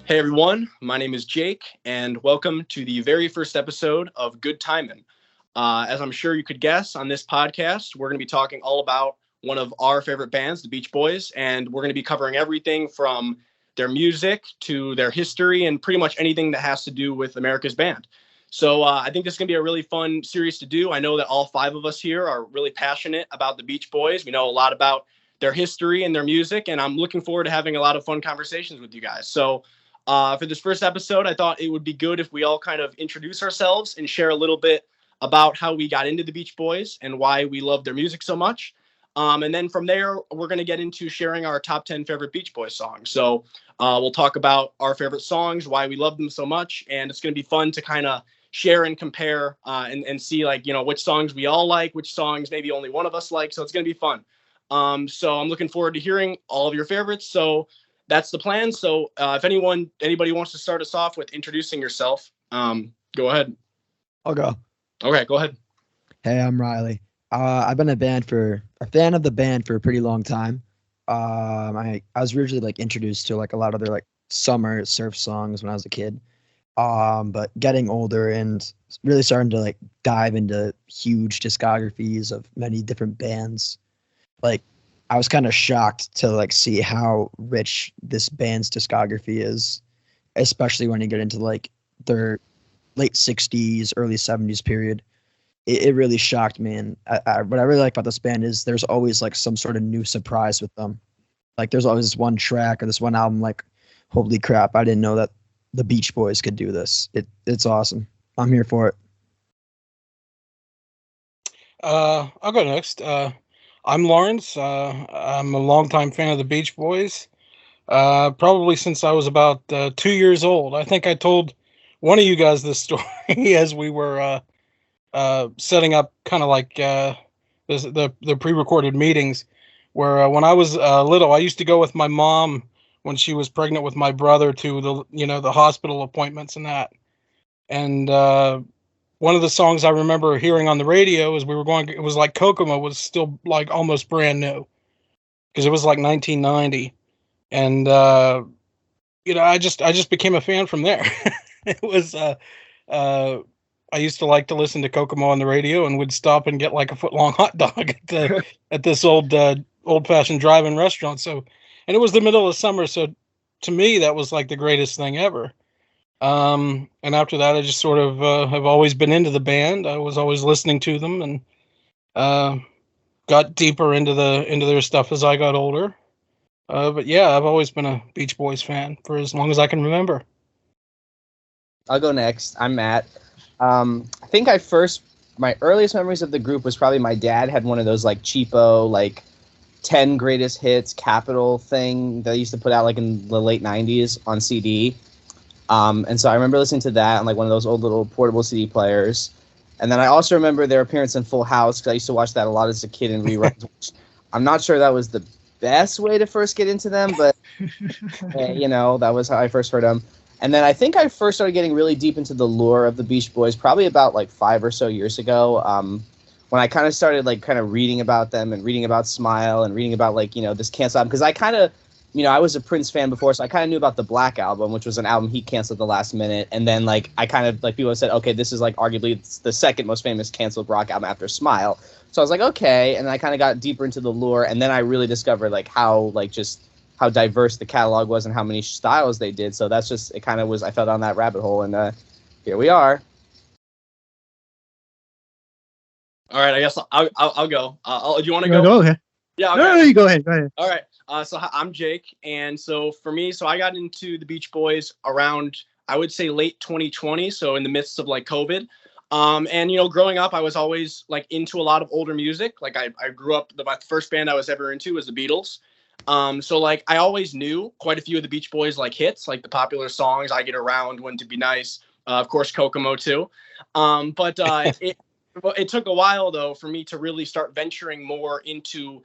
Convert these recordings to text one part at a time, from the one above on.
Hey everyone, my name is Jake, and welcome to the very first episode of Good Timin. As I'm sure you could guess, on this podcast, we're going to be talking all about one of our favorite bands, the Beach Boys, and we're going to be covering everything from their music to their history and pretty much anything that has to do with America's band. So I think this is going to be a really fun series to do. I know that all five of us here are really passionate about the Beach Boys. We know a lot about their history and their music, and I'm looking forward to having a lot of fun conversations with you guys. For this first episode, I thought it would be good if we all kind of introduce ourselves and share a little bit about how we got into the Beach Boys and why we love their music so much. And then from there, we're going to get into sharing our top 10 favorite Beach Boys songs. We'll talk about our favorite songs, why we love them so much. And it's going to be fun to kind of share and compare and see which songs we all like, which songs maybe only one of us like. So it's going to be fun. So I'm looking forward to hearing all of your favorites. So that's the plan. So if anybody wants to start us off with introducing yourself, go ahead. I'll go. Okay, go ahead. Hey, I'm Riley. I've been a fan of the band for a pretty long time. I was originally introduced to a lot of their summer surf songs when I was a kid. But getting older and really starting to dive into huge discographies of many different bands, I was kind of shocked to see how rich this band's discography is, especially when you get into their late 60s, early 70s period. It really shocked me. And what I really like about this band is there's always some sort of new surprise with them. There's always this one track or this one album, holy crap, I didn't know that the Beach Boys could do this. It's awesome. I'm here for it. I'll go next. I'm Lawrence. I'm a longtime fan of the Beach Boys, probably since I was about 2 years old. I think I told one of you guys this story as we were setting up kind of the pre-recorded meetings, where when I was little, I used to go with my mom when she was pregnant with my brother to the hospital appointments and that. And one of the songs I remember hearing on the radio as we were going, it was Kokomo was still almost brand new because it was 1990. And, I just became a fan from there. It was, I used to like to listen to Kokomo on the radio and would stop and get a foot long hot dog at this old fashioned drive-in restaurant. So, and it was the middle of summer. So to me, that was the greatest thing ever. And after that, I just sort of have always been into the band. I was always listening to them and got deeper into their stuff as I got older. But yeah, I've always been a Beach Boys fan for as long as I can remember. I'll go next. I'm Matt. I think my earliest memories of the group was probably my dad had one of those cheapo 10 greatest hits Capitol thing that they used to put out in the late 90s on CD. And so I remember listening to that on one of those old little portable CD players. And then I also remember their appearance in Full House because I used to watch that a lot as a kid in reruns. I'm not sure that was the best way to first get into them, but that was how I first heard them. And then I think I first started getting really deep into the lore of the Beach Boys probably about 5 or so years ago. When I kind of started reading about them and reading about Smile and reading about this canceled album, because I kind of I was a Prince fan before, so I kind of knew about the Black Album, which was an album he canceled at the last minute. And then I kind of people said, okay, this is arguably the second most famous canceled rock album after Smile. So I was okay, and I kind of got deeper into the lore, and then I really discovered how just how diverse the catalog was and how many styles they did. So that's just, it kind of was, I fell down that rabbit hole, and here we are. All right, I guess I'll go. Do you want to go? Go ahead. Yeah. Okay. No, you go ahead. Go ahead. All right. So I'm Jake, and so for me, I got into the Beach Boys around, I would say, late 2020, so in the midst of COVID. And growing up, I was always into a lot of older music. I grew up, my first band I was ever into was the Beatles. So I always knew quite a few of the Beach Boys hits, the popular songs, I Get Around, Wouldn't It Be Nice, of course Kokomo too. It took a while though for me to really start venturing more into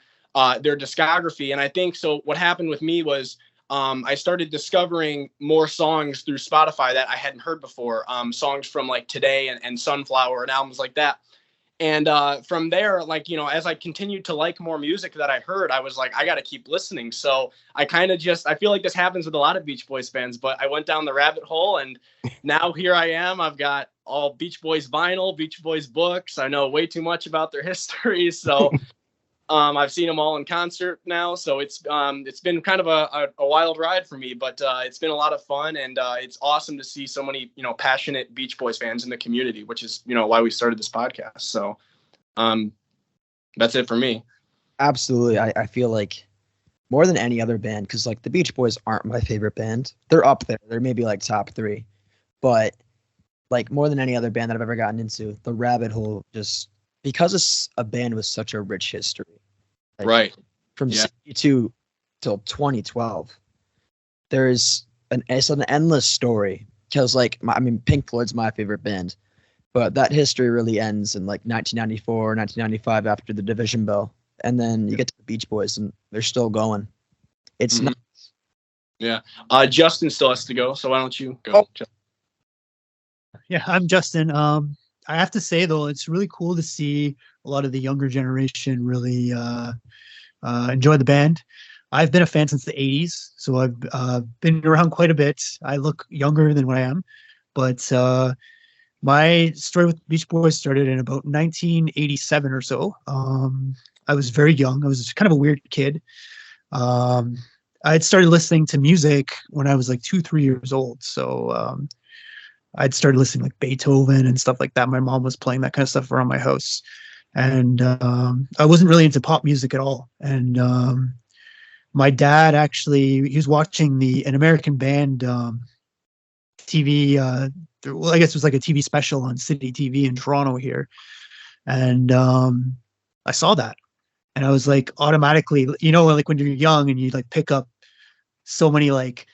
their discography. And I think so what happened with me was I started discovering more songs through Spotify that I hadn't heard before, songs from Today and Sunflower and albums like that. And from there, like, you know, as I continued to like more music that I heard, I was like, I got to keep listening. So I kind of just, I feel like this happens with a lot of Beach Boys fans, but I went down the rabbit hole, and now here I am. I've got all Beach Boys vinyl, Beach Boys books. I know way too much about their history. So I've seen them all in concert now. So it's been kind of a wild ride for me, but it's been a lot of fun, and it's awesome to see so many, you know, passionate Beach Boys fans in the community, which is, you know, why we started this podcast. So that's it for me. Absolutely. I feel like more than any other band, because like the Beach Boys aren't my favorite band. They're up there. They're maybe like top 3. But like more than any other band that I've ever gotten into, the rabbit hole, just because it's a band with such a rich history. Like, right. From 62 till 2012, it's an endless story. Because like, Pink Floyd's my favorite band, but that history really ends in like 1994, 1995 after the Division Bell. And then you get to the Beach Boys and they're still going. It's nuts. Yeah. Justin still has to go. So why don't you go? Oh. Yeah, I'm Justin. I have to say, though, it's really cool to see a lot of the younger generation really enjoy the band. I've been a fan since the 80s, so I've been around quite a bit. I look younger than what I am, but my story with Beach Boys started in about 1987 or so. I was very young. I was kind of a weird kid. I had started listening to music when I was like 2-3 years old. So I'd started listening like Beethoven and stuff like that. My mom was playing that kind of stuff around my house. And I wasn't really into pop music at all. And my dad actually, he was watching an American band TV, well, I guess it was like a TV special on City TV in Toronto here. And I saw that. And I was like automatically, you know, like when you're young and you like pick up so many like,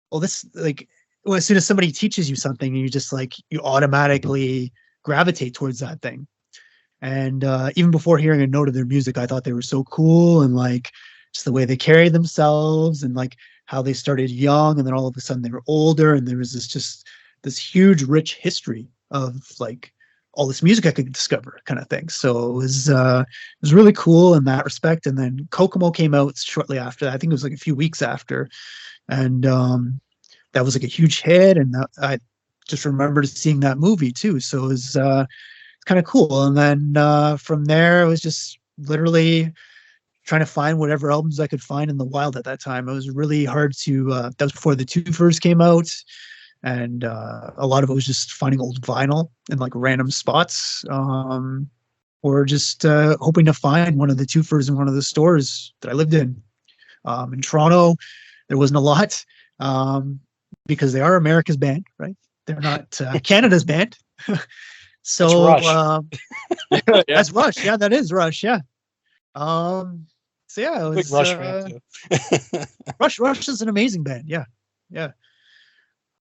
well, this like, well, as soon as somebody teaches you something, you just like, you automatically gravitate towards that thing. And even before hearing a note of their music, I thought they were so cool, and like just the way they carried themselves, and like how they started young and then all of a sudden they were older, and there was this huge rich history of like all this music I could discover kind of thing. So it was really cool in that respect. And then Kokomo came out shortly after. I think it was like a few weeks after, and that was like a huge hit. And I just remember seeing that movie too. So it was kind of cool. And then from there, it was just literally trying to find whatever albums I could find in the wild at that time. It was really hard to, that was before the two first came out. And a lot of it was just finding old vinyl in like random spots, or just hoping to find one of the twofers in one of the stores that I lived in. In Toronto, there wasn't a lot, because they are America's band, right? They're not Canada's band. So Rush. that's Rush. Yeah, that is Rush. Yeah. So yeah, it was Big Rush fan too. Rush is an amazing band. Yeah. Yeah.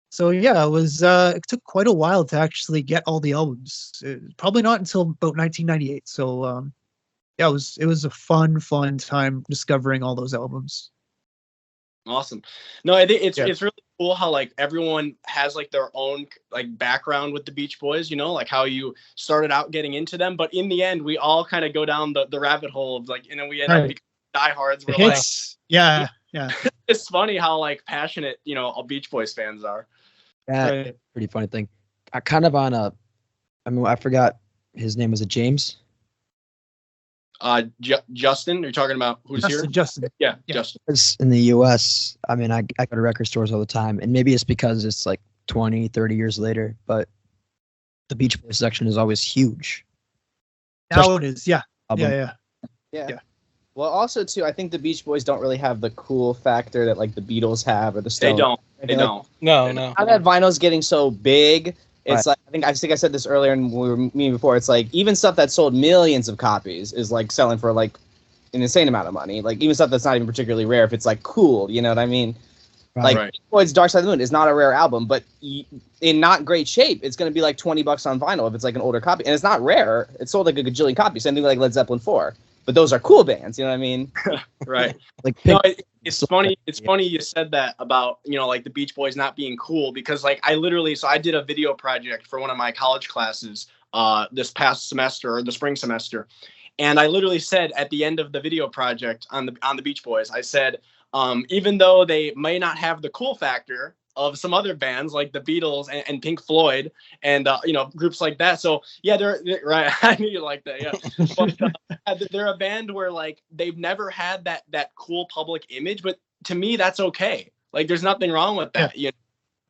So yeah, it took quite a while to actually get all the albums. Probably not until about 1998. So yeah, it was a fun time discovering all those albums. Awesome. No, I think it's really cool how like everyone has like their own like background with the Beach Boys, you know, like how you started out getting into them, but in the end we all kind of go down the rabbit hole of like, and then we end up becoming diehards. We're like, yeah. It's funny how like passionate, you know, all Beach Boys fans are. Yeah, pretty funny thing. I kind of I forgot his name. Was it James? Justin, you're talking about who's here? Justin. Yeah, Justin. It's in the US. I mean, I go to record stores all the time, and maybe it's because it's like 20, 30 years later, but the Beach Boys section is always huge. Now it is, yeah. Album. Yeah. Well, also too, I think the Beach Boys don't really have the cool factor that like the Beatles have or the Stones. They don't. No. Now that vinyl's getting so big, it's like I think I said this earlier and we were meeting before. It's like even stuff that sold millions of copies is like selling for like an insane amount of money. Like even stuff that's not even particularly rare, if it's like cool, you know what I mean? Right. Like Beach Boys' Dark Side of the Moon is not a rare album, but in not great shape, it's going to be like $20 on vinyl if it's like an older copy, and it's not rare. It sold like a gajillion copies. Same thing like Led Zeppelin 4. but those are cool bands. You know what I mean? Right. Like No, Pink, it's funny. It's funny you said that about, like the Beach Boys not being cool, because like I did a video project for one of my college classes this past semester, or the spring semester. And I literally said at the end of the video project on the Beach Boys, I said, even though they may not have the cool factor of some other bands like the Beatles and Pink Floyd and groups like that. So yeah, they're right. I knew you like that. Yeah, but they're a band where like they've never had that cool public image, but to me that's okay. Like there's nothing wrong with that. Yeah.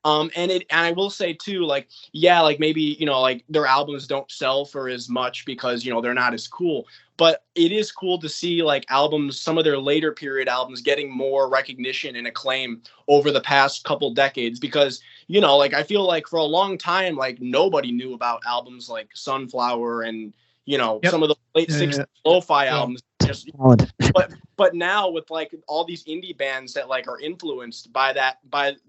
And I will say too, like, yeah, like maybe, like their albums don't sell for as much because, they're not as cool, but it is cool to see like albums, some of their later period albums getting more recognition and acclaim over the past couple decades, because, like I feel like for a long time, like nobody knew about albums like Sunflower and, some of the late 60s lo-fi albums. Just, but now with like all these indie bands that like are influenced by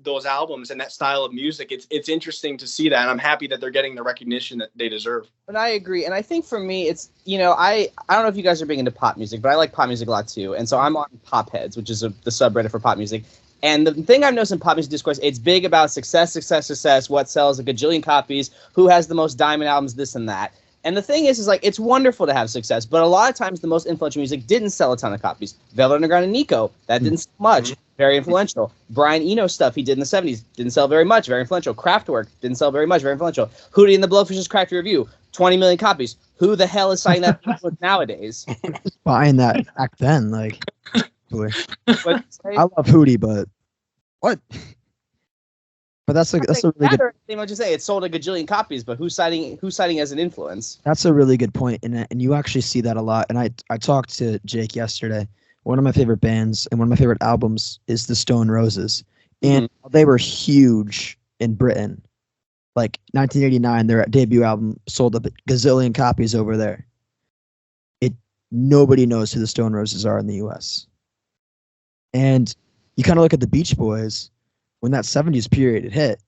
those albums and that style of music, it's interesting to see that, and I'm happy that they're getting the recognition that they deserve. But I agree, and I think for me, it's I don't know if you guys are big into pop music, but I like pop music a lot too, and so I'm on Pop Heads, which is the subreddit for pop music. And the thing I've noticed in pop music discourse, it's big about success, what sells a gajillion copies, who has the most diamond albums, this and that. And the thing is like, it's wonderful to have success, but a lot of times the most influential music didn't sell a ton of copies. Velvet Underground and Nico, that didn't sell much, very influential. Brian Eno stuff he did in the 70s, didn't sell very much, very influential. Kraftwerk, didn't sell very much, very influential. Hootie and the Blowfish's Cracked Review, 20 million copies. Who the hell is signing that nowadays? buying that back then, like, I love Hootie, but what? But that's a really good. I'll just say it sold a gajillion copies, but who's citing as an influence? That's a really good point, and you actually see that a lot. And I talked to Jake yesterday. One of my favorite bands and one of my favorite albums is the Stone Roses, and they were huge in Britain. Like 1989, their debut album sold a gazillion copies over there. Nobody knows who the Stone Roses are in the U.S. And you kind of look at the Beach Boys. When that 70s period hit,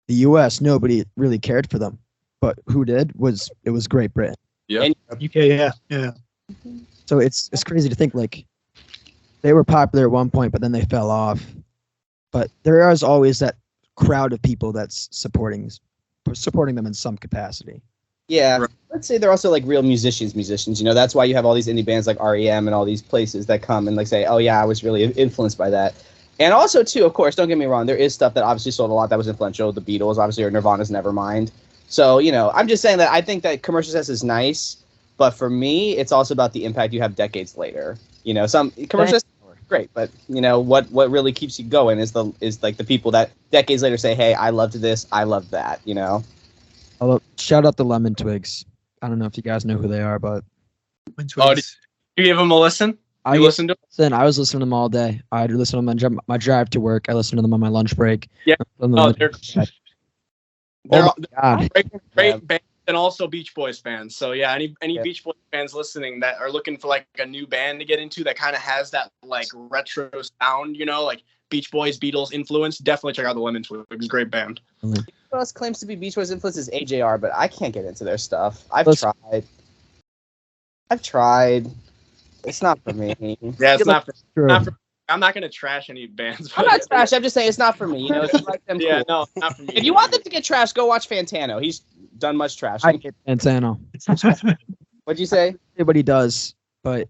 the U.S., nobody really cared for them. But who did was Great Britain. Yeah. UK, yeah. So it's crazy to think like they were popular at one point, but then they fell off. But there is always that crowd of people that's supporting them in some capacity. Yeah. Right. Let's say they're also like real musicians. That's why you have all these indie bands like REM and all these places that come and like say, oh yeah, I was really influenced by that. And also, too, of course, don't get me wrong, there is stuff that obviously sold a lot that was influential. The Beatles, obviously, or Nirvana's Nevermind. So, I'm just saying that I think that commercial success is nice, but for me, it's also about the impact you have decades later. Some commercial success is great, but, what really keeps you going is like the people that decades later say, hey, I loved this, I loved that, Shout out the Lemon Twigs. I don't know if you guys know who they are, but... Oh, did you give them a listen? I was listening to them all day. I'd listen to them on my drive to work. I listened to them on my lunch break. Yeah. They're great bands and also Beach Boys fans. So yeah, any Beach Boys fans listening that are looking for like a new band to get into that kind of has that like retro sound, like Beach Boys, Beatles influence, definitely check out the Lemon Twigs. Great band. Who else claims to be Beach Boys influence is AJR, but I can't get into their stuff. I've tried. It's not for me. Yeah, it's not for me. I'm not going to trash any bands. I'm not trash. I'm just saying it's not for me. If you like them, yeah, cool. No, not for me. If you want them to get trashed, go watch Fantano. He's done much trash. I hate Fantano. What'd you say? Everybody does, but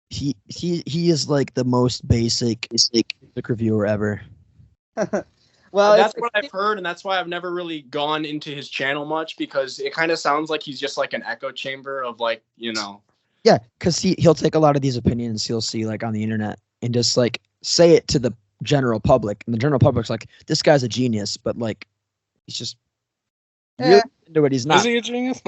he is like the most basic music reviewer ever. Well, that's what I've heard, and that's why I've never really gone into his channel much, because it kind of sounds like he's just like an echo chamber of like, Yeah, because he'll take a lot of these opinions he'll see like on the internet and just like say it to the general public, and the general public's like, this guy's a genius, but like he's just really into it. He's not. Is he a genius?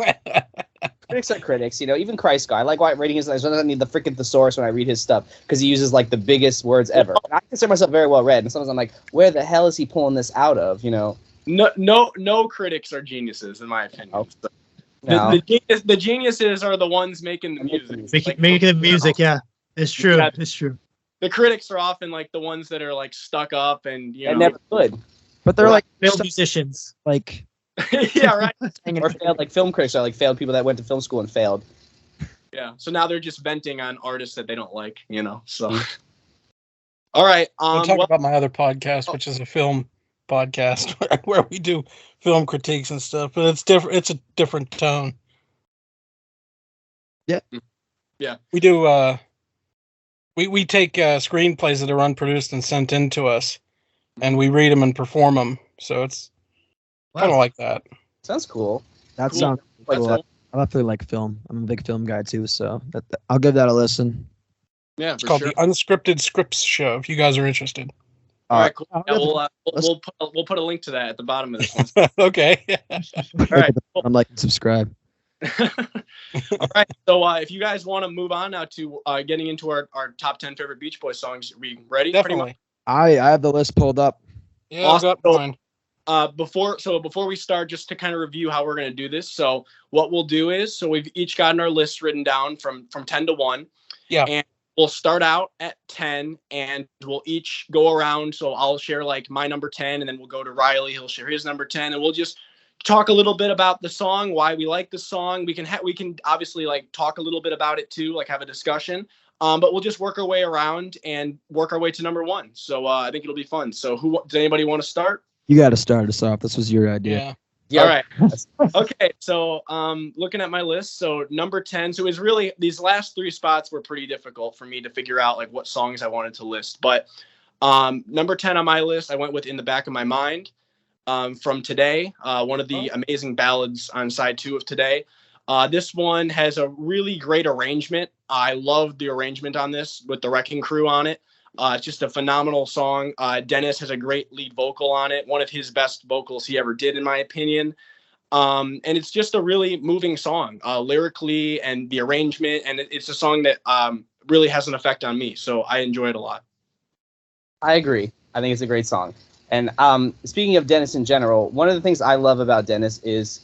Critics are critics, even Christ guy. I like reading his. I don't need the freaking thesaurus when I read his stuff, because he uses like the biggest words ever. And I consider myself very well read, and sometimes I'm like, where the hell is he pulling this out of? No critics are geniuses in my opinion. Oh. So. No. The geniuses are the ones making the music. Making the music, yeah. It's true. Yeah. It's true. The critics are often like the ones that are like stuck up and never good. But they're like failed musicians. Like yeah, right. Or failed, like film critics are like failed people that went to film school and failed. Yeah. So now they're just venting on artists that they don't like, So. All right. I'll talk about my other podcast, which is a film podcast where we do film critiques and stuff, but it's different. It's a different tone. Yeah. Yeah. We do. We take screenplays that are unproduced and sent in to us, and we read them and perform them. So it's kind of like that. Sounds cool. That Cool. sounds That's cool. cool. I definitely like film. I'm a big film guy too, so I'll give that a listen. Yeah, It's for called sure. the Unscripted Scripts Show. If you guys are interested. All right, cool. I'll Yeah, give we'll put a link to that at the bottom of this one. Okay. All right. Cool. I'm like and subscribe. All right. So if you guys want to move on now to getting into our top 10 favorite Beach Boys songs, are we ready? Pretty much? Definitely. I have the list pulled up. Yeah, I've got Awesome. mine. Before we start, just to kind of review how we're going to do this. So what we'll do is, we've each gotten our list written down from 10 to 1. Yeah. And we'll start out at 10 and we'll each go around. So I'll share like my number 10 and then we'll go to Riley. He'll share his number 10 and we'll just talk a little bit about the song, why we like the song. We can obviously like talk a little bit about it too, like have a discussion. But we'll just work our way around and work our way to number 1. So I think it'll be fun. So does anybody want to start? You got to start us off. This was your idea. Yeah. All right. Okay. So looking at my list, so number 10. So it was really, these last 3 spots were pretty difficult for me to figure out like what songs I wanted to list. But number 10 on my list, I went with In the Back of My Mind from Today, one of the amazing ballads on side 2 of Today. This one has a really great arrangement. I love the arrangement on this with the Wrecking Crew on it. It's just a phenomenal song. Dennis has a great lead vocal on it. One of his best vocals he ever did, in my opinion. And it's just a really moving song, lyrically and the arrangement. And it's a song that really has an effect on me. So I enjoy it a lot. I agree. I think it's a great song. And speaking of Dennis in general, one of the things I love about Dennis is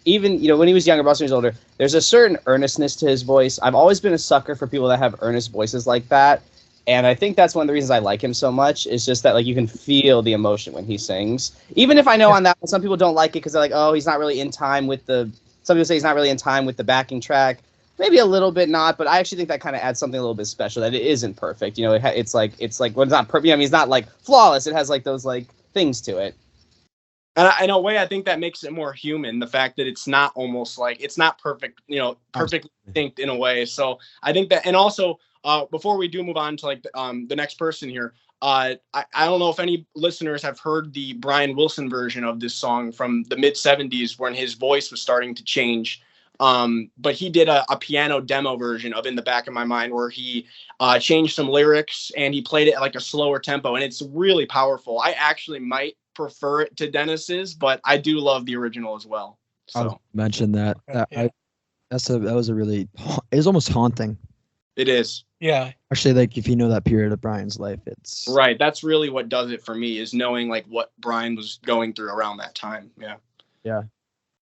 even, when he was younger, about 7 years older, there's a certain earnestness to his voice. I've always been a sucker for people that have earnest voices like that. And I think that's one of the reasons I like him so much, is just that like you can feel the emotion when he sings. Even if I know on that one, some people don't like it because they're like, oh, he's not really in time with some people say he's not really in time with the backing track. Maybe a little bit not, but I actually think that kind of adds something a little bit special, that it isn't perfect. It's like well, it's not perfect. I mean, it's not like flawless. It has like those like things to it. And in a way, I think that makes it more human. The fact that it's not almost like it's not perfect, perfectly distinct in a way. So I think that, and also before we do move on to like the next person here, I don't know if any listeners have heard the Brian Wilson version of this song from the mid 70s when his voice was starting to change. But he did a piano demo version of In the Back of My Mind where he changed some lyrics and he played it at like a slower tempo. And it's really powerful. I actually might prefer it to Dennis's, but I do love the original as well. So Mention that. Yeah. That was a really, it was almost haunting. it is. Yeah. Actually, like if you know that period of Brian's life, it's Right. That's really what does it for me, is knowing like what Brian was going through around that time. Yeah. Yeah.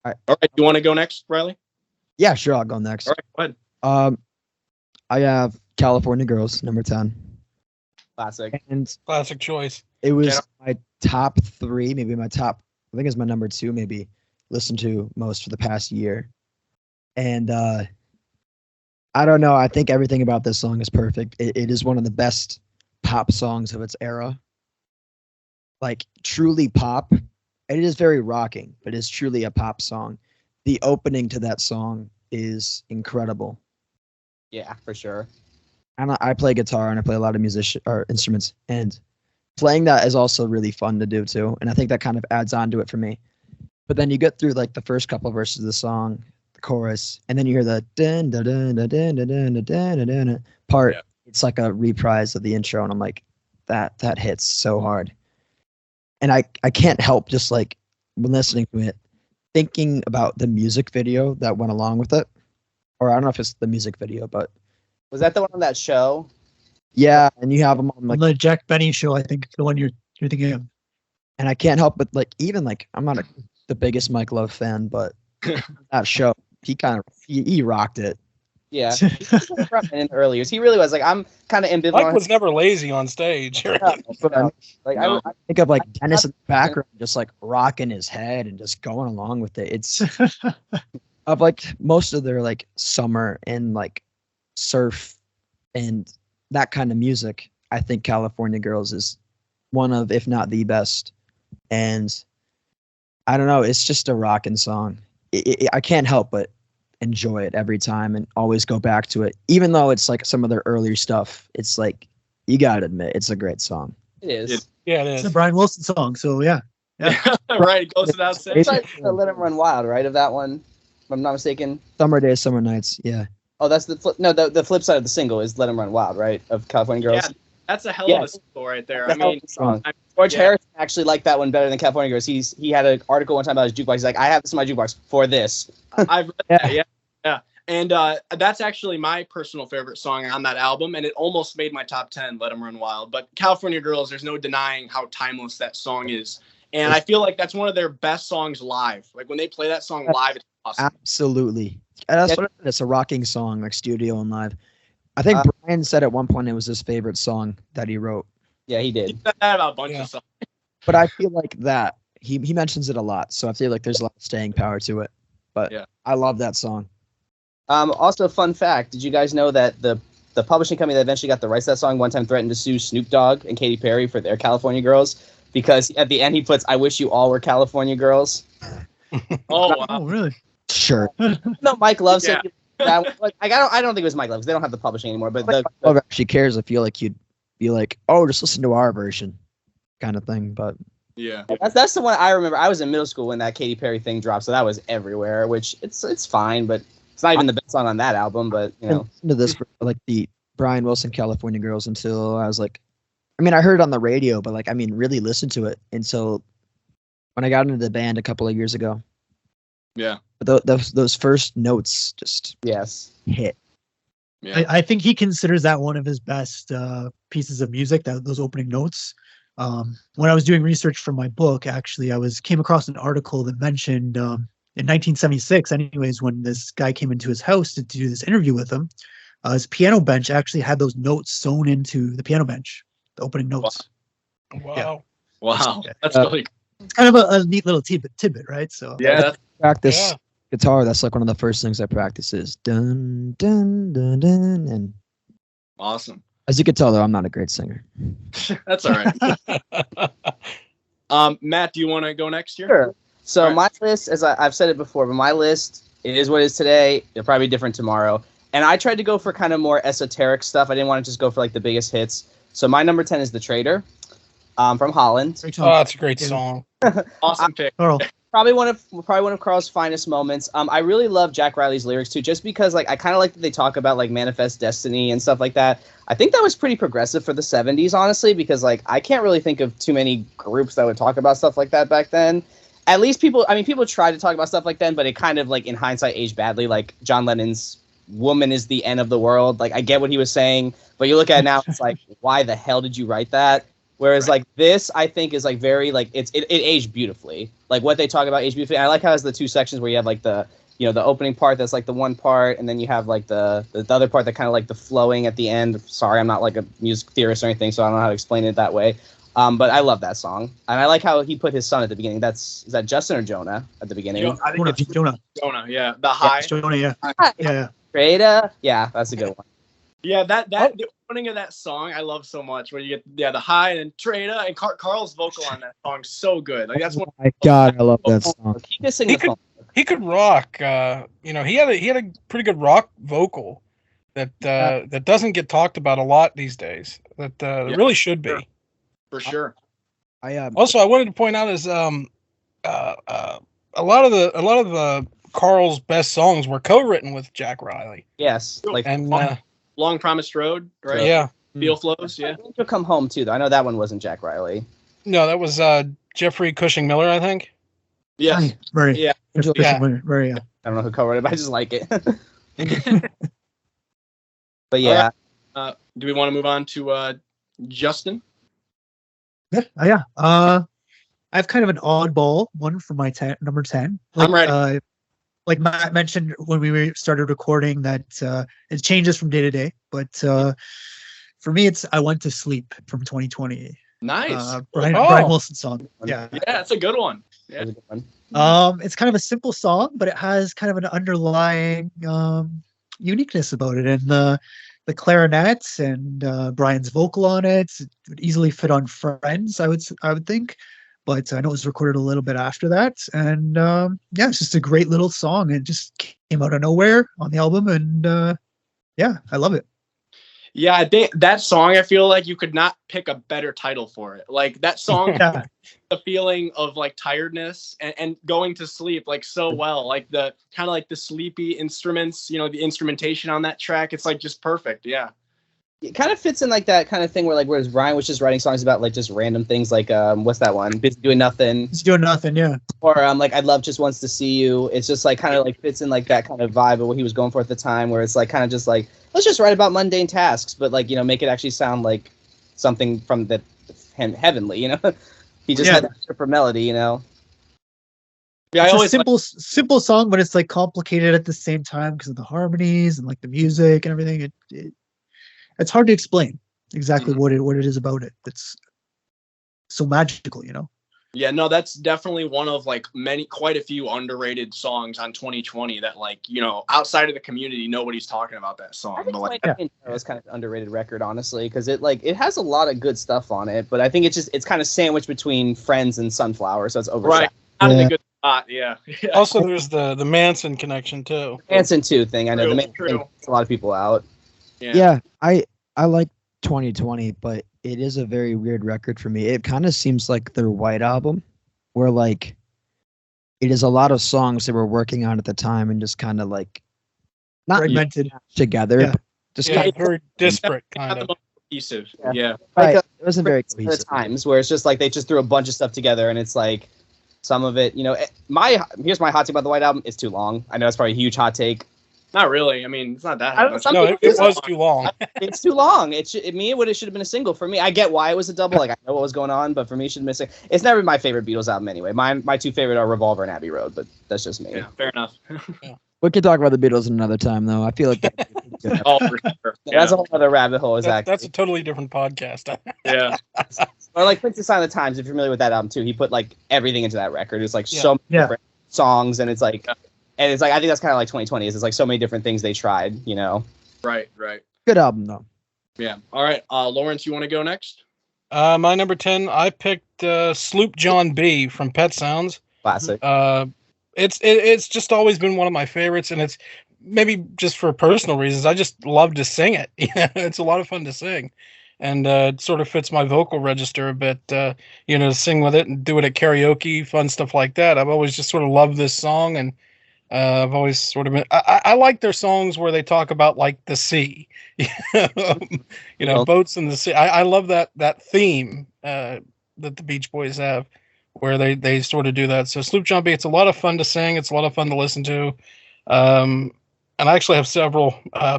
All right. You want to go next, Riley? Yeah, sure. I'll go next. All right. Go ahead. I have California Girls, number 10. Classic. And Classic choice. it was my top 3, maybe my top, I think it's my number 2, maybe listened to most for the past year. And I don't know. I think everything about this song is perfect. It is one of the best pop songs of its era. Like truly pop. It is very rocking, but it's truly a pop song. The opening to that song is incredible. Yeah, for sure. And I play guitar and I play a lot of instruments, and playing that is also really fun to do too. And I think that kind of adds on to it for me. But then you get through like the first couple of verses of the song, the chorus, and then you hear the dun dun dun dun dun dun dun dun dun dun part. Yeah. It's like a reprise of the intro, and I'm like, that hits so hard. And I can't help just like when listening to it, thinking about the music video that went along with it. Or I don't know if it's the music video, but Was that the one on that show? yeah, and you have them on On like, the Jack Benny show, I think the one you're thinking of. and I can't help but like, even like, I'm not the biggest Mike Love fan, but that show, he rocked it. Yeah. In the early years, he really was. Like, I'm kind of ambivalent. Mike was never lazy on stage. Like, I think of like Dennis in the background, just like rocking his head and just going along with it. It's of like most of their like summer and like surf and that kind of music, I think California Girls is one of, if not the best. And I don't know, it's just a rocking song. I can't help but enjoy it every time and always go back to it. Even though it's like some of their earlier stuff, it's like, you gotta admit, it's a great song. It is. Yeah, it It's is. a Brian Wilson song, so yeah. Right, it goes without saying. It's like the Let 'Em Run Wild, right? Of that one, if I'm not mistaken. Summer Days, Summer Nights, yeah. Oh, that's the flip. No, the flip side of the single is "Let 'Em Run Wild," right? Of California Girls. Yeah, that's a hell Yeah. of a single right there. That's I mean, a song. I- George yeah. Harrison actually liked that one better than California Girls. He had an article one time about his jukebox. He's like, I have this in my jukebox for this. I've read that, yeah. And that's actually my personal favorite song on that album, and it almost made my top 10, Let 'Em Run Wild. But California Girls, there's no denying how timeless that song is. And I feel like that's one of their best songs live. Like when they play that song live, it's awesome. Absolutely. And that's Yeah. what it is. It's a rocking song, like studio and live. I think Brian said at one point it was his favorite song that he wrote. Yeah, he He did. said that about a bunch Yeah. of songs. But I feel like that he mentions it a lot, so I feel like there's a lot of staying power to it. But Yeah. I love that song. Also, fun fact: did you guys know that the publishing company that eventually got the rights to that song one time threatened to sue Snoop Dogg and Katy Perry for their California Girls because at the end he puts, "I wish you all were California girls." Oh, wow. Oh, really? Sure. No, Mike Love said Yeah. that. Like, I don't think it was Mike Love because they don't have the publishing anymore. But Love actually cares. I feel like you'd be like, oh, just listen to our version, kind of thing. But Yeah. that's the one I remember. I was in middle school when that Katy Perry thing dropped, so that was everywhere. Which it's fine, but it's not even the best song on that album. But you I know, didn't listen to this for, like the Brian Wilson California Girls until I was like, I mean, I heard it on the radio, but like, I mean, really listened to it until when I got into the band a couple of years ago. Yeah. But those first notes just yes. hit. Yeah. I think he considers that one of his best pieces of music. Those opening notes. When I was doing research for my book, actually, came across an article that mentioned in 1976, anyways, when this guy came into his house to do this interview with him, his piano bench actually had those notes sewn into the piano bench, the opening notes. Wow. Wow. That's Uh, really It's kind of a neat little tidbit, right? So Yeah, that's Practice Yeah. guitar. That's like one of the first things I practice is dun dun dun dun. And awesome. as you can tell, though, I'm not a great singer. That's all right. Matt, do you want to go next here? Sure. So All right. my list, as I've said it before, but my list it is what it is today. It'll probably be different tomorrow. And I tried to go for kind of more esoteric stuff. I didn't want to just go for like the biggest hits. So my number 10 is The Traitor from Holland. great Oh, song. that's a great Yeah. song. Awesome pick. Carl. Probably one of Carl's finest moments. I really love Jack Riley's lyrics too, just because like I kind of like that they talk about like manifest destiny and stuff like that. I think that was pretty progressive for the 70s, honestly, because like I can't really think of too many groups that would talk about stuff like that back then. At least people tried to talk about stuff like then, but it kind of like in hindsight aged badly. Like John Lennon's "Woman is the end of the world." Like I get what he was saying, but you look at it now, it's like, why the hell did you write that? Whereas like this, I think is like very like it aged beautifully. Like what they talk about aged beautifully. And I like how it's the two sections where you have like the the opening part that's like the one part, and then you have like the other part that kind of like the flowing at the end. Sorry, I'm not like a music theorist or anything, so I don't know how to explain it that way. But I love that song, and I like how he put his son at the beginning. Is that Justin or Jonah at the beginning? I think it's Jonah. Jonah. Yeah. The high. Jonah, yeah. Yeah. Traitor? Yeah, that's a good one. Yeah, the opening of that song I love so much. When you get the high and Trada and Carl's vocal on that song so good. Like that's one. My God, I love that song. Keep this in He the phone. He could rock. He had a pretty good rock vocal that doesn't get talked about a lot these days. That really should be. For sure. Also, I wanted to point out is a lot of the Carl's best songs were co-written with Jack Riley. Yes, like And Long Promised Road, right? yeah, Feel Flows, yeah. You'll Come Home too, though. I know that one wasn't Jack Riley. no, that was Jeffrey Cushing Miller, I think. Yes. Very. Yeah. Very. I don't know who co-wrote it, but I just like it. But yeah, Do we want to move on to Justin? Yeah. I have kind of an oddball one for my number 10. I'm ready. Like Matt mentioned when we started recording that it changes from day to day, but for me it's "I Went to Sleep" from 2020. Nice. Brian Oh. Wilson song. Yeah. Yeah, that's a good one. Yeah. that was a good one. It's kind of a simple song, but it has kind of an underlying uniqueness about it, and the clarinets and Brian's vocal on it would easily fit on Friends. I would think, but I know it was recorded a little bit after that, and yeah, it's just a great little song. It just came out of nowhere on the album, and yeah, I love it. Yeah, I think that song, I feel like you could not pick a better title for it. Like that song, Yeah, the feeling of like tiredness and going to sleep like so well. Like the kind of like the sleepy instruments, you know, the instrumentation on that track. It's like just perfect. Yeah. It kind of fits in like that kind of thing where like whereas Ryan was just writing songs about like just random things like what's that one? Busy Doing Nothing. it's doing nothing. Yeah, Or like I'd Love Just Wants to See You. It's just like kind of like fits in like that kind of vibe of what he was going for at the time, where it's like kind of just like let's just write about mundane tasks, but like make it actually sound like something from the heavenly. He just had that super melody. Yeah, it's I always simple song, but it's like complicated at the same time because of the harmonies and like the music and everything. It's hard to explain exactly what it is about it. It's so magical. Yeah, no, that's definitely one of like quite a few underrated songs on 2020 that like, outside of the community, nobody's talking about that song. I think But like, it was kind of an underrated record, honestly, because it has a lot of good stuff on it, but I think it's kind of sandwiched between Friends and Sunflower, so it's overshadowed. right, not in a good spot. Yeah. Also, there's the Manson connection too. Manson 2 thing, I know True, the Manson true. thing takes a lot of people out. Yeah, I like 2020, but it is a very weird record for me. It kind of seems like their White Album, where like it is a lot of songs they were working on at the time and just kind of like not Fragmented. together, Yeah. but just Yeah, kind of very disparate Not kind the of. most cohesive. Yeah. Yeah. right. Like, It wasn't very at the cohesive. times where it's just like they just threw a bunch of stuff together, and it's like some of it, here's my hot take about the White Album. It's too long. I know it's probably a huge hot take. Not really. I mean, it's not that I don't know, much. some No, people it do. was too long. It's too long. It should have been a single for me. I get why it was a double. Like I know what was going on, but for me, it should have been a single. It's never been my favorite Beatles album anyway. My two favorite are Revolver and Abbey Road, but that's just me. Yeah, fair enough. We could talk about the Beatles another time, though. I feel like that, Oh, for sure. That's a whole other rabbit hole, exactly. That's a totally different podcast. Yeah. Or like Prince's Sign of the Times, if you're familiar with that album too, he put like everything into that record. It's like Yeah. so many Yeah. different songs, and it's like I think that's kind of like 2020 is. It's like so many different things they tried, Right. good album though. Yeah. All right. Lawrence, you want to go next? My number 10, I picked Sloop John B from Pet Sounds. Classic. It's just always been one of my favorites, and it's maybe just for personal reasons. I just love to sing it. It's a lot of fun to sing, and it sort of fits my vocal register a bit. To sing with it and do it at karaoke, fun stuff like that. I've always just sort of loved this song, and I've always sort of been. I like their songs where they talk about like the sea, boats in the sea. I love that theme that the Beach Boys have, where they sort of do that. So Sloop John B, it's a lot of fun to sing. It's a lot of fun to listen to. And I actually have several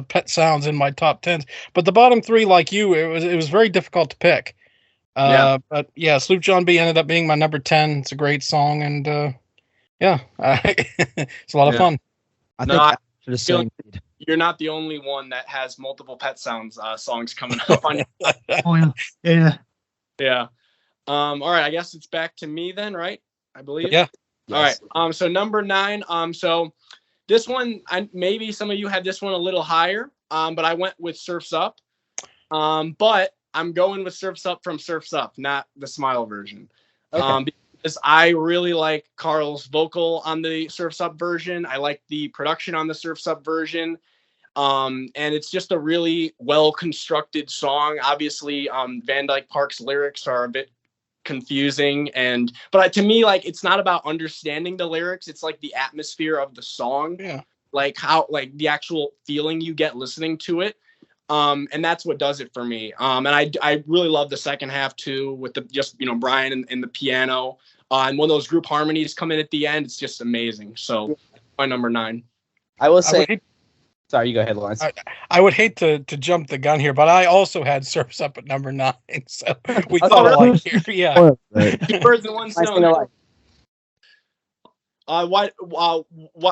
Pet Sounds in my top 10s. But the bottom three, like you, it was very difficult to pick. But yeah, Sloop John B ended up being my number 10. It's a great song, and it's a lot of fun. I No, think I after the feel same. You're not the only one that has multiple Pet Sounds songs coming up on. Oh yeah. Yeah. All right. I guess it's back to me then, right? I believe. Yeah. All right. So number 9. So this one, maybe some of you had this one a little higher. But I went with Surf's Up. But I'm going with Surf's Up from Surf's Up, not the Smile version. Okay. Because I really like Carl's vocal on the Surf's Up version. I like the production on the Surf's Up version. And it's just a really well constructed song. Obviously, Van Dyke Park's lyrics are a bit confusing, but to me, like, it's not about understanding the lyrics. It's like the atmosphere of the song. Yeah. Like how, like the actual feeling you get listening to it. And that's what does it for me. And I really love the second half too, with Brian and the piano. And when those group harmonies come in at the end, it's just amazing. So my number 9. I will say. Sorry, you go ahead, Lawrence. I would hate to jump the gun here, but I also had Surf's Up at number 9. So we Oh, thought really? alike here. Yeah. Two birds in one Nice thing stone. to like.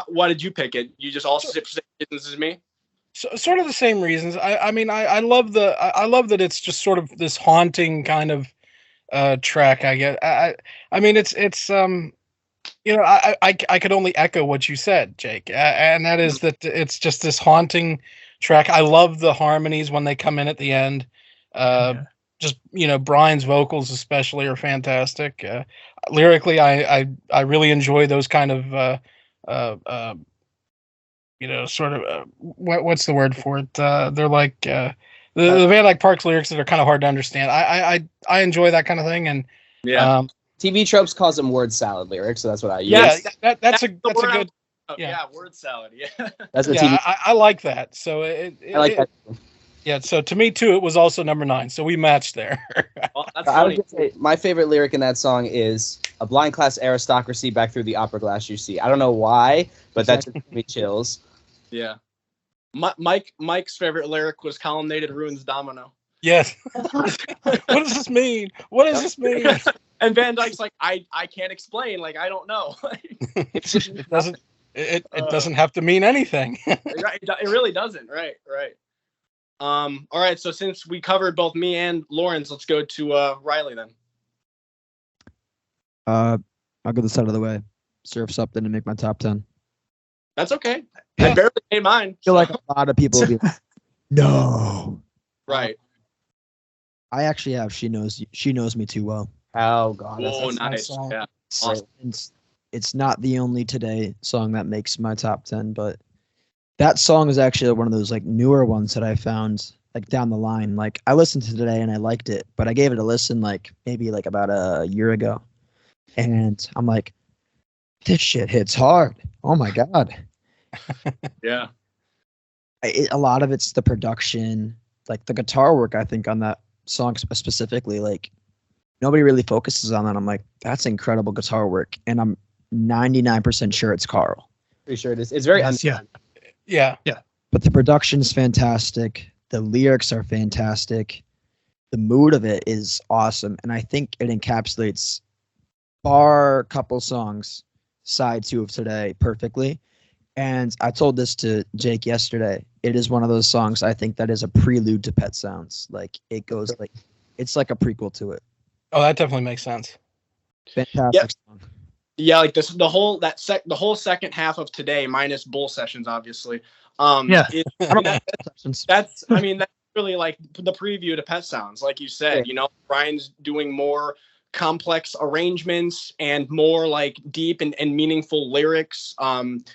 Why did you pick it? You just also same reasons as me? So, sort of the same reasons. I mean, I love I love that it's just sort of this haunting kind of track. I guess. I mean, it's I could only echo what you said, Jake, and that is that it's just this haunting track. I love the harmonies when they come in at the end. Just Brian's vocals especially are fantastic. Lyrically, I really enjoy those kind of sort of what's the word for it? They're like the Van Dyke Parks lyrics that are kind of hard to understand. I enjoy that kind of thing, and Yeah. TV Tropes calls them word salad lyrics, so that's what I use. Yeah, that's a good. Yeah, word salad. Yeah. That's what Yeah, TV. I like that. So I like that. Yeah, so to me too, it was also number 9. So we matched there. Well, that's I would funny. just say my favorite lyric in that song is "A blind class aristocracy back through the opera glass you see." I don't know why, but that just gives me chills. Yeah. Mike's favorite lyric was "Columnated ruins domino." Yes. What does this mean? What does this mean? And Van Dyke's like, I can't explain. Like, I don't know. It doesn't have to mean anything. It really doesn't. Right. All right. So since we covered both me and Lawrence, let's go to Riley then. I'll go this out of the way. Surf's Up didn't make my top 10. That's okay. Yeah. I barely made mine. I feel like a lot of people will be like, no. Right. I actually have She Knows Me Too Well. Oh God, Oh, that's a nice. song. Yeah. So Awesome. it's not the only Today song that makes my top 10, but that song is actually one of those like newer ones that I found like down the line. Like I listened to Today and I liked it, but I gave it a listen like maybe like about a year ago, and I'm like, this shit hits hard. Oh my God. Yeah. A lot of it's the production, like the guitar work. I think on that song specifically, like nobody really focuses on that. I'm like, that's incredible guitar work, and I'm 99% sure it's Carl. pretty sure it is. It's very Yeah. But the production's fantastic. The lyrics are fantastic. The mood of it is awesome, and I think it encapsulates bar couple songs, side 2 of Today, perfectly. And I told this to Jake yesterday. It is one of those songs I think that is a prelude to Pet Sounds. Like it goes like it's like a prequel to it. Oh, that definitely makes sense. Fantastic Yep. song. Yeah, like this, the whole second half of Today, minus Bull Sessions, obviously. Yeah. That's really like the preview to Pet Sounds, like you said. Brian's doing more complex arrangements and more like deep and meaningful lyrics,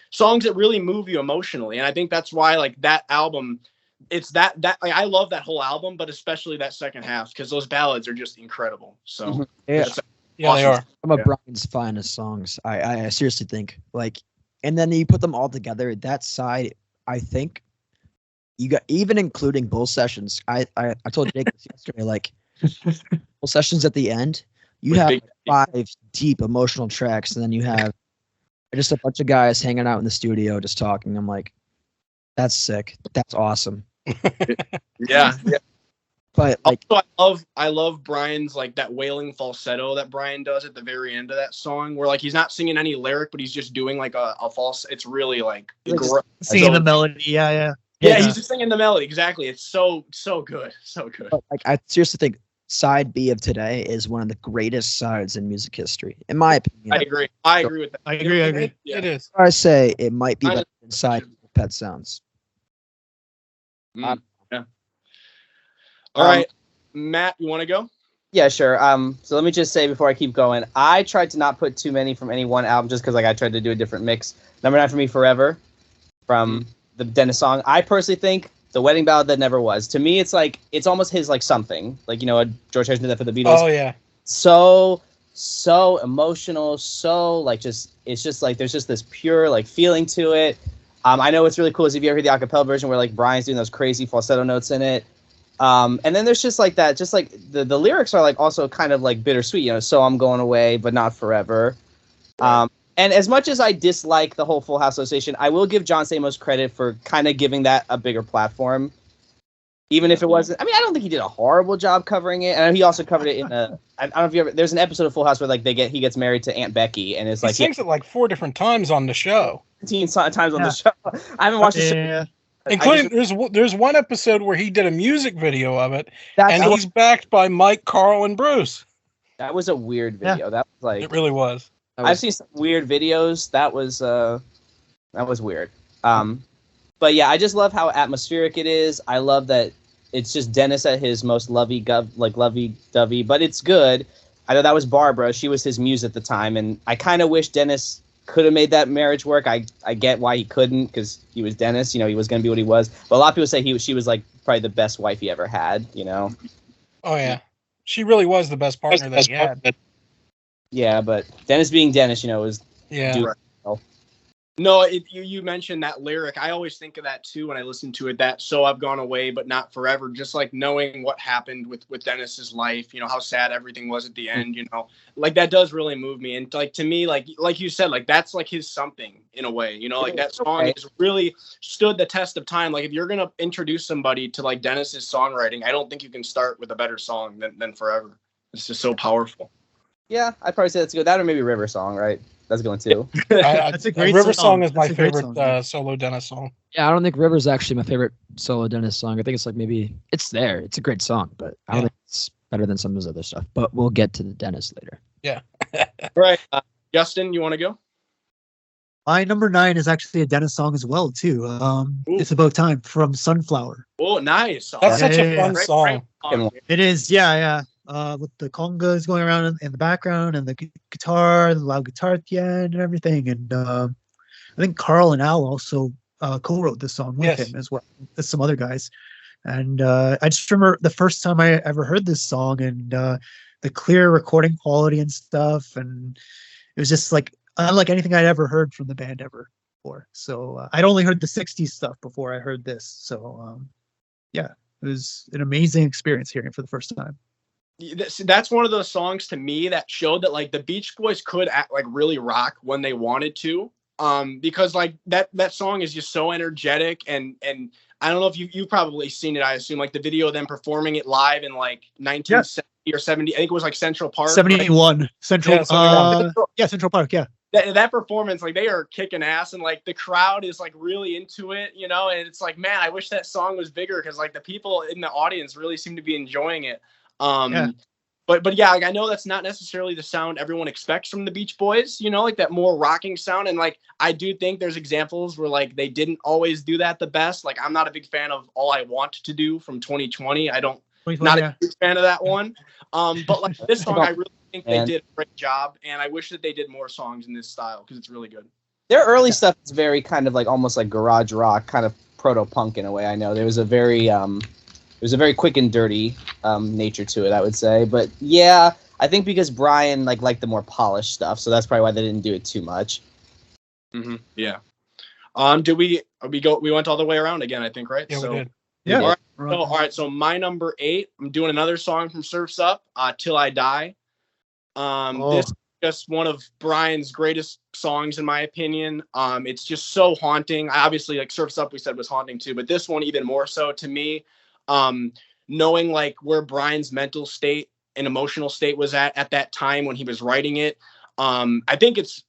songs that really move you emotionally. And I think that's why like that album, it's that like I love that whole album, but especially that second half because those ballads are just incredible. So Yeah. Yeah, they are. Some of Brian's finest songs. I seriously think like, and then you put them all together. That side, I think, you got even including Bull Sessions. I told Jake this yesterday. Like Bull Sessions at the end, you With have big- 5 deep emotional tracks, and then you have just a bunch of guys hanging out in the studio just talking. I'm like, that's sick. That's awesome. yeah. But like, Also, I love Brian's like that wailing falsetto that Brian does at the very end of that song, where like he's not singing any lyric, but he's just doing like a false. It's really like Singing the melody. Yeah. Yeah, he's just singing the melody. Exactly. It's so good, so good. but like, I seriously think side B of Today is one of the greatest sides in music history, in my opinion. I agree with that. I agree. Yeah. It is. I say it might be I- better than side B of Pet Sounds. Yeah. All right, Matt, you want to go? Yeah, sure. So let me just say before I keep going, I tried to not put too many from any one album just because like I tried to do a different mix. Number 9 for me, Forever, from the Dennis song. I personally think the Wedding Ballad That Never Was. To me, it's almost his like something. Like George Harrison did that for the Beatles. Oh yeah. So emotional. So like it's just like there's just this pure like feeling to it. I know what's really cool is if you ever hear the acapella version where like Brian's doing those crazy falsetto notes in it. And then there's just like that, just like the lyrics are like also kind of like bittersweet, so I'm going away, but not forever. And as much as I dislike the whole Full House Association, I will give John Stamos credit for kind of giving that a bigger platform. Even if it wasn't, I don't think he did a horrible job covering it. And he also covered it in I don't know if you ever, there's an episode of Full House where like he gets married to Aunt Becky and it's He like sings it like 4 different times on the show. 15 times on the show. I haven't watched the show. Yeah. Including there's one episode where he did a music video of it, That's and he's backed by Mike, Carl, and Bruce. That was a weird video. That was like It really was. I've seen some weird videos. That was weird. But yeah, I just love how atmospheric it is. I love that it's just Dennis at his most lovey-dovey, but it's good. I know that was Barbara. She was his muse at the time, and I kind of wish Dennis could have made that marriage work. I get why he couldn't, because he was Dennis. You know, he was going to be what he was. But a lot of people say she was like probably the best wife he ever had. You know. Oh yeah, she really was the best partner that he had. Yeah, but Dennis being Dennis, you know, was Yeah. No, you mentioned that lyric. I always think of that too when I listen to it. That "so I've gone away, but not forever." Just like knowing what happened with Dennis's life. You know how sad everything was at the end. You know, like that does really move me. And like to me, like you said, like that's like his something in a way. You know, like that song has really stood the test of time. Like if you're gonna introduce somebody to like Dennis's songwriting, I don't think you can start with a better song than Forever. It's just so powerful. Yeah, I'd probably say that's good. That or maybe River Song, right? That's going too. That's a great River song. Song is my That's a great favorite song. solo Dennis song. Yeah, I don't think River's actually my favorite solo Dennis song. I think it's like maybe it's there. It's a great song, but I don't think it's better than some of his other stuff. But we'll get to the Dennis later. Yeah. All right, Justin, you want to go? My number 9 is actually a Dennis song as well too. It's About Time from Sunflower. Oh, nice. That's such a fun Great song. It is, yeah. With the congas going around in the background and the guitar, the loud guitar at the end and everything. And I think Carl and Al also co-wrote this song with him as well as some other guys. And I just remember the first time I ever heard this song and the clear recording quality and stuff. And it was just like unlike anything I'd ever heard from the band ever before. So I'd only heard the 60s stuff before I heard this. So yeah, it was an amazing experience hearing it for the first time. That's one of those songs to me that showed that like the Beach Boys could act, like really rock when they wanted to. Because like that song is just so energetic and I don't know if you've probably seen it. I assume like the video of them performing it live in like 1970 or 70. I think it was like Central Park. 71 right? Central. Central Park. Yeah. That performance, like they are kicking ass and like the crowd is like really into it, you know. And it's like, man, I wish that song was bigger because like the people in the audience really seem to be enjoying it. But yeah, like, I know that's not necessarily the sound everyone expects from the Beach Boys, you know, like that more rocking sound. And like, I do think there's examples where like they didn't always do that the best. Like, I'm not a big fan of All I Want to Do from 2020. Not a big fan of that one. But like this song, I really think they did a great job. And I wish that they did more songs in this style because it's really good. Their early stuff is very kind of like almost like garage rock, kind of proto-punk in a way. I know there was a very quick and dirty nature to it, I would say. But yeah, I think because Brian liked the more polished stuff, so that's probably why they didn't do it too much. Mm-hmm. Yeah. Did we went all the way around again? I think, right? Yeah, so, we did. Yeah. All right. So my number 8, I'm doing another song from Surf's Up, "Till I Die." This is just one of Brian's greatest songs, in my opinion. It's just so haunting. Obviously, like Surf's Up, we said was haunting too, but this one even more so to me. Knowing like where Brian's mental state and emotional state was at that time when he was writing it. I think it's,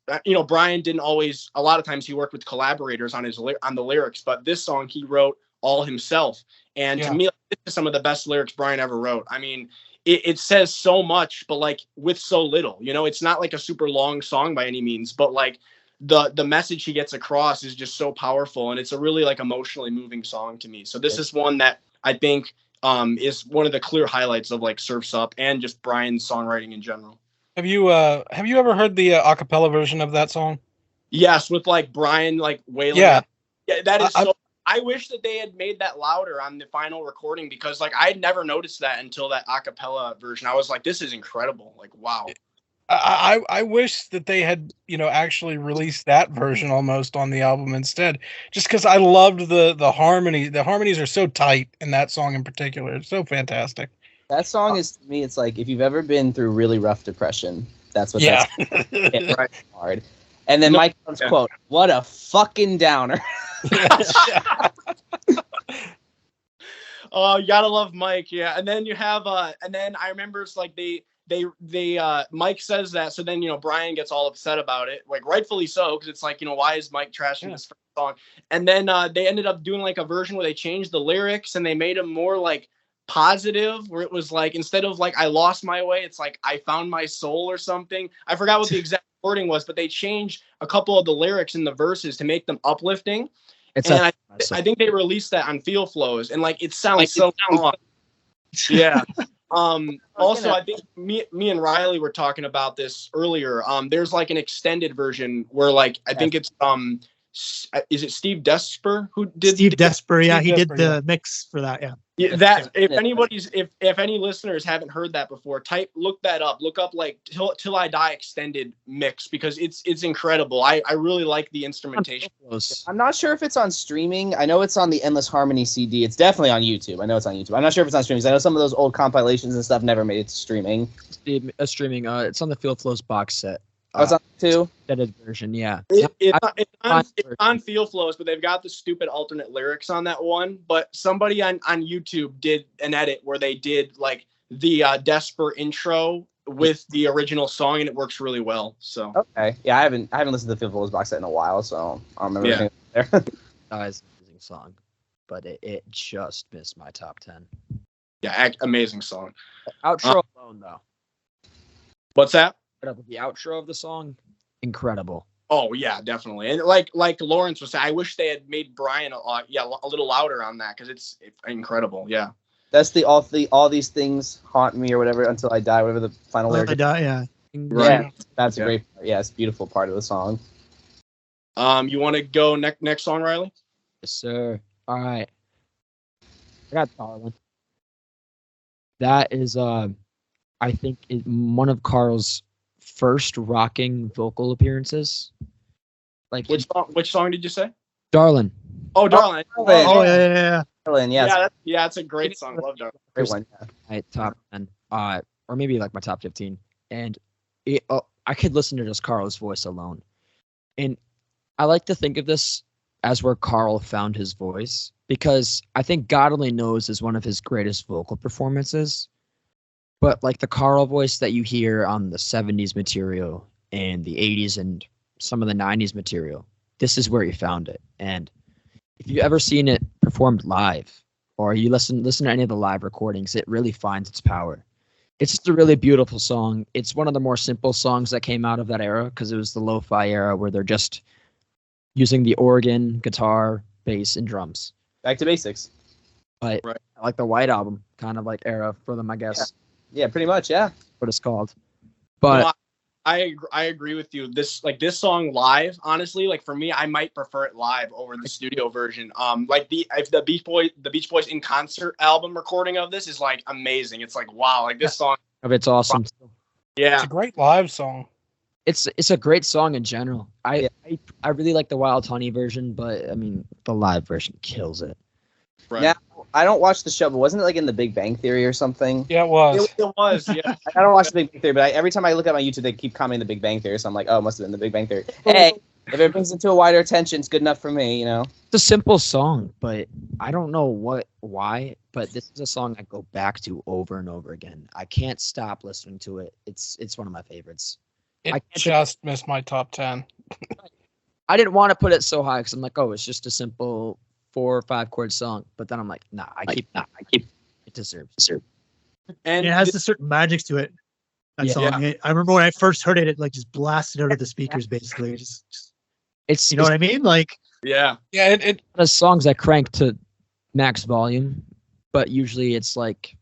Brian didn't always, a lot of times he worked with collaborators on the lyrics, but this song he wrote all himself. And to me, like, this is some of the best lyrics Brian ever wrote. I mean, it says so much, but like with so little, it's not like a super long song by any means, but like the message he gets across is just so powerful. And it's a really like emotionally moving song to me. So this is one that I think is one of the clear highlights of like Surf's Up and just Brian's songwriting in general. Have you ever heard the a cappella version of that song? Yes, with like Brian like wailing. Yeah, that is so. I wish that they had made that louder on the final recording because like I had never noticed that until that a cappella version. I was like, this is incredible. Like, wow. I wish that they had, actually released that version almost on the album instead, just because I loved the harmony. The harmonies are so tight in that song in particular. It's so fantastic. That song is, to me, it's like if you've ever been through really rough depression, that's what that's right hard. And then Mike Jones' quote, "What a fucking downer." Oh, you gotta love Mike, yeah. And then you have and then I remember it's like they Mike says that, so then Brian gets all upset about it, like rightfully so, because it's like why is Mike trashing this song? And then they ended up doing like a version where they changed the lyrics and they made them more like positive, where it was like, instead of like I lost my way, it's like I found my soul or something. I forgot what the exact wording was, but they changed a couple of the lyrics in the verses to make them uplifting. It's And I think they released that on Feel Flows, and like it sounds so wrong. Yeah. Also, I think me and Riley were talking about this earlier. There's like an extended version where like I think it's is it Steve Desper who did Steve Desper? Yeah, Steve he did Desper, the yeah. mix for that. Yeah. Yeah, that if any listeners haven't heard that before, look that up. Look up like Till I Die extended mix, because it's incredible. I really like the instrumentation. I'm not sure if it's on streaming. I know it's on the Endless Harmony CD. It's definitely on YouTube. I know it's on YouTube. I'm not sure if it's on streaming, 'cause I know some of those old compilations and stuff never made it to streaming. Streaming. It's on the Field Flows box set. Oh, it's on too? Extended version, yeah. It's on Feel Flows, but they've got the stupid alternate lyrics on that one. But somebody on YouTube did an edit where they did like the Desper intro with the original song, and it works really well. So okay, yeah, I haven't listened to the Field Flows box set in a while, so I don't remember anything there. That is an amazing song, but it just missed my top 10. Yeah, amazing song. Outro alone, though. What's that? The outro of the song, incredible. Oh yeah, definitely. And like Lawrence was saying, I wish they had made Brian a little louder on that, because it's incredible. Yeah. That's all these things haunt me or whatever until I die. Whatever the final lyric. I die. Yeah. Right. Yeah, that's a great part. Yeah, it's a beautiful part of the song. You want to go next song, Riley? Yes, sir. All right. I got Darwin. That is, I think, one of Carl's first rocking vocal appearances. Like Which song did you say? Darlin. Oh, Darlin. Oh yeah. Darlin, yes. Yeah, it's a great song. Love Darlin. Great one. Yeah. My top 10, or maybe like my top 15, and I could listen to just Carl's voice alone, and I like to think of this as where Carl found his voice, because I think God Only Knows is one of his greatest vocal performances. But like the Carl voice that you hear on the 70s material and the 80s and some of the 90s material, this is where he found it. And if you've ever seen it performed live, or you listen to any of the live recordings, it really finds its power. It's just a really beautiful song. It's one of the more simple songs that came out of that era, because it was the lo-fi era where they're just using the organ, guitar, bass, and drums. Back to basics. But right. I like the White Album kind of like era for them, I guess. Yeah, pretty much, yeah. What it's called. But no, I agree with you. This song live, honestly, like for me, I might prefer it live over the studio version. Like the Beach Boys in concert album recording of this is like amazing. It's like wow, like this song. It's awesome. Yeah, it's a great live song. It's a great song in general. I really like the Wild Honey version, but I mean the live version kills it. Right. Yeah, I don't watch the show, but wasn't it like in the Big Bang Theory or something? Yeah, it was. It was, yeah. I don't watch the Big Bang Theory, but every time I look at my YouTube, they keep commenting the Big Bang Theory, so I'm like, oh, it must have been the Big Bang Theory. Hey, if it brings it to a wider attention, it's good enough for me, you know? It's a simple song, but I don't know why, but this is a song I go back to over and over again. I can't stop listening to it. It's one of my favorites. It just missed my top 10. I didn't want to put it so high because I'm like, oh, it's just a simple 4 or 5 chord song. But then I'm like, nah, I keep it deserves. And it has a certain magic to it. That song. I remember when I first heard it, it like just blasted out of the speakers, basically. It's you know what I mean? Like yeah. It has songs that crank to max volume, but usually it's like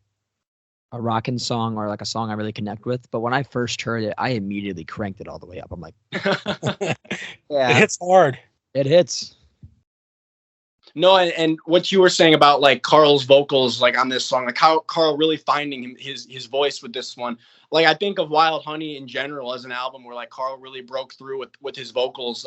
a rockin' song or like a song I really connect with. But when I first heard it, I immediately cranked it all the way up. I'm like, yeah, it hits hard. It hits. No, and what you were saying about like Carl's vocals, like on this song, like how Carl really finding his voice with this one. Like I think of Wild Honey in general as an album where like Carl really broke through with his vocals,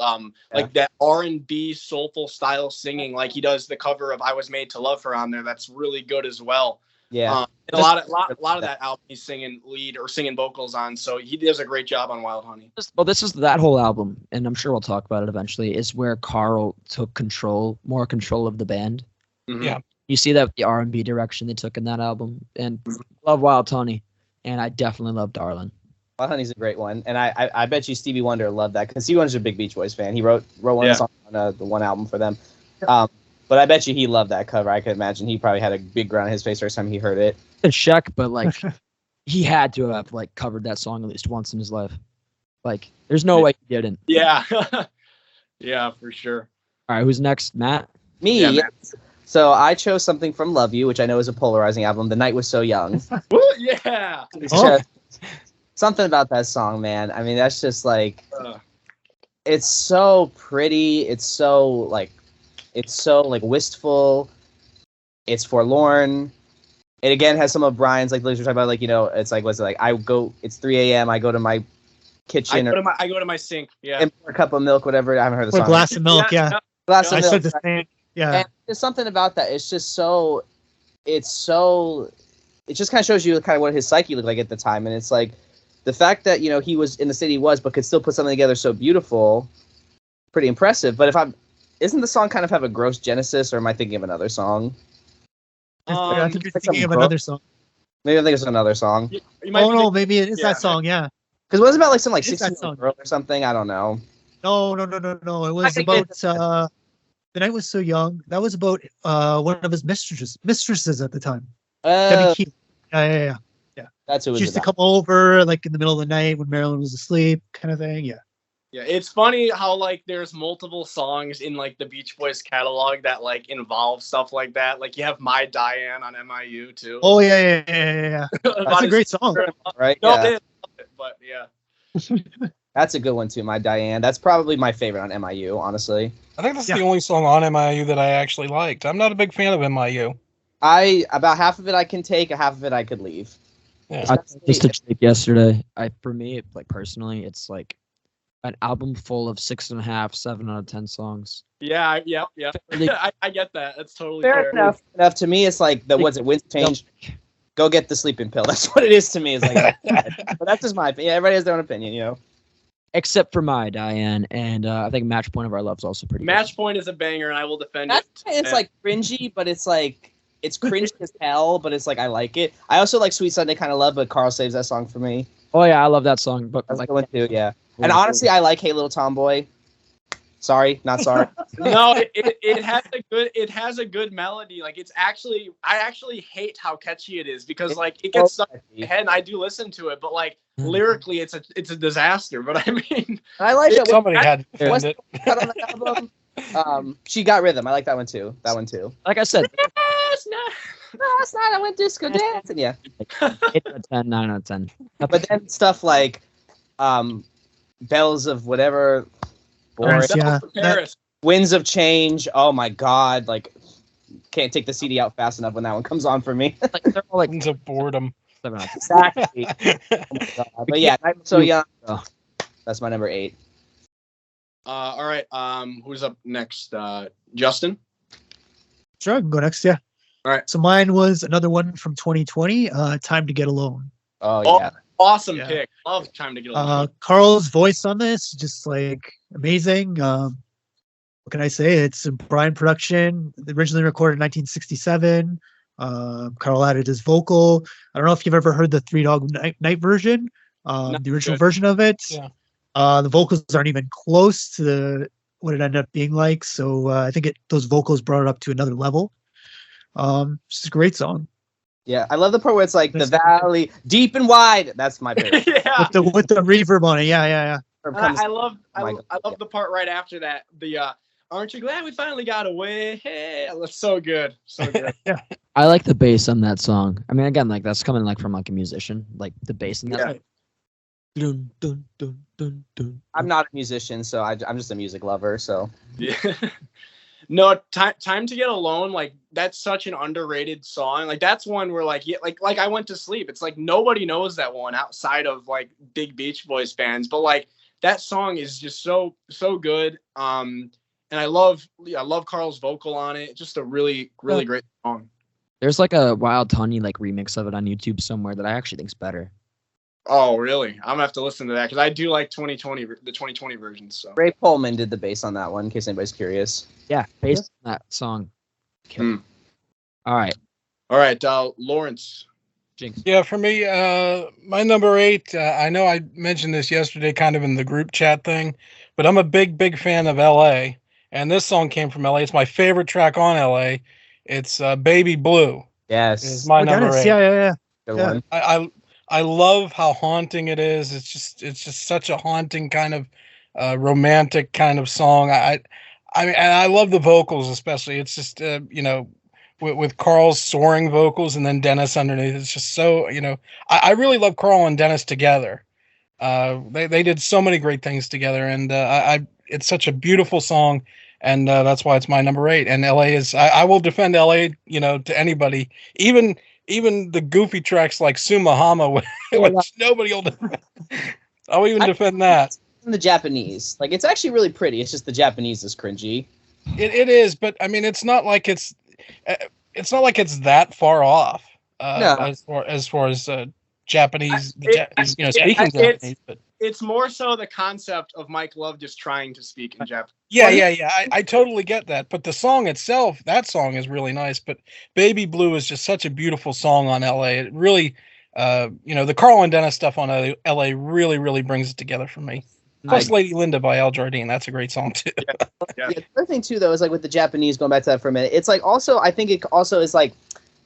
like that R&B soulful style singing, like he does the cover of I Was Made to Love Her on there. That's really good as well. Yeah, and a lot of that album he's singing lead or singing vocals on, so he does a great job on Wild Honey. Well, this is that whole album, and I'm sure we'll talk about it eventually, is where Carl took more control of the band. Mm-hmm. Yeah, you see that with the R&B direction they took in that album, and love Wild Honey, and I definitely love Darlin'. Wild Honey's a great one, and I bet you Stevie Wonder loved that because Stevie Wonder's a big Beach Boys fan. He wrote one song on the one album for them. But I bet you he loved that cover. I could imagine he probably had a big grin on his face first time he heard it. A Sheck, but like he had to have like covered that song at least once in his life. Like, there's no way he didn't. Yeah. Yeah, for sure. All right, who's next? Matt? Me. Yeah, man. So I chose something from Love You, which I know is a polarizing album. The Night Was So Young. Woo, yeah. It's Oh. just something about that song, man. I mean, that's just like, Uh, it's so pretty. It's so like wistful. It's forlorn. It again has some of Brian's like lyrics we're talking about, like, you know, it's like, what's it like? It's 3 a.m. I go to my kitchen I go to my sink. Yeah. and pour a cup of milk, whatever. I haven't heard the Or song. glass of milk, yeah. Glass I of said milk. the same. Yeah. And there's something about that. It's just so. It just kind of shows you kind of what his psyche looked like at the time, and it's like the fact that, you know, he was in the state he was, but could still put something together so beautiful, pretty impressive. But isn't the song kind of have a gross genesis, or am I thinking of another song? I think you're like thinking some of another song. Maybe I think it's another song. You might Oh, be no, thinking- maybe it is yeah. that song, yeah. Because it was about like some like It is that 16-year-old song. girl or something. I don't know. No. It was think about it's- The Night Was So Young. That was about one of his mistresses at the time. Oh, Debbie Keith. Yeah. that's who it She was used to about. come over like in the middle of the night when Marilyn was asleep, kind of thing. Yeah. Yeah, it's funny how like there's multiple songs in like the Beach Boys catalog that like involve stuff like that. Like you have My Diane on MIU too. Oh yeah. That's a great song. Right? No, Yeah. they love it, but yeah. That's a good one too, My Diane. That's probably my favorite on MIU, honestly. I think that's Yeah. the only song on MIU that I actually liked. I'm not a big fan of MIU. About half of it I can take, a half of it I could leave. Yeah. I just to check yesterday. For me, like personally, it's like an album full of 6.5, 7 out of 10 songs. Yeah. Really- I get that. That's totally Fair enough. To me, it's like what's change? Go get the sleeping pill. That's what it is to me. It's like, but that's just my opinion. Everybody has their own opinion, you know. Except for My Diane, and I think Match Point of Our Love is also pretty Match Point is a banger, and I will defend That's it. it's like cringy, but it's like it's cringy as hell. But it's like I like it. I also like Sweet Sunday Kind of Love, but Carl saves that song for me. good. Oh yeah, I love that song. But That's like, the one too. Yeah. And honestly, I like Hey Little Tomboy. Sorry, not sorry. No, it has a good melody. Like I actually hate how catchy it is because like it gets stuck in my head and I do listen to it, but like lyrically it's a disaster. But I mean, I like that. Somebody had to What's defend it. cut on the album? She Got Rhythm. I like that one too. like I said, Last night I went disco dancing. Yeah. 8 out of 10, 9 out of 10. But then stuff like Bells of Whatever, Paris, yeah. Paris. Winds of Change. Oh my God. Like, can't take the CD out fast enough when that one comes on for me. Like they're all like It's a boredom. 7 out of 10. Exactly. Oh my God. But yeah, I'm so young. That's my number 8. All right. Who's up next? Justin. Sure, I can go next. Yeah. All right. So mine was another one from 2020. Time to Get Alone. Oh yeah. Awesome Yeah. pick. Love Time to Get Along. Carl's voice on this, just like amazing. What can I say? It's a Brian production, originally recorded in 1967. Carl added his vocal. I don't know if you've ever heard the Three Dog Night version, Not the original good. version of it. Yeah. The vocals aren't even close to what it ended up being like. So I think those vocals brought it up to another level. It's a great song. Yeah. I love the part where it's like the valley deep and wide. That's my favorite. Yeah. With the reverb on it. Yeah. I love my God, I love the part right after that. The aren't you glad we finally got away? Hey, that's so good. So good. I like the bass on that song. I mean, again, like that's coming like from like a musician, like the bass in that. Yeah. Like, dun, dun, dun, dun, dun. I'm not a musician, so I'm just a music lover. So Yeah. No, time to Get Alone, like that's such an underrated song. Like that's one where like like I Went to Sleep. It's like nobody knows that one outside of like big Beach Boys fans, but like that song is just so good. And I love Carl's vocal on it. Just a really great song. There's like a Wild Tony like remix of it on YouTube somewhere that I actually think's better. Oh, really? I'm gonna have to listen to that because I do like the 2020 version. So Ray Pullman did the bass on that one, in case anybody's curious. Yeah, based on that song. Hmm. All right, Lawrence. Jinx. Yeah, for me, my number 8, I know I mentioned this yesterday kind of in the group chat thing, but I'm a big fan of LA. and this song came from LA. It's my favorite track on LA. It's Baby Blue. Yes. Is my number Dennis, 8. yeah. Good Yeah. one. I love how haunting it is. It's just such a haunting kind of romantic kind of song. I mean, and I love the vocals especially. It's just with Carl's soaring vocals and then Dennis underneath. It's just so I really love Carl and Dennis together. They did so many great things together, and it's such a beautiful song, and that's why it's my number 8. And LA is I will defend LA to anybody, even the goofy tracks like Sumahama, which nobody will defend. I'll even defend that. In the Japanese, like it's actually really pretty. It's just the Japanese is cringy. It is, but I mean, it's not like it's that far off. No. As far as Japanese, speaking Japanese, but it's more so the concept of Mike Love just trying to speak in Japanese. Yeah. I totally get that. But the song itself, that song is really nice. But Baby Blue is just such a beautiful song on LA. It really, the Carl and Dennis stuff on LA really, really brings it together for me. Plus Lady Linda by Al Jardine. That's a great song too. Yeah. The other thing too, though, is like with the Japanese, going back to that for a minute, it's like also, I think it also is like,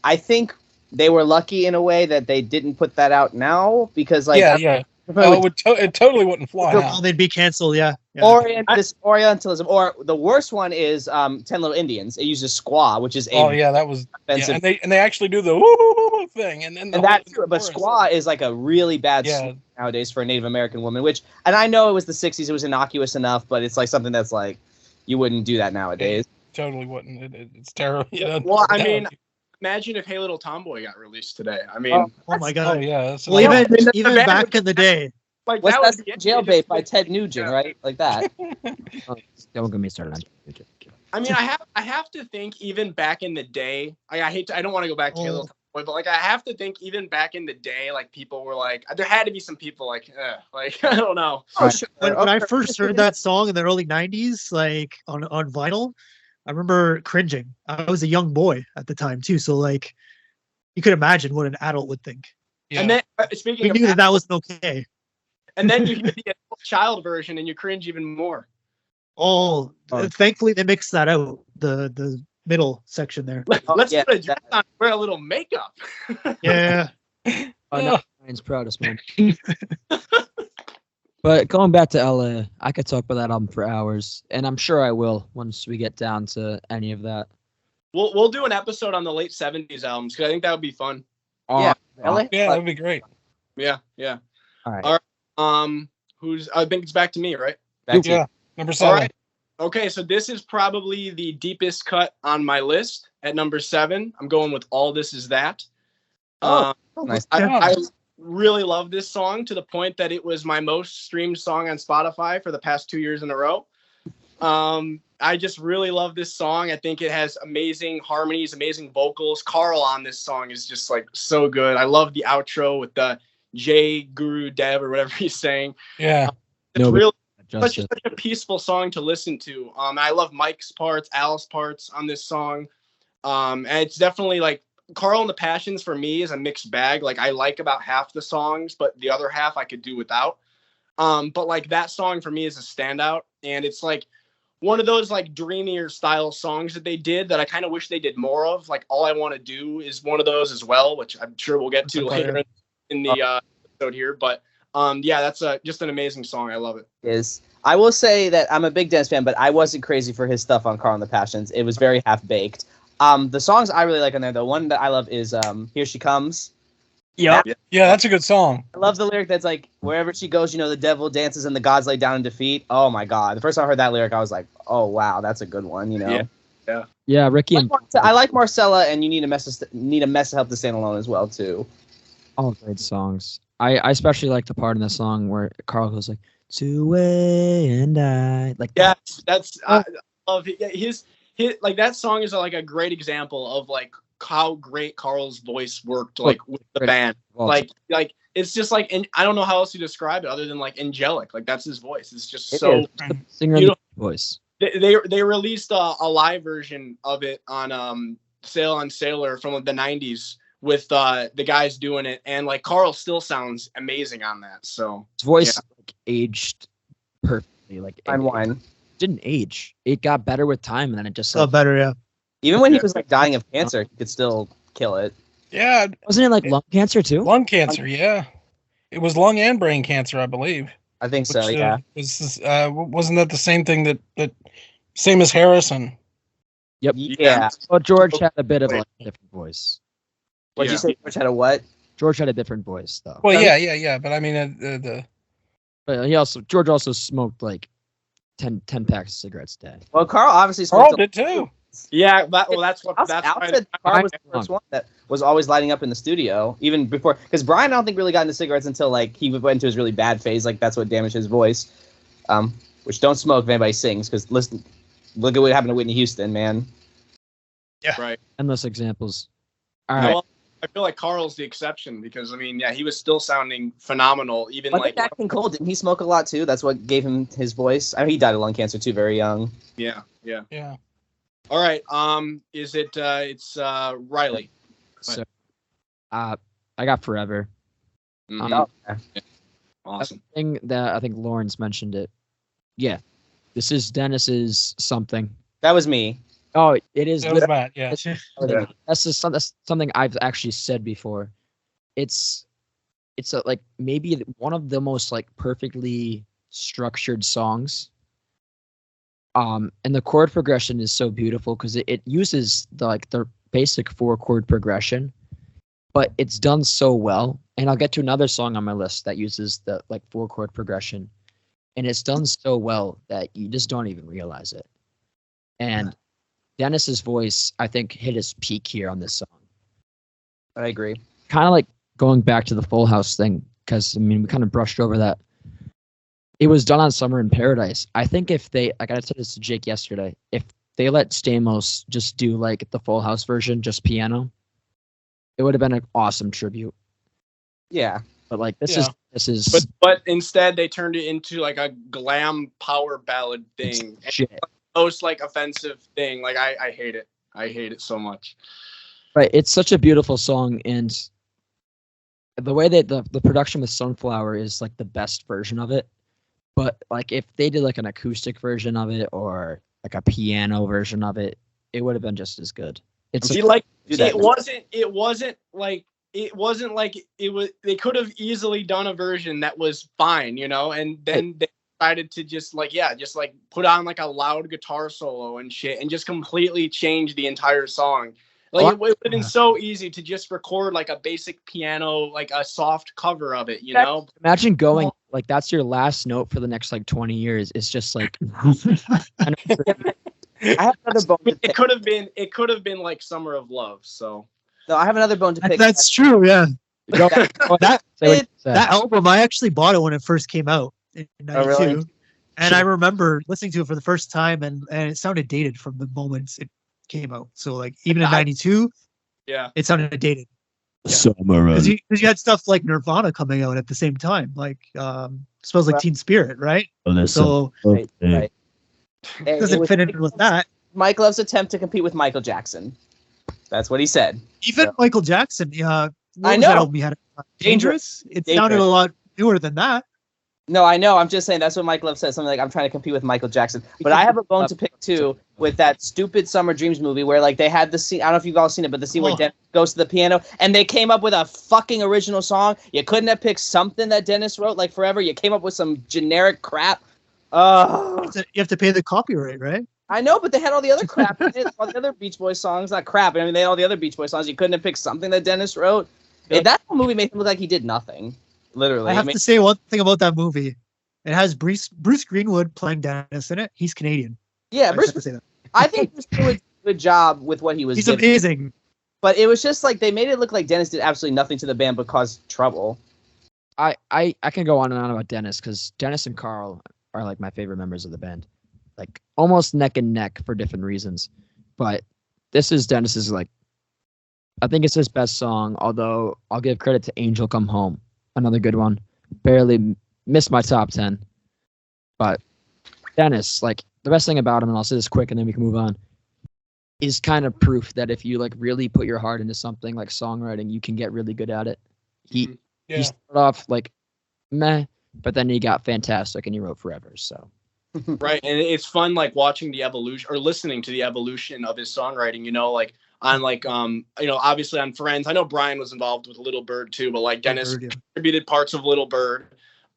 I think they were lucky in a way that they didn't put that out now because like it totally wouldn't fly now. They'd be canceled. Yeah. Orientalism, or the worst one is 10 Little Indians. It uses squaw, which is that was offensive. Yeah, and they actually do the woo thing, and that too. But squaw is like a really bad song nowadays for a Native American woman. And I know it was the '60s; it was innocuous enough, but it's like something that's like you wouldn't do that nowadays. It totally wouldn't. It's terrible. Well, I mean, imagine if Hey Little Tomboy got released today. I mean, oh my God. Oh yeah. Well, even back in the day. Like what's that that? Jailbait by Ted Nugent, right? Like that. Don't get me started on Nugent. I mean, I have to think even back in the day. I don't want to go back to Hey Little Tomboy, but like I have to think even back in the day, like people were like, there had to be some people like I don't know. Oh, sure. When I first heard that song in the early '90s, like on vinyl, I remember cringing. I was a young boy at the time too, so like you could imagine what an adult would think. Yeah. And then speaking We of knew that wasn't okay. And then you hear the adult child version and you cringe even more. Thankfully they mixed that out. The middle section there. Let's put a dress on, wear a little makeup. Yeah. Mine's proudest man. But going back to LA, I could talk about that album for hours, and I'm sure I will once we get down to any of that. We'll do an episode on the late '70s albums because I think that would be fun. LA? Yeah, that'd be great. Yeah. All right. I think it's back to me, right? Number 7. All right. Okay, so this is probably the deepest cut on my list. At number 7, I'm going with All This Is That. Nice. I really love this song to the point that it was my most streamed song on Spotify for the past 2 years in a row. I just really love this song. I think it has amazing harmonies, amazing vocals. Carl on this song is just like so good. I love the outro with the Jay Guru Dev or whatever he's saying. Yeah. It's really such a peaceful song to listen to. I love Mike's parts, Al's parts on this song. And it's definitely like Carl and the Passions for me is a mixed bag. Like I like about half the songs, but the other half I could do without. But like that song for me is a standout. And it's like one of those like dreamier style songs that they did that I kind of wish they did more of. Like All I Want to Do is one of those as well, which I'm sure we'll get to later in the episode here. But that's just an amazing song. I love it. I will say that I'm a big Dennis fan, but I wasn't crazy for his stuff on Carl and the Passions. It was very half-baked. The songs I really like on there, the one that I love is Here She Comes. Yeah, that's a good song. I love the lyric that's like, wherever she goes, the devil dances and the gods lay down in defeat. Oh my God. The first time I heard that lyric, I was like, oh wow, that's a good one, Yeah, Ricky and I like Marcella and You Need a Mess to Help to Stand Alone as well too. All great songs. I especially like the part in the song where Carl goes like, "To and I." Like I love his like that song is like a great example of like how great Carl's voice worked like with the band. Like it's just like, and I don't know how else to describe it other than like angelic. Like that's his voice. It's just so singer voice. They released a live version of it on Sail on Sailor from the 90s with the guys doing it, and like Carl still sounds amazing on that. So his voice like, aged perfectly. Like Fine Wine. didn't age. It got better with time, and then it just Oh, like, better, yeah. Even when he was like dying of cancer, he could still kill it. Yeah, wasn't it like lung cancer too? lung cancer. Yeah, it was lung and brain cancer, I believe. I think so. Which, Yeah. wasn't that the same thing that same as Harrison? Yep. Yeah. Well, George had a bit of like a different voice. What'd you say? George had a what? George had a different voice though. Well, yeah. But I mean, But George also smoked like 10 packs of cigarettes a day. Well, Carl obviously Carl smoked. did too. Yeah, that's what that's Al why said Carl was the I- first one that was always lighting up in the studio, even before. Because Brian, I don't think really got into cigarettes until like he went into his really bad phase. Like that's what damaged his voice. Which don't smoke if anybody sings, because listen, look at what happened to Whitney Houston, man. right. Endless examples. All right. Well, I feel like Carl's the exception because I mean, yeah, he was still sounding phenomenal, even But like Nat King Cole, didn't he smoke a lot too? That's what gave him his voice. I mean, he died of lung cancer too, very young. yeah. Yeah. All right. Is it? It's Riley. So, I got Forever. Mhm. Oh, okay. Awesome. Thing that I think Lawrence mentioned it. Yeah, this is Dennis's something. That was me. Oh, it is. That was Matt. Yeah. That's something I've actually said before. It's like maybe one of the most like perfectly structured songs. And the chord progression is so beautiful because it uses the basic 4-chord progression, but it's done so well. And I'll get to another song on my list that uses the 4-chord progression, and it's done so well that you just don't even realize it. And Dennis's voice, I think, hit his peak here on this song. I agree. Kind of like going back to the Full House thing, because I mean we kind of brushed over that. It was done on Summer in Paradise. I think if they, like I said this to Jake yesterday, if they let Stamos just do like the Full House version, just piano, it would have been an awesome tribute. Yeah. But like this Yeah. is But instead they turned it into like a glam power ballad thing. shit. Most like offensive thing. Like I hate it. I hate it so much. Right. It's such a beautiful song, and the way that the production with Sunflower is like the best version of it. But like if they did like an acoustic version of it or like a piano version of it, it would have been just as good. It's See, like it wasn't like they could have easily done a version that was fine, you know, and then they decided to just put on like a loud guitar solo and shit and just completely change the entire song. Like it would have been so easy to just record like a basic piano, like a soft cover of it, you know? Imagine going like that's your last note for the next like 20 years. It's just like I have another bone to It pick. could have been like Summer of Love. So No, I have another bone to pick. That's true, yeah. that That album, I actually bought it when it first came out in '92. really? And I remember listening to it for the first time, and it sounded dated from the moment it came out. So, like, even in '92, yeah. it sounded dated. Summer Because you had stuff like Nirvana coming out at the same time, like Smells Like Right. Teen Spirit, right? So, Right. it doesn't fit in with that. Mike Love's attempt to compete with Michael Jackson. That's what he said. Even Yeah. Michael Jackson, what I was know. that album he had? Dangerous? It sounded Dangerous. a lot newer than that. No, I know. I'm just saying that's what Mike Love said. Something like, I'm trying to compete with Michael Jackson. But I have a bone to pick, too, with that stupid Summer Dreams movie where, like, they had the scene. I don't know if you've all seen it, but the scene where Oh. Dennis goes to the piano and they came up with a fucking original song. You couldn't have picked something that Dennis wrote, like, forever. You came up with some generic crap. You have to pay the copyright, right? I know, but they had all the other crap in it. All the other Beach Boys songs. Not crap. I mean, they had all the other Beach Boys songs. You couldn't have picked something that Dennis wrote. Yeah. That whole movie made him look like he did nothing. Literally. I have I mean, to say one thing about that movie. It has Bruce Greenwood playing Dennis in it. He's Canadian. yeah, I just Bruce, have to say that. I think Bruce Greenwood did a good job with what he was He's given. amazing. But it was just like they made it look like Dennis did absolutely nothing to the band but caused trouble. I can go on and on about Dennis because Dennis and Carl are like my favorite members of the band, like almost neck and neck for different reasons. But this is Dennis's like, I think it's his best song. Although I'll give credit to Angel Come Home, another good one. Barely missed my top 10, but Dennis, like the best thing about him, and I'll say this quick and then we can move on, is kind of proof that if you like really put your heart into something like songwriting, you can get really good at it. He Yeah. started off like meh, but then he got fantastic and he wrote Forever. So Right, and it's fun like watching the evolution or listening to the evolution of his songwriting. Like on like obviously on Friends. I know Brian was involved with Little Bird too, but like Dennis Bird, yeah. contributed parts of Little Bird.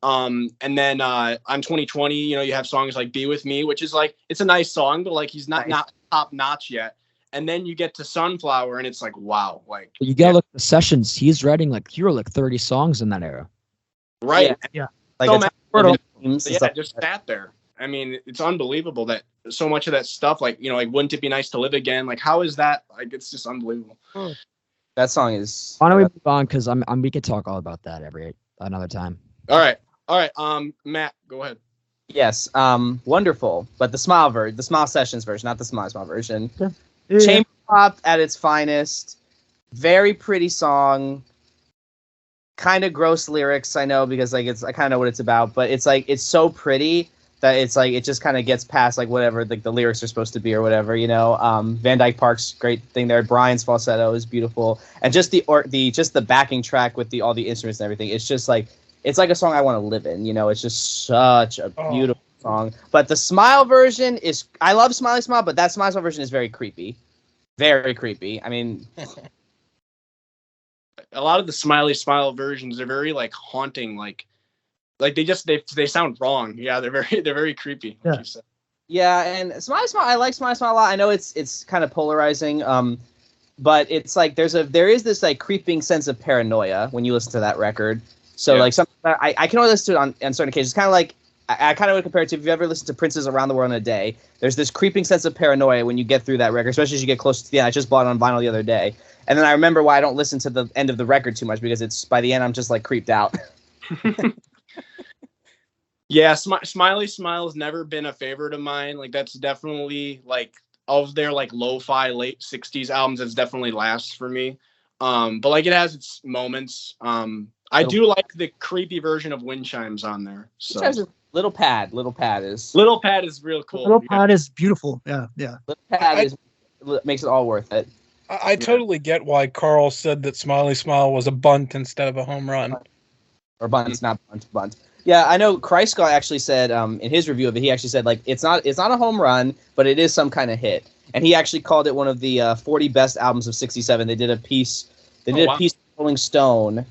And then on 2020, you have songs like Be With Me, which is like it's a nice song, but like he's not top notch yet. And then you get to Sunflower, and it's like wow, like You gotta look at the sessions. He wrote like 30 songs in that era. right, Yeah. Like So a many ton of yeah, themes and stuff. just sat there. I mean, it's unbelievable that so much of that stuff, like like Wouldn't It Be Nice to Live Again? Like, how is that? Like, it's just unbelievable. That song is. Why don't we move on? Because we could talk all about that another time. All right. Matt, go ahead. Yes, wonderful. But the Smile Sessions version, not the Smile version. Yeah. Chamber pop at its finest. Very pretty song. Kind of gross lyrics, I know, because like I kind of know what it's about, but it's like it's so pretty that it's like it just kind of gets past like whatever like the lyrics are supposed to be or whatever, Van Dyke Park's great thing there. Brian's falsetto is beautiful, and just the backing track with all the instruments and everything. It's just like it's like a song I want to live in. It's just such a beautiful song. But the Smile version is I love Smiley Smile, but that Smile version is very creepy, very creepy. I mean. A lot of the Smile versions are very like haunting, like they sound wrong. Yeah, they're very creepy. Like you said. Yeah, and Smile, I like Smile a lot. I know it's kind of polarizing, but it's like there is this like creeping sense of paranoia when you listen to that record. So like something I can only listen to it on certain occasions. It's kind of like I kind of would compare it to if you've ever listened to Prince's Around the World in a Day. There's this creeping sense of paranoia when you get through that record, especially as you get closer to the end. I just bought it on vinyl the other day. And then I remember why I don't listen to the end of the record too much, because it's by the end I'm just like creeped out. Yeah, Smiley Smile has never been a favorite of mine. Like that's definitely like of their like lo-fi late 60s albums, it's definitely last for me. But like it has its moments. I do like the creepy version of Wind Chimes on there. So Little Pad is real cool. Little Pad is beautiful. Yeah. Little Pad makes it all worth it. I totally get why Carl said that Smiley Smile was a bunt instead of a home run. Or bunt, not bunt. Yeah, I know Kreisgau actually said in his review of it, he actually said like it's not a home run, but it is some kind of hit. And he actually called it one of the 40 best albums of '67. They did a piece. They did a piece with Rolling Stone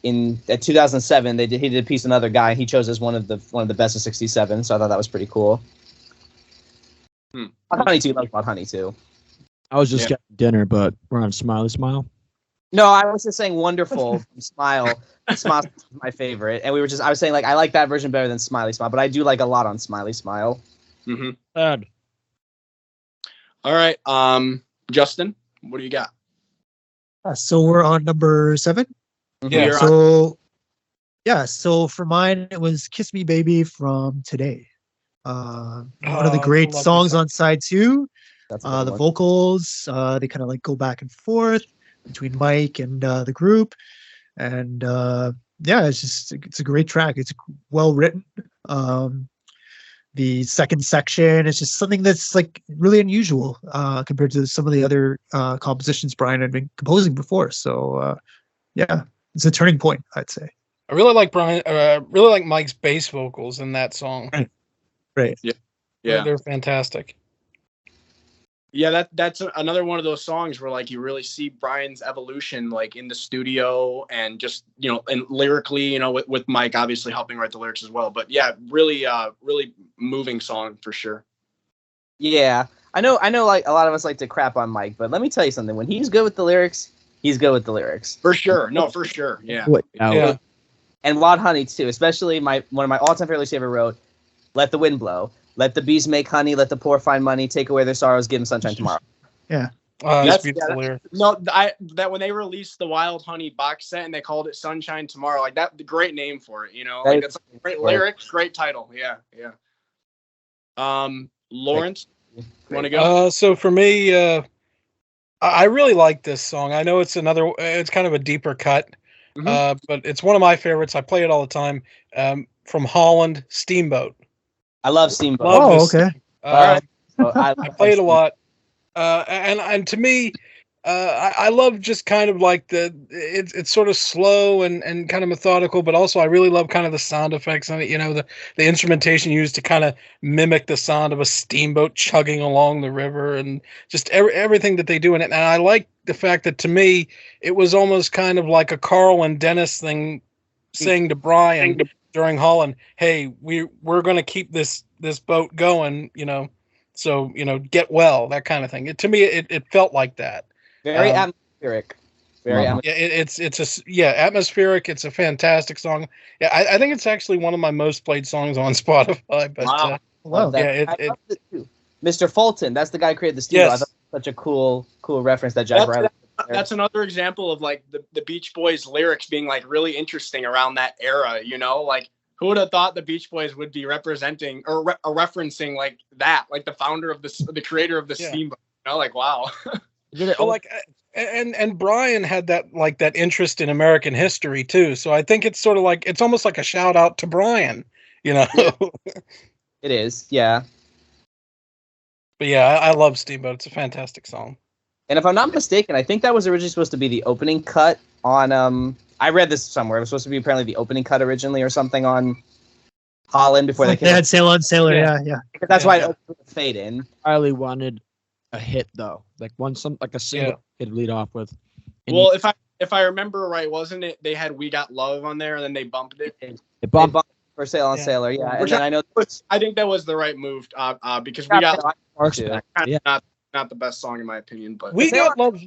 in 2007. He did a piece with another guy. And he chose as one of the best of '67. So I thought that was pretty cool. Honey too, like Wild Honey too. I was just getting dinner, but we're on Smiley Smile. No, I was just saying wonderful Smile. Smile is my favorite, and I was saying like I like that version better than Smiley Smile, but I do like a lot on Smiley Smile. Mm-hmm. Bad. All right, Justin, what do you got? So we're on number 7. Yeah. So for mine it was "Kiss Me Baby" from Today. One of the great love songs this on side 2. That's a good The one. vocals, they kind of like go back and forth between Mike and the group, and it's a great track. It's well written. The second section is just something that's like really unusual compared to some of the other compositions Brian had been composing before. So it's a turning point, I'd say. I really like really like Mike's bass vocals in that song. Right. Yeah, They're fantastic. Yeah, that's another one of those songs where like you really see Brian's evolution like in the studio and just and lyrically with Mike obviously helping write the lyrics as well. But yeah, really moving song for sure. Yeah, I know. Like a lot of us like to crap on Mike, but let me tell you something. When he's good with the lyrics, he's good with the lyrics. For sure. No, for sure. Yeah. Yeah. And Wild Honey too, especially one of my all-time favorite lyrics he ever wrote. Let the wind blow. Let the bees make honey. Let the poor find money. Take away their sorrows. Give them sunshine tomorrow. That's beautiful lyrics. No, that when they released the Wild Honey box set and they called it Sunshine Tomorrow, like that, the great name for it. That's a great lyrics, great title. Yeah. Lawrence, you want to go? So for me, I really like this song. I know it's kind of a deeper cut, but it's one of my favorites. I play it all the time. From Holland, Steamboat. I love Steamboat. Oh, okay. I play it a lot. And to me, I love just kind of like it's sort of slow and kind of methodical, but also I really love kind of the sound effects on it. You know, the instrumentation used to kind of mimic the sound of a steamboat chugging along the river, and just everything that they do in it. And I like the fact that, to me, it was almost kind of like a Carl and Dennis thing, saying to Brian during Holland, "Hey, we're going to keep this boat going, you know, so, you know, get well," that kind of thing. To me, it felt like that. Very atmospheric. Very atmospheric. Yeah, atmospheric. It's a fantastic song. Yeah, I think it's actually one of my most played songs on Spotify. But Wow. Wow. yeah, I loved it too. Mr. Fulton, that's the guy who created the studio. I Yes. thought it was such a cool reference that Jack Riley. That's another example of like the Beach Boys lyrics being like really interesting around that era, you know, like who would have thought the Beach Boys would be representing or referencing like that, like the founder of the creator of the steamboat, you know, like wow. Well, like, and Brian had that interest in American history too. So I think it's sort of like, it's almost like a shout out to Brian, you know. It is, yeah. But yeah, I love Steamboat. It's a fantastic song. And if I'm not mistaken, I think that was originally supposed to be the opening cut on. I read this somewhere. It was supposed to be apparently the opening cut originally, or something on Holland before Like they they came. had Sail On Sailor, yeah. That's why it opened with a fade in. Riley wanted a hit though, like a single could lead off with. And Well, if I remember right, wasn't it they had We Got Love on there and then they bumped it? it They bumped. bumped for Sail on Sailor, yeah. And Which then I know I think that was the right move because We Got Love Sparks too. back. is Yeah, not the best song in my opinion, but We Got Love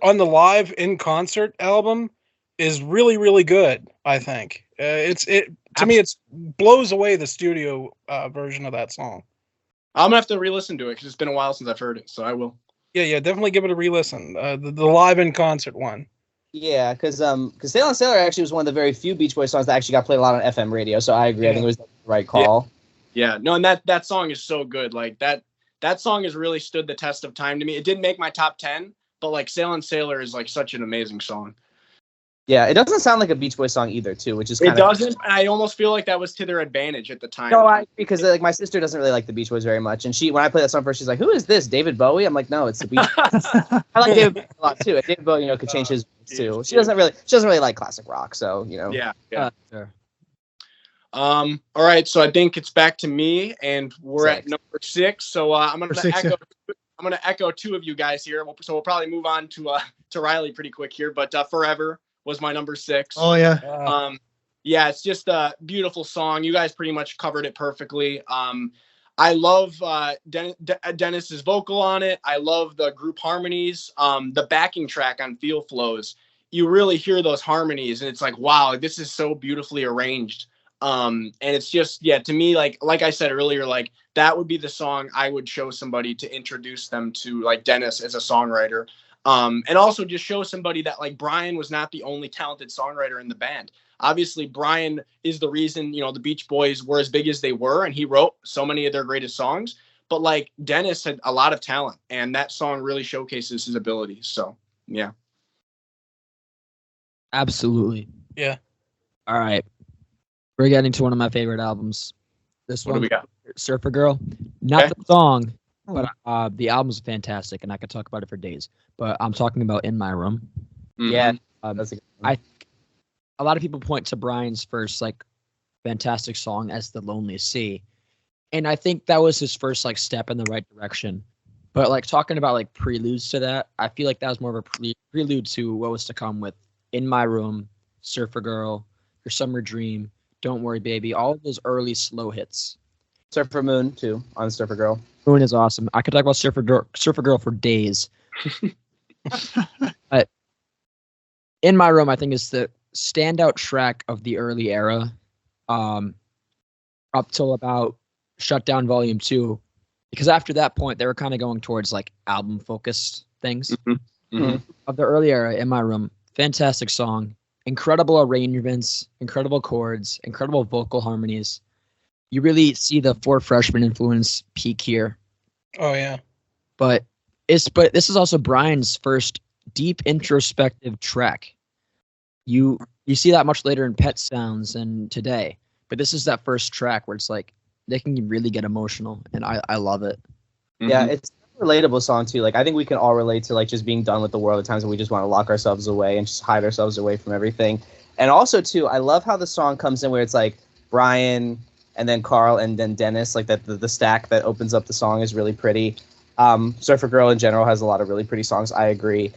on the live in concert album is really, really good. I think to me it's blows away the studio version of that song. I'm gonna have to re-listen to it because it's been a while since I've heard it, so I will. Yeah, definitely give it a re-listen. The live in concert one. Yeah, because Sail on Sailor actually was one of the very few Beach Boys songs that actually got played a lot on FM radio. So I agree. I think it was the right call. Yeah, no, and that song is so good. Like that song has really stood the test of time to me. It didn't make my top 10, but like Sail on Sailor is like such an amazing song. Yeah, it doesn't sound like a Beach Boys song either, too, which is It kind of. doesn't, and I almost feel like that was to their advantage at the time. No, because like my sister doesn't really like the Beach Boys very much, and when I play that song first, she's like, "Who is this? David Bowie?" I'm like, "No, it's the Beach Boys." I like David Bowie a lot too. And David Bowie, could change his voice too. She doesn't really like classic rock, so Yeah. sure. All right, so I think it's back to me, and we're at number 6. So I'm gonna echo two of you guys here. So we'll probably move on to Riley pretty quick here. But Forever was my number 6. Oh yeah. Yeah, it's just a beautiful song. You guys pretty much covered it perfectly. I love Dennis's vocal on it. I love the group harmonies. The backing track on Feel Flows, you really hear those harmonies, and it's like, wow, this is so beautifully arranged. And it's just, to me, like I said earlier, like that would be the song I would show somebody to introduce them to like Dennis as a songwriter. And also just show somebody that like Brian was not the only talented songwriter in the band. Obviously, Brian is the reason, the Beach Boys were as big as they were, and he wrote so many of their greatest songs. But like Dennis had a lot of talent, and that song really showcases his abilities. So, yeah. Absolutely. Yeah. All right. We're getting to one of my favorite albums. This What one, do we got? Surfer Girl. Not Okay. the song, but the album's fantastic, and I could talk about it for days. But I'm talking about In My Room. Yeah, Um, that's a good one. a lot of people point to Brian's first like fantastic song as The Lonely Sea. And I think that was his first like step in the right direction. But like talking about like preludes to that, I feel like that was more of a prelude to what was to come with In My Room, Surfer Girl, Your Summer Dream, Don't Worry Baby, all of those early slow hits. Surfer Moon too on Surfer Girl. Moon is awesome. I could talk about Surfer Girl for days. But In My Room, I think, is the standout track of the early era, up till about Shutdown Volume 2, because after that point they were kind of going towards like album focused things. Of the early era, In My Room, fantastic song, incredible arrangements, incredible chords, incredible vocal harmonies. You really see the Four Freshmen influence peak here. Oh yeah. But this is also Brian's first deep introspective track. You see that much later in Pet Sounds and Today, but this is that first track where it's like they can really get emotional, and I love it. Yeah, it's relatable song too. Like I think we can all relate to like just being done with the world at times when we just want to lock ourselves away and just hide ourselves away from everything. And also too, I love how the song comes in where it's like Brian and then Carl and then Dennis, like that the stack that opens up the song is really pretty. Surfer Girl in general has a lot of really pretty songs. I agree.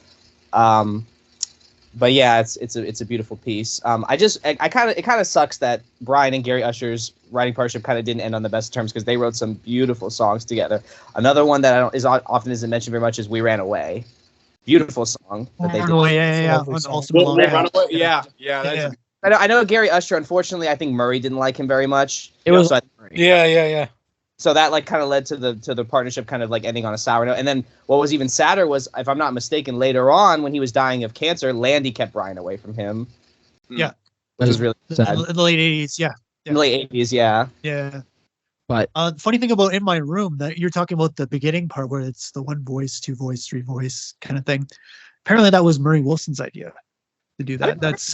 But yeah, it's a beautiful piece. It kind of sucks that Brian and Gary Usher's writing partnership kind of didn't end on the best terms because they wrote some beautiful songs together. Another one that often isn't mentioned very much is "We Ran Away." Beautiful song that they did. Yeah. That's I know Gary Usher. Unfortunately, I think Murray didn't like him very much. Yeah. So that like kind of led to the partnership kind of like ending on a sour note. And then what was even sadder was, if I'm not mistaken, later on when he was dying of cancer, Landy kept Brian away from him. Yeah, which is really sad. In the late 80s. Yeah. In the late 80s, yeah. Yeah. But funny thing about In My Room, that you're talking about the beginning part where it's the one voice, two voice, three voice kind of thing. Apparently that was Murray Wilson's idea to do that. That's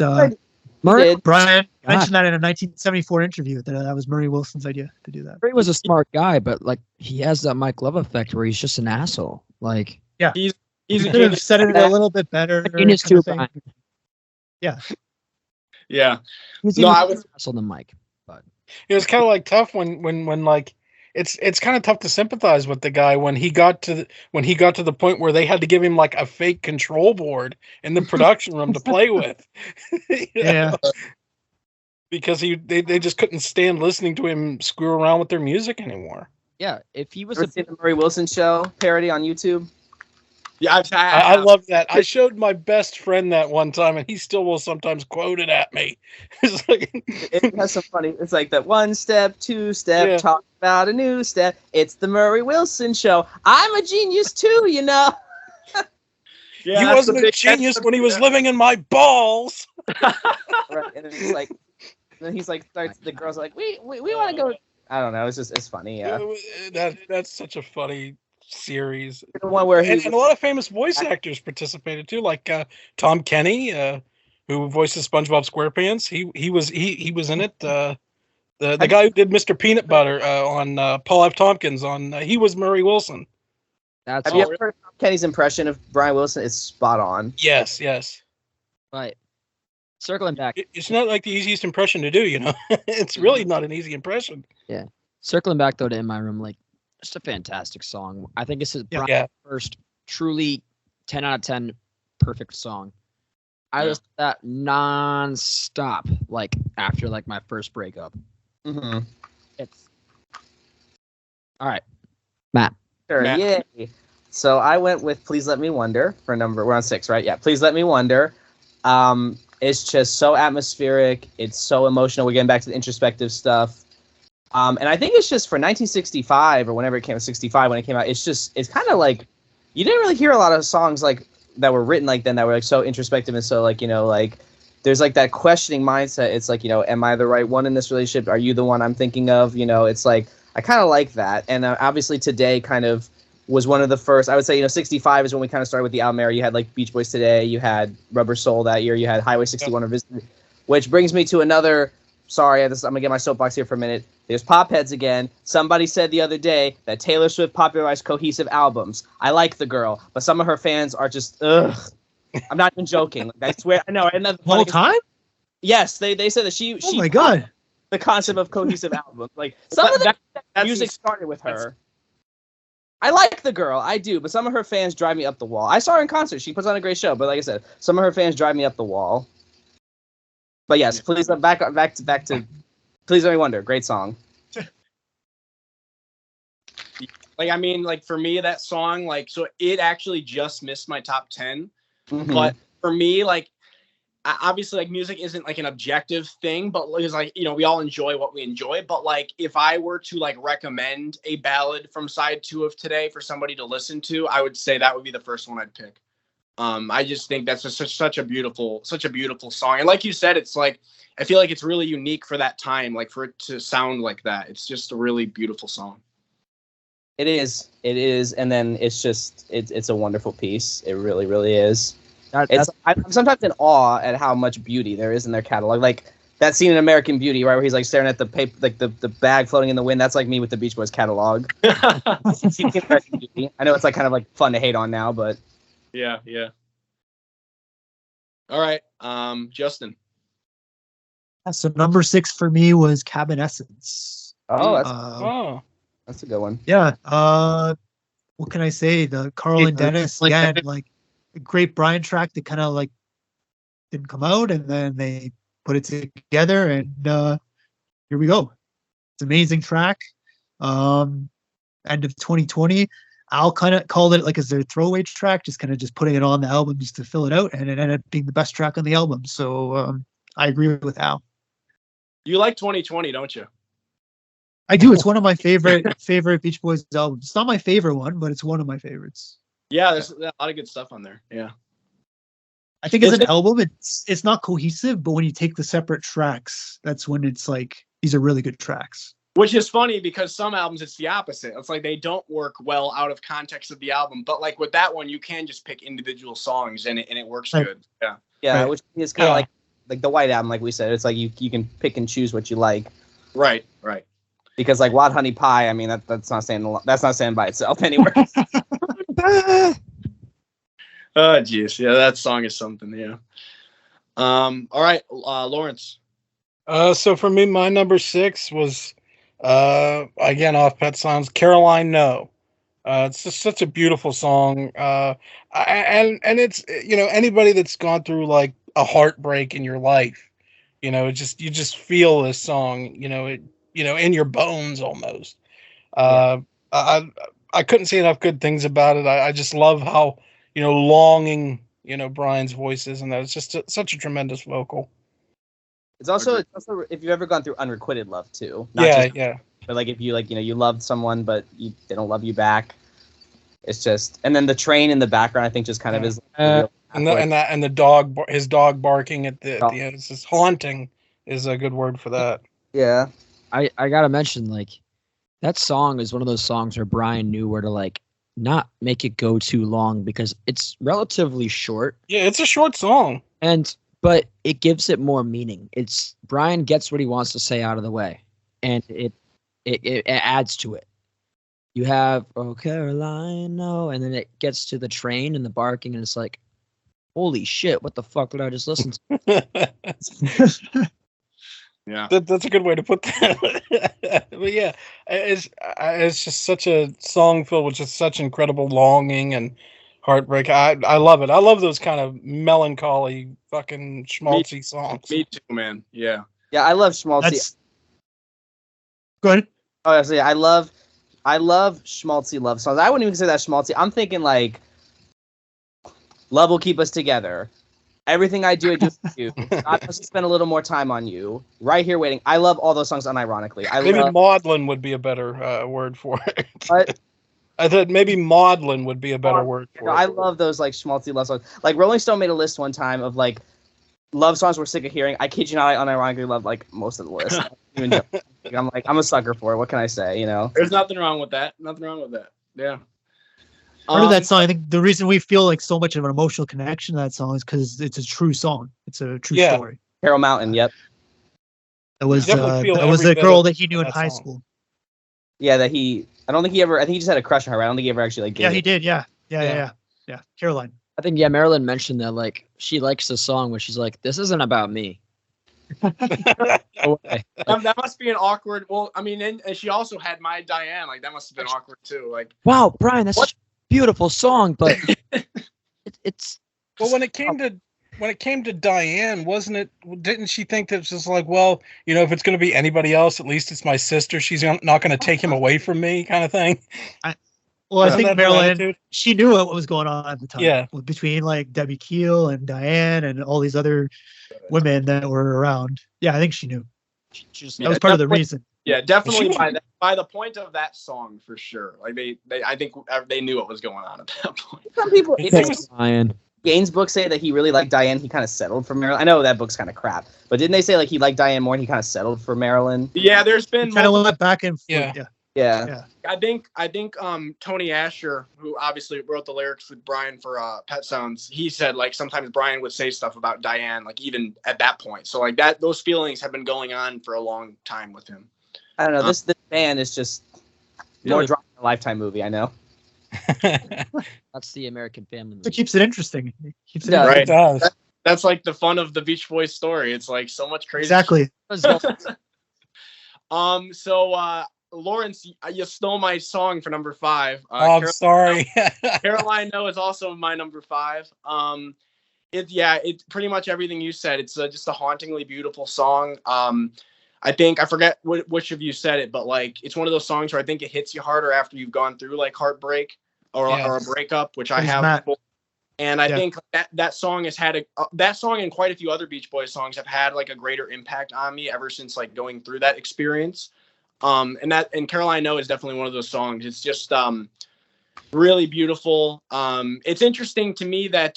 Brian mentioned that in a 1974 interview that was Murray Wilson's idea to do that. Murray was a smart guy, but like he has that Mike Love effect where he's just an asshole. Like he's could have said it a little bit better. Genius too. Yeah. Yeah. I was an asshole than Mike, but it was kind of like tough when like it's kind of tough to sympathize with the guy when he got to the point where they had to give him like a fake control board in the production room to play with. Yeah. Because they just couldn't stand listening to him screw around with their music anymore. Yeah, if he was seen the Murray Wilson Show parody on YouTube. Yeah, I love that. I showed my best friend that one time, and he still will sometimes quote it at me. It's like it has some funny. It's like that one step, two step, talk about a new step. It's the Murray Wilson Show. I'm a genius too, you know. Yeah, he wasn't a genius when he was living in my balls. Right, and it's like, then he's like, starts. The girls are like, we want to go. I don't know. It's funny. Yeah, that's such a funny series. The one where and a lot of famous voice actors participated too, like Tom Kenny, who voices SpongeBob SquarePants. He was in it. The guy who did Mr. Peanut Butter on Paul F. Tompkins on he was Murray Wilson. Have you ever heard Tom Kenny's impression of Brian Wilson? It's spot on. Yes. Right. Circling back, it's not like the easiest impression to do. You know, it's really not an easy impression. Yeah. Circling back though to In My Room, like. Just a fantastic song. I think it's Brian's first truly 10 out of 10 perfect song. I listened to that non-stop, like after like my first breakup. Mm-hmm. It's all right, Matt. Sure, yay. So I went with "Please Let Me Wonder" for number. We're on 6, right? Yeah, "Please Let Me Wonder." It's just so atmospheric. It's so emotional. We're getting back to the introspective stuff. And I think it's just for 1965 or whenever it came out, 65 when it came out, it's kind of like, you didn't really hear a lot of songs like that were written like then that were like so introspective and so like, you know, like there's like that questioning mindset. It's like, you know, am I the right one in this relationship? Are you the one I'm thinking of? You know, it's like, I kind of like that. And obviously Today kind of was one of the first, I would say, you know, 65 is when we kind of started with the album era. You had like Beach Boys Today, you had Rubber Soul that year, you had Highway 61 Revisited, which brings me to another. Sorry, I'm going to get my soapbox here for a minute. There's Popheads again. Somebody said the other day that Taylor Swift popularized cohesive albums. I like the girl, but some of her fans are just, ugh. I'm not even joking. Like, I swear. I know. The whole time? Yes, they said that she. Oh my God. The concept of cohesive albums. Like, some of that music started with her. I like the girl. I do. But some of her fans drive me up the wall. I saw her in concert. She puts on a great show. But like I said, some of her fans drive me up the wall. But yes, please back to Please Let Me Wonder. Great song. Like, I mean, like for me, that song, like, so it actually just missed my top 10. Mm-hmm. But for me, like, obviously, like, music isn't like an objective thing, but it's like, you know, we all enjoy what we enjoy. But like, if I were to like recommend a ballad from side 2 of Today for somebody to listen to, I would say that would be the first one I'd pick. I just think that's just such a beautiful song. And like you said, it's like, I feel like it's really unique for that time, like for it to sound like that. It's just a really beautiful song. It is. And then it's just, it's a wonderful piece. It really, really is. I'm sometimes in awe at how much beauty there is in their catalog. Like that scene in American Beauty, right, where he's like staring at the paper, like the bag floating in the wind. That's like me with the Beach Boys catalog. American Beauty. I know it's like kind of like fun to hate on now, but yeah. All right, Justin. So number 6 for me was Cabin Essence. Oh, that's a good one. Yeah. What can I say? The Carl and Dennis again, like a great Brian track that kind of like didn't come out, and then they put it together, and here we go. It's an amazing track. End of 2020. Al kind of called it like as their throwaway track, just kind of just putting it on the album just to fill it out, and it ended up being the best track on the album. So I agree with Al. You like 2020, don't you? I do. It's one of my favorite Beach Boys albums. It's not my favorite one, but it's one of my favorites. Yeah, there's a lot of good stuff on there. Yeah. I think as an album, it's not cohesive, but when you take the separate tracks, that's when it's like these are really good tracks. Which is funny because some albums it's the opposite. It's like they don't work well out of context of the album, but like with that one, you can just pick individual songs and it works good. Yeah. Yeah, Right. which is kind of like the White Album, like we said. It's like you can pick and choose what you like. Right. Because like Wild Honey Pie, I mean that's not saying by itself anywhere. Oh, geez. Yeah, that song is something. Yeah. All right, Lawrence. So for me, my number 6 was again off Pet Sounds, Caroline No. It's just such a beautiful song. And it's, anybody that's gone through like a heartbreak in your life, you just feel this song, in your bones almost. I couldn't say enough good things about it. I just love how, longing, Brian's voice is, and that it's just such a tremendous vocal. It's also if you've ever gone through unrequited love too. Yeah. But like if you you loved someone but they don't love you back, it's just, and then the train in the background I think just kind of is. And the dog, his dog barking at the end, it's just haunting is a good word for that. Yeah. I gotta mention, like, that song is one of those songs where Brian knew where to like not make it go too long because it's relatively short. Yeah, it's a short song. But it gives it more meaning. It's Brian gets what he wants to say out of the way, and it adds to it. You have "Oh Caroline, no," and then it gets to the train and the barking, and it's like, holy shit, what the fuck did I just listen to? Yeah, that's a good way to put that. But yeah, it's just such a song filled with just such incredible longing and heartbreak. I love it. I love those kind of melancholy fucking schmaltzy songs. Me too, man. Yeah. Yeah, I love schmaltzy. Go ahead. Oh, yeah, I love schmaltzy love songs. I wouldn't even say that schmaltzy. I'm thinking like "Love Will Keep Us Together," "Everything I Do for You," "I Must Spend a Little More Time on You," "Right Here Waiting." I love all those songs unironically. Maybe maudlin would be a better word for it. But I thought maybe maudlin would be a better word for it. I love those like schmaltzy love songs. Like Rolling Stone made a list one time of like love songs we're sick of hearing. I kid you not, I unironically love like most of the list. I'm a sucker for it. What can I say? There's nothing wrong with that. Yeah. Part of that song, I think the reason we feel like so much of an emotional connection to that song is because it's a true song. It's a true story. Carol Mountain, yep. That was the girl that he knew in high school. Yeah, I think he just had a crush on her. Right? I don't think he ever actually like. Yeah, he did. Yeah. Caroline. I think Marilyn mentioned that like she likes the song where she's like, "This isn't about me." That must be an awkward. Well, I mean, and she also had My Diane. Like that must have been awkward too. Like, wow, Brian, that's such a beautiful song, but it's. Well, when it came to Diane, wasn't it? Didn't she think that it's just like, well, if it's going to be anybody else, at least it's my sister. She's not going to take him away from me, kind of thing. I think Marilyn, she knew what was going on at the time. Yeah. Between like Debbie Keel and Diane and all these other women that were around. Yeah, I think she knew. That was part of the reason. Yeah, definitely by the point of that song for sure. Like I think they knew what was going on at that point. Some people. Diane. Gaines' book say that he really liked Diane. He kind of settled for Marilyn. I know that book's kind of crap, but didn't they say like he liked Diane more and he kind of settled for Marilyn? Yeah, there's been kind of went back and forth. Yeah. Yeah. I think Tony Asher, who obviously wrote the lyrics with Brian for Pet Sounds, he said like sometimes Brian would say stuff about Diane, like even at that point. So like those feelings have been going on for a long time with him. I don't know. This band is just more drama than a Lifetime movie. I know. That's the American Family movie. It keeps it interesting. It keeps it Yeah, Right. It does. That's like the fun of the Beach Boys story. It's like so much crazy. Exactly. So Lawrence, you stole my song for number 5. I'm sorry. Caroline No is also my number 5. It's pretty much everything you said. It's just a hauntingly beautiful song. I think I forget which of you said it, but like it's one of those songs where I think it hits you harder after you've gone through like heartbreak or a breakup, which I have. And I think that song has had that song and quite a few other Beach Boys songs have had like a greater impact on me ever since like going through that experience. And Caroline No is definitely one of those songs. It's just really beautiful. It's interesting to me that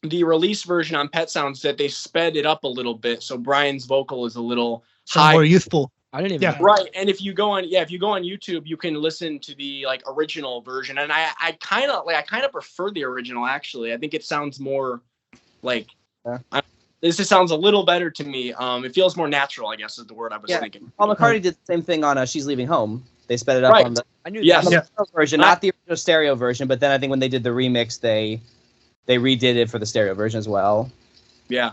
the release version on Pet Sounds that they sped it up a little bit, so Brian's vocal is a little high, more youthful. I didn't even. Yeah. Right, and if you go on YouTube, you can listen to the like original version, and I kind of prefer the original actually. I think it sounds more like this just sounds a little better to me. It feels more natural, I guess is the word I was thinking. Paul McCartney did the same thing on She's Leaving Home. They sped it up on the I knew version, not the original stereo version. But then I think when they did the remix, they redid it for the stereo version as well. Yeah.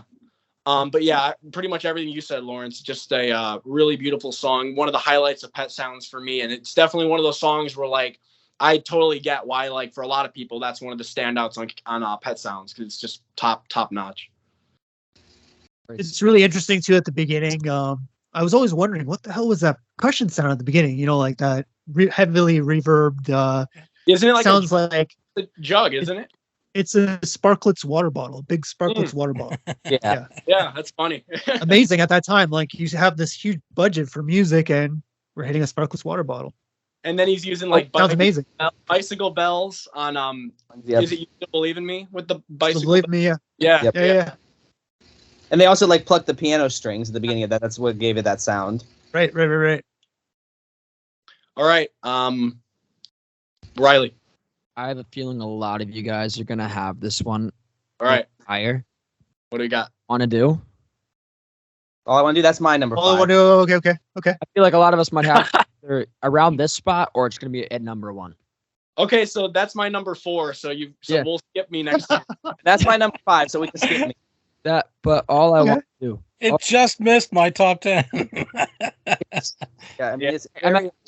But yeah, pretty much everything you said, Lawrence, just a really beautiful song. One of the highlights of Pet Sounds for me. And it's definitely one of those songs where like, I totally get why, like for a lot of people, that's one of the standouts on Pet Sounds. Cause it's just top notch. It's really interesting too at the beginning. I was always wondering what the hell was that percussion sound at the beginning, like that heavily reverbed, isn't it like sounds like a jug, isn't it? It's a Sparklets water bottle, big Sparklets water bottle. Yeah, that's funny. Amazing at that time. Like you have this huge budget for music, and we're hitting a Sparklets water bottle. And then he's using like sounds amazing. Bicycle bells on Is It You Still Believe in Me with the bicycle? Believe me, yeah. Yeah. And they also like plucked the piano strings at the beginning of that. That's what gave it that sound. Right. All right, Riley. I have a feeling a lot of you guys are gonna have this one. All right. Higher. What do we got? Want to do? All I want to do. That's my number 5. Okay. I feel like a lot of us might have either around this spot or it's gonna be at number 1. Okay, so that's my number 4. So we'll skip me next time. That's my number 5, so we can skip me. But all I want to do. It just missed my top 10. Yeah, I mean, it's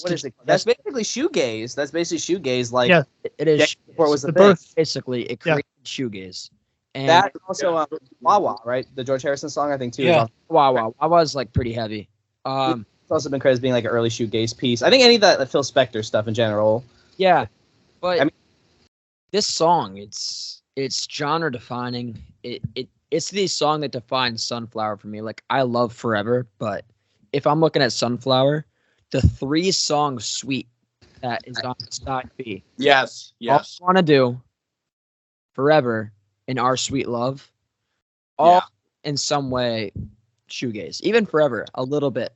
what is it? That's basically shoegaze. Like it is. Before it was the birth. Basically, it created shoegaze. And that also Wawa, right? The George Harrison song, I think too. Yeah, Wawa was like pretty heavy. It's also been credited as being like an early shoegaze piece. I think any of that Phil Spector stuff in general. Yeah, but I mean, this song, it's genre defining. It's the song that defines Sunflower for me. Like I love Forever, but if I'm looking at Sunflower, the 3-song suite that is on side B. Yes. All I Want to Do, Forever, and Our Sweet Love, all in some way shoegaze. Even Forever, a little bit.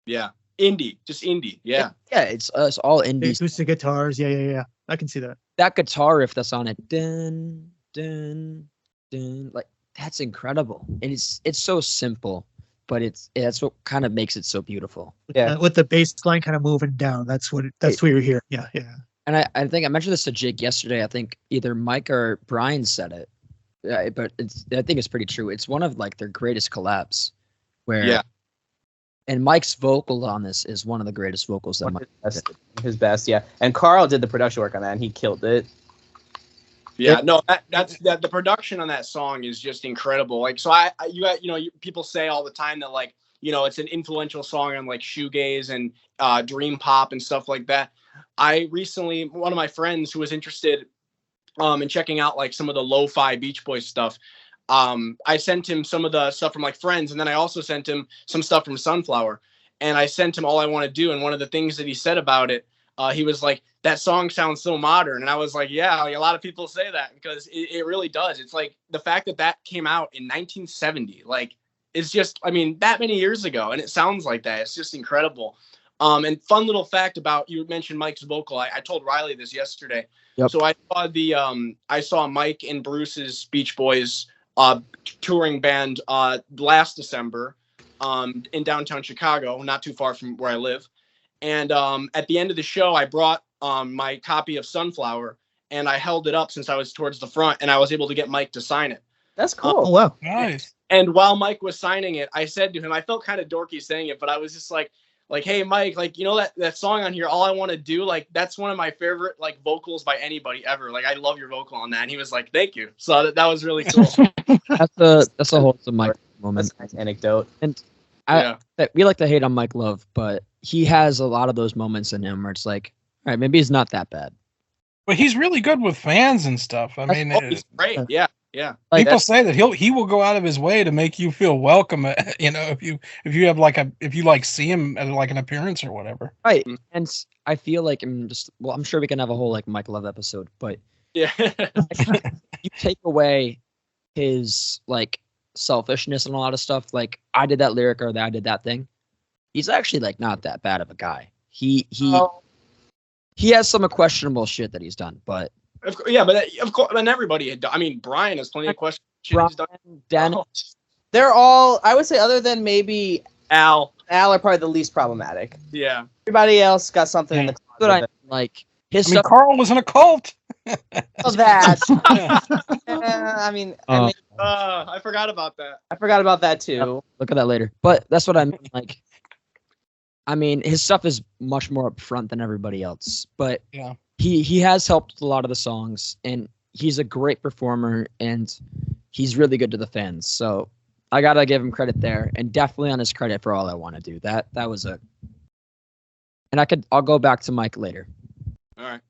Yeah, just indie. Yeah. Yeah, it's all indie. Acoustic guitars. Yeah. I can see that. That guitar riff that's on it, dun dun dun, like that's incredible. And it's so simple, but that's what kind of makes it so beautiful. Yeah, with the bass line kind of moving down. That's what you're hearing. Yeah. And I think I mentioned this to Jake yesterday. I think either Mike or Brian said it, but I think it's pretty true. It's one of like their greatest collabs, and Mike's vocal on this is one of the greatest vocals that Mike did. His best, yeah. And Carl did the production work on that, and he killed it. Yeah, no, that's the production on that song is just incredible. Like, so people say all the time that like, it's an influential song on like shoegaze and dream pop and stuff like that. I recently, one of my friends who was interested in checking out like some of the lo-fi Beach Boys stuff, I sent him some of the stuff from like Friends, and then I also sent him some stuff from Sunflower, and I sent him All I Want to Do, and one of the things that he said about it, he was like, that song sounds so modern. And I was like, yeah, like, a lot of people say that because it really does. It's like the fact that came out in 1970, like it's just, I mean, that many years ago, and it sounds like that. It's just incredible. And fun little fact about, you mentioned Mike's vocal. I told Riley this yesterday. Yep. So I saw Mike and Bruce's Beach Boys touring band last December in downtown Chicago, not too far from where I live. And at the end of the show, I brought my copy of Sunflower, and I held it up since I was towards the front, and I was able to get Mike to sign it. That's cool. Oh wow. Nice. And while Mike was signing it, I said to him, I felt kind of dorky saying it, but I was just like, hey, Mike, like, you know, that song on here, All I Want to Do, like, that's one of my favorite, like, vocals by anybody ever. Like, I love your vocal on that. And he was like, thank you. So that was really cool. That's a wholesome Mike moment. That's a nice anecdote. And Yeah. we like to hate on Mike Love, but he has a lot of those moments in him where it's like, all right, maybe he's not that bad. But he's really good with fans and stuff. I mean, He's great. Yeah. Yeah. Like, people say that he will go out of his way to make you feel welcome. You know, if you have if you see him at like an appearance or whatever. right. And I feel like I'm sure we can have a whole like Mike Love episode, but Yeah. you take away his like selfishness and a lot of stuff. Like I did that lyric or I did that thing. He's actually like not that bad of a guy. He has some questionable shit that he's done, but. Yeah, but of course, and everybody had done. I mean, Brian has plenty of questions. He's done. Dennis. They're all, I would say, other than maybe Al. are probably the least problematic. Yeah. Everybody else got something in the That's what I closet. like. His I mean, stuff. Carl was in a cult. Of that. Yeah. I mean, I forgot about that. I forgot about that too. Look at that later. But that's what I mean. Like, I mean, his stuff is much more upfront than everybody else. But Yeah. he has helped with a lot of the songs, and he's a great performer, and he's really good to the fans. So I gotta give him credit there, and definitely on his credit for All I Want to Do. That was a. And I'll go back to Mike later. All right.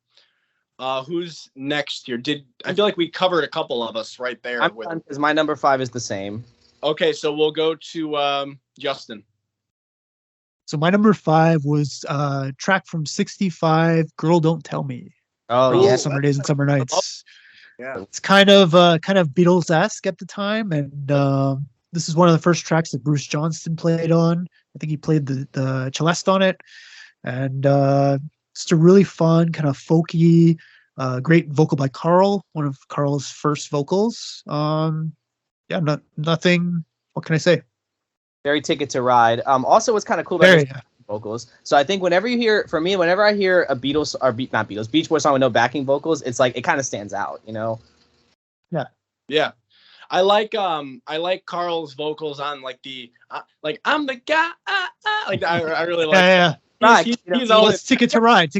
Who's next here? I feel like we covered a couple of us right there. I'm done because my number 5 is the same. Okay, so we'll go to Justin. So my number 5 was track from 65, "Girl Don't Tell Me." Oh, All yeah. Summer Days and Summer Nights. Yeah. It's kind of Beatles-esque at the time, and this is one of the first tracks that Bruce Johnston played on. I think he played the celeste on it, and just a really fun, kind of folky, great vocal by Carl, one of Carl's first vocals. Nothing. What can I say? Very Ticket to Ride. Also, what's kind of cool about Very. this vocals. So I think whenever I hear a Beatles or not Beatles, Beach Boys song with no backing vocals, it's like it kind of stands out, you know? Yeah. I like Carl's vocals on like the like I'm the guy. Like I really like. Yeah. Right. He's always. Let's Ticket to Ride.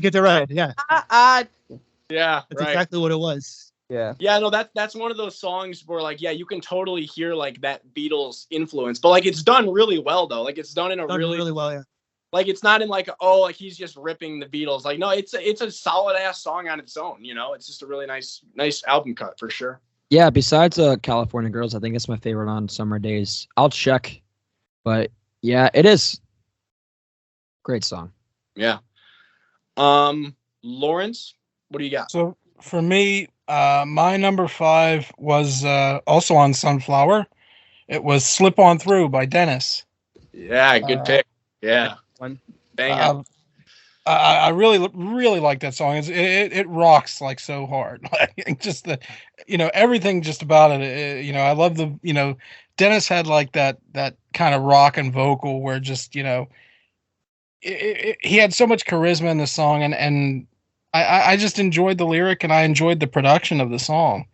Yeah. Yeah. That's Right. exactly what it was. Yeah. Yeah, no, that's one of those songs where like, yeah, you can totally hear like that Beatles influence, but like it's done really well though. Like it's done in a Done really well, yeah. like it's not in like like he's just ripping the Beatles. Like no, it's a solid ass song on its own. You know, it's just a really nice album cut for sure. Yeah, besides California Girls, I think it's my favorite on Summer Days. I'll check, but yeah, it is. Great song. Yeah. Lawrence, what do you got? So for me, my number 5 was also on Sunflower. It was "Slip On Through" by Dennis. Yeah, good pick. Yeah. One. Bang it. I really, really like that song. It rocks like so hard. Like just everything just about it. I love Dennis had like that kind of rock and vocal where just, he had so much charisma in the song, and I just enjoyed the lyric and I enjoyed the production of the song.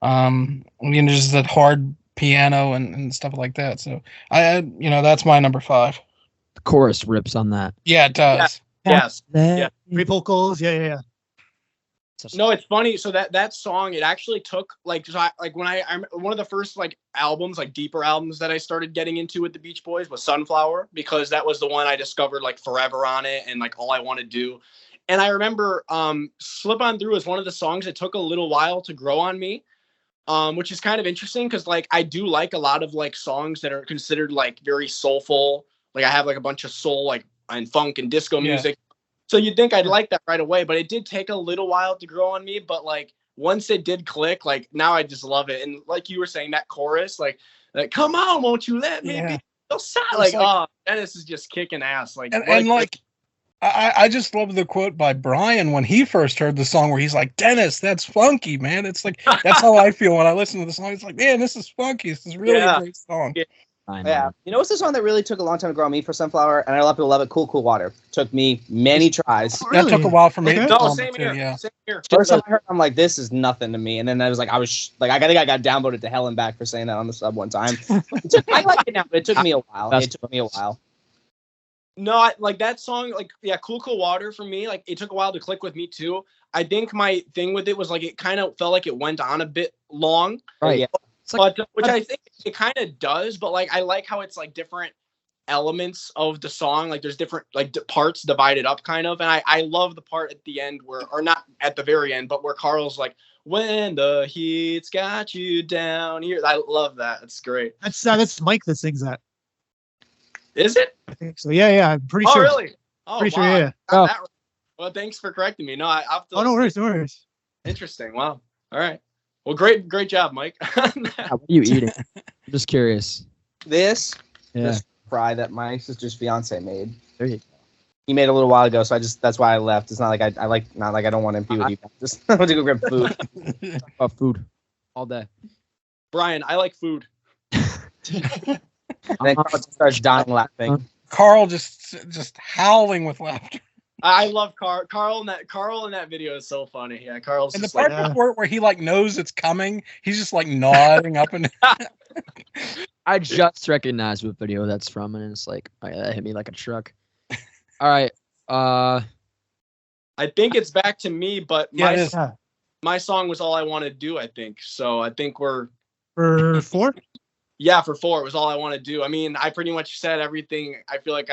Just that hard piano and stuff like that. So that's my number 5. The chorus rips on that. Yeah, it does. Yes. Yeah. Great vocals. Yeah. No, it's funny. So that song, it actually took like when I'm one of the first like albums, like deeper albums that I started getting into with the Beach Boys was Sunflower, because that was the one I discovered like Forever on it and like All I Want to Do. And I remember Slip On Through is one of the songs that took a little while to grow on me, which is kind of interesting because like I do like a lot of like songs that are considered like very soulful. Like I have like a bunch of soul like and funk and disco music. So you'd think I'd like that right away, but it did take a little while to grow on me. But like once it did click, like now I just love it. And like you were saying, that chorus, like come on, won't you let me be so sad? Like, oh, Dennis is just kicking ass. Like, and like I just love the quote by Brian when he first heard the song where he's like, Dennis, that's funky, man. It's like, that's how I feel when I listen to the song. It's like, man, this is funky. This is really a great song. Yeah. Yeah. You know what's the song that really took a long time to grow on me for Sunflower? And a lot of people love it. Cool, Cool Water. Took me many tries. Oh, That took a while for me. Okay. to No, come same to, here. Yeah. Same here. First time I heard it, I'm like, this is nothing to me. And then I think I got downvoted to hell and back for saying that on the sub one time. I like it now, but it took me a while. No, like that song, like, yeah, Cool Cool Water for me, like, it took a while to click with me too. I think my thing with it was like, it kind of felt like it went on a bit long. Right. Yeah. It's like, But which I think it kind of does, but like, I like how it's like different elements of the song, like there's different like parts divided up kind of, and I love the part at the end where, or not at the very end, but where Carl's like, when the heat's got you down here. I love that. It's great. That's Mike that sings that. Is it? I think so. Yeah, I'm pretty Oh sure. really? Oh, Pretty wow. sure, yeah. I got Oh. that right. Well, thanks for correcting me. No, I have to. Oh, no worries, no worries. Interesting. Wow. All right. Well, great job, Mike. what are you eating? I'm just curious. This Yeah. fry that my sister's fiance made. There you go. He made a little while ago, so that's why I left. It's not like I don't want to be with you. Just I went to go grab food. Talk about food all day. Brian, I like food. And then Carl just starts dying laughing. Carl just howling with laughter. I love Carl. Carl in that video is so funny. Yeah, Carl's And the just like, part where he like knows it's coming, he's just like nodding up and I just recognized what video that's from, and it's like, oh, yeah, that hit me like a truck. All right. I think it's back to me, but Yeah, it is. Yeah. my song was All I Want to Do, I think. So I think we're For 4? yeah, for 4 it was All I Want to Do. I mean, I pretty much said everything I feel like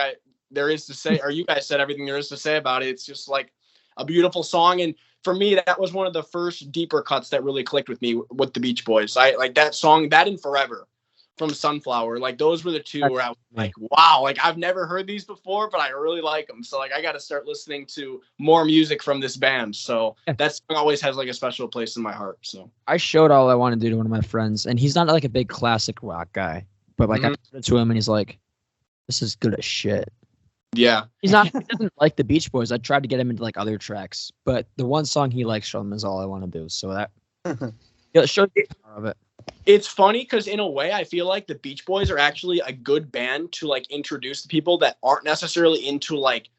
there is to say, or you guys said everything there is to say about it. It's just like a beautiful song, and for me, that was one of the first deeper cuts that really clicked with me with the Beach Boys. I like that song, that and Forever from Sunflower. Like those were the two where I was like, wow, like I've never heard these before, but I really like them. So like I got to start listening to more music from this band. So that song always has like a special place in my heart. So I showed All I Want to Do to one of my friends, and he's not like a big classic rock guy, but like I showed it to him, and he's like, "This is good as shit." yeah, He doesn't like the Beach Boys. I tried to get him into like other tracks, but the one song he likes from them is All I Want to Do. So that it shows the power of it. it's funny because in a way I feel like the Beach Boys are actually a good band to like introduce to people that aren't necessarily into like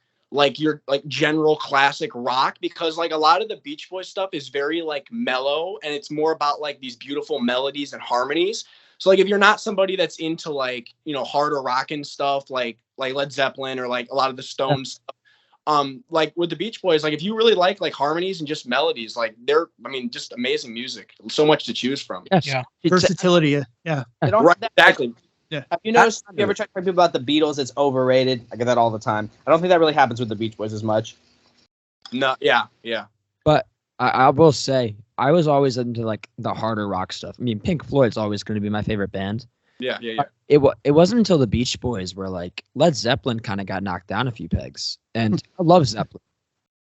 your like general classic rock, because like a lot of the Beach Boys stuff is very like mellow, and it's more about like these beautiful melodies and harmonies. So like if you're not somebody that's into like, you know, harder rockin' stuff like Led Zeppelin or like a lot of the Stones stuff, like with the Beach Boys, like if you really like harmonies and just melodies, like just amazing music. So much to choose from. Yes. Yeah. Versatility. Yeah. They don't Right, have that- exactly. Have you noticed? Have you ever tried to tell people about the Beatles? It's overrated. I get that all the time. I don't think that really happens with the Beach Boys as much. No, yeah. But I will say, I was always into like the harder rock stuff. I mean, Pink Floyd's always going to be my favorite band. Yeah. It wasn't until the Beach Boys where like Led Zeppelin kind of got knocked down a few pegs, and I love Zeppelin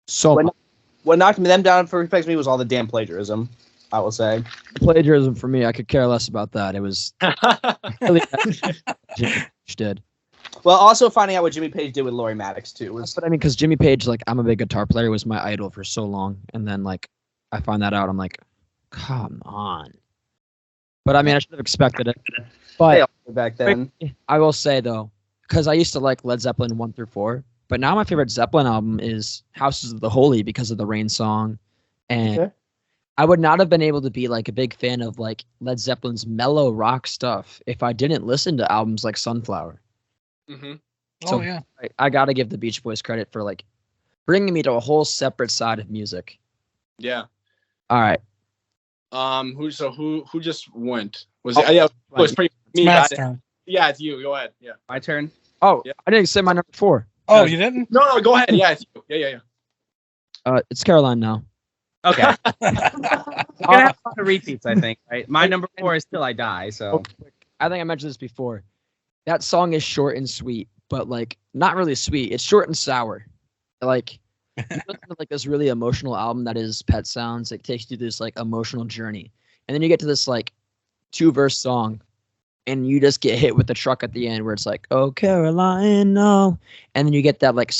so When- much. What knocked them down for respect me was all the damn plagiarism. I will say. Plagiarism for me, I could care less about that. It was really Jimmy Page did. Well, also finding out what Jimmy Page did with Laurie Maddox too was. But I mean, because Jimmy Page, like, I'm a big guitar player, was my idol for so long, and then like I find that out, I'm like, come on. But I mean, I should have expected it. But Back then. I will say though, because I used to like Led Zeppelin 1 through 4, but now my favorite Zeppelin album is Houses of the Holy because of the Rain song, and Okay. I would not have been able to be like a big fan of like Led Zeppelin's mellow rock stuff if I didn't listen to albums like Sunflower. Mm-hmm. So- Oh yeah. I got to give the Beach Boys credit for like bringing me to a whole separate side of music. Yeah. All right. Who just went? Was it? Yeah, it was pretty me. Matt's got it. turn. Yeah, it's you. Go ahead. Yeah. My turn. Oh, Yeah. I didn't say my number 4. Oh, you didn't? No, go ahead. Yeah, it's you. Yeah. It's Caroline now. Okay. We're gonna have a lot of repeats, I think. Right. My number 4 is Till I Die. So. I think I mentioned this before. That song is short and sweet, but like not really sweet. It's short and sour. Like you listen to like this really emotional album that is Pet Sounds. It takes you through this like emotional journey, and then you get to this like 2-verse song, and you just get hit with the truck at the end where it's like, "Oh Caroline, no," and then you get that like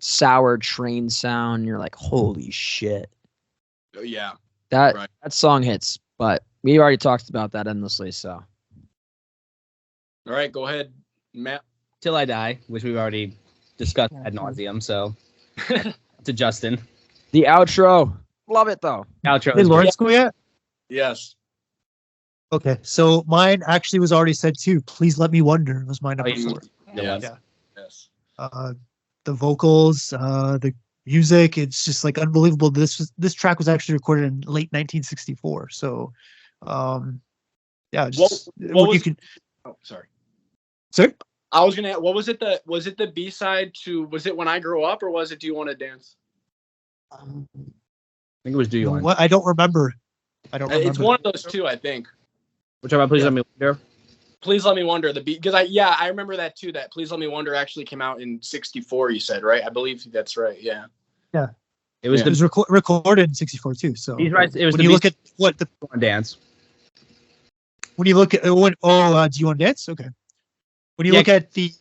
sour train sound. You're like, holy shit. Oh, yeah. That Right. that song hits, but we already talked about that endlessly, so. All right, go ahead, Matt. Till I Die, which we've already discussed ad nauseum. So to Justin. The outro. Love it though. Outro. Did is Lawrence go yet? Yes. Okay, so mine actually was already said too. Please Let Me Wonder was my number you- 4. Yes. Yeah. Yes. The vocals, the music, it's just like unbelievable. This track was actually recorded in late 1964. So, yeah, just what was- you can. Oh, sorry. Sorry. I was gonna. What was it? Was it the B side to? Was it When I Grow Up, or was it Do You Want to Dance? I think it was Do You Want. What? I don't remember. I don't remember. It's one of those two, I think. Which one? Please Yeah. Let Me Wonder. Please Let Me Wonder. The beat, because I remember that too. That Please Let Me Wonder actually came out in '64. You said, right? I believe that's right. Yeah. It was Yeah. It was recorded in '64 too. So He's right. It was when the you look Beach at what the Boys Dance. when you look at Do You Want to Dance? Okay. When you Yeah. look at the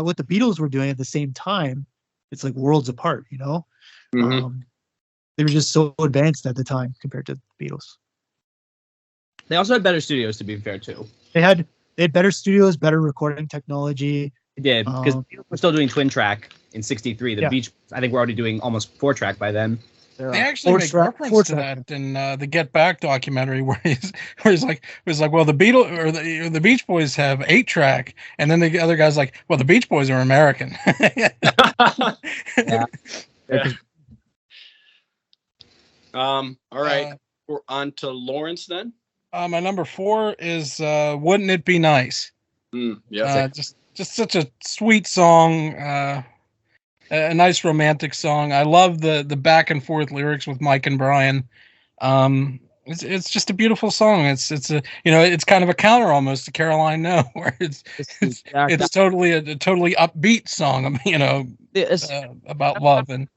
what the Beatles were doing at the same time, it's like worlds apart. You know, Mhm. they were just so advanced at the time compared to the Beatles. They also had better studios, to be fair, too. They had better studios, better recording technology. They did because Um, we're still doing twin track in '63. The Yeah. Beach, I think we're already doing almost 4-track by then. They actually make reference to that in the Get Back documentary, where he's like, well, the the Beach Boys have 8-track, and then the other guy's like, well, the Beach Boys are American. Yeah. Yeah. All right. Uh, We're on to Lawrence then. My number 4 is "Wouldn't It Be Nice." Yeah. Just such a sweet song, a nice romantic song. I love the back and forth lyrics with Mike and Brian. It's just a beautiful song. It's a it's kind of a counter almost to Caroline No, where it's totally a totally upbeat song. About love and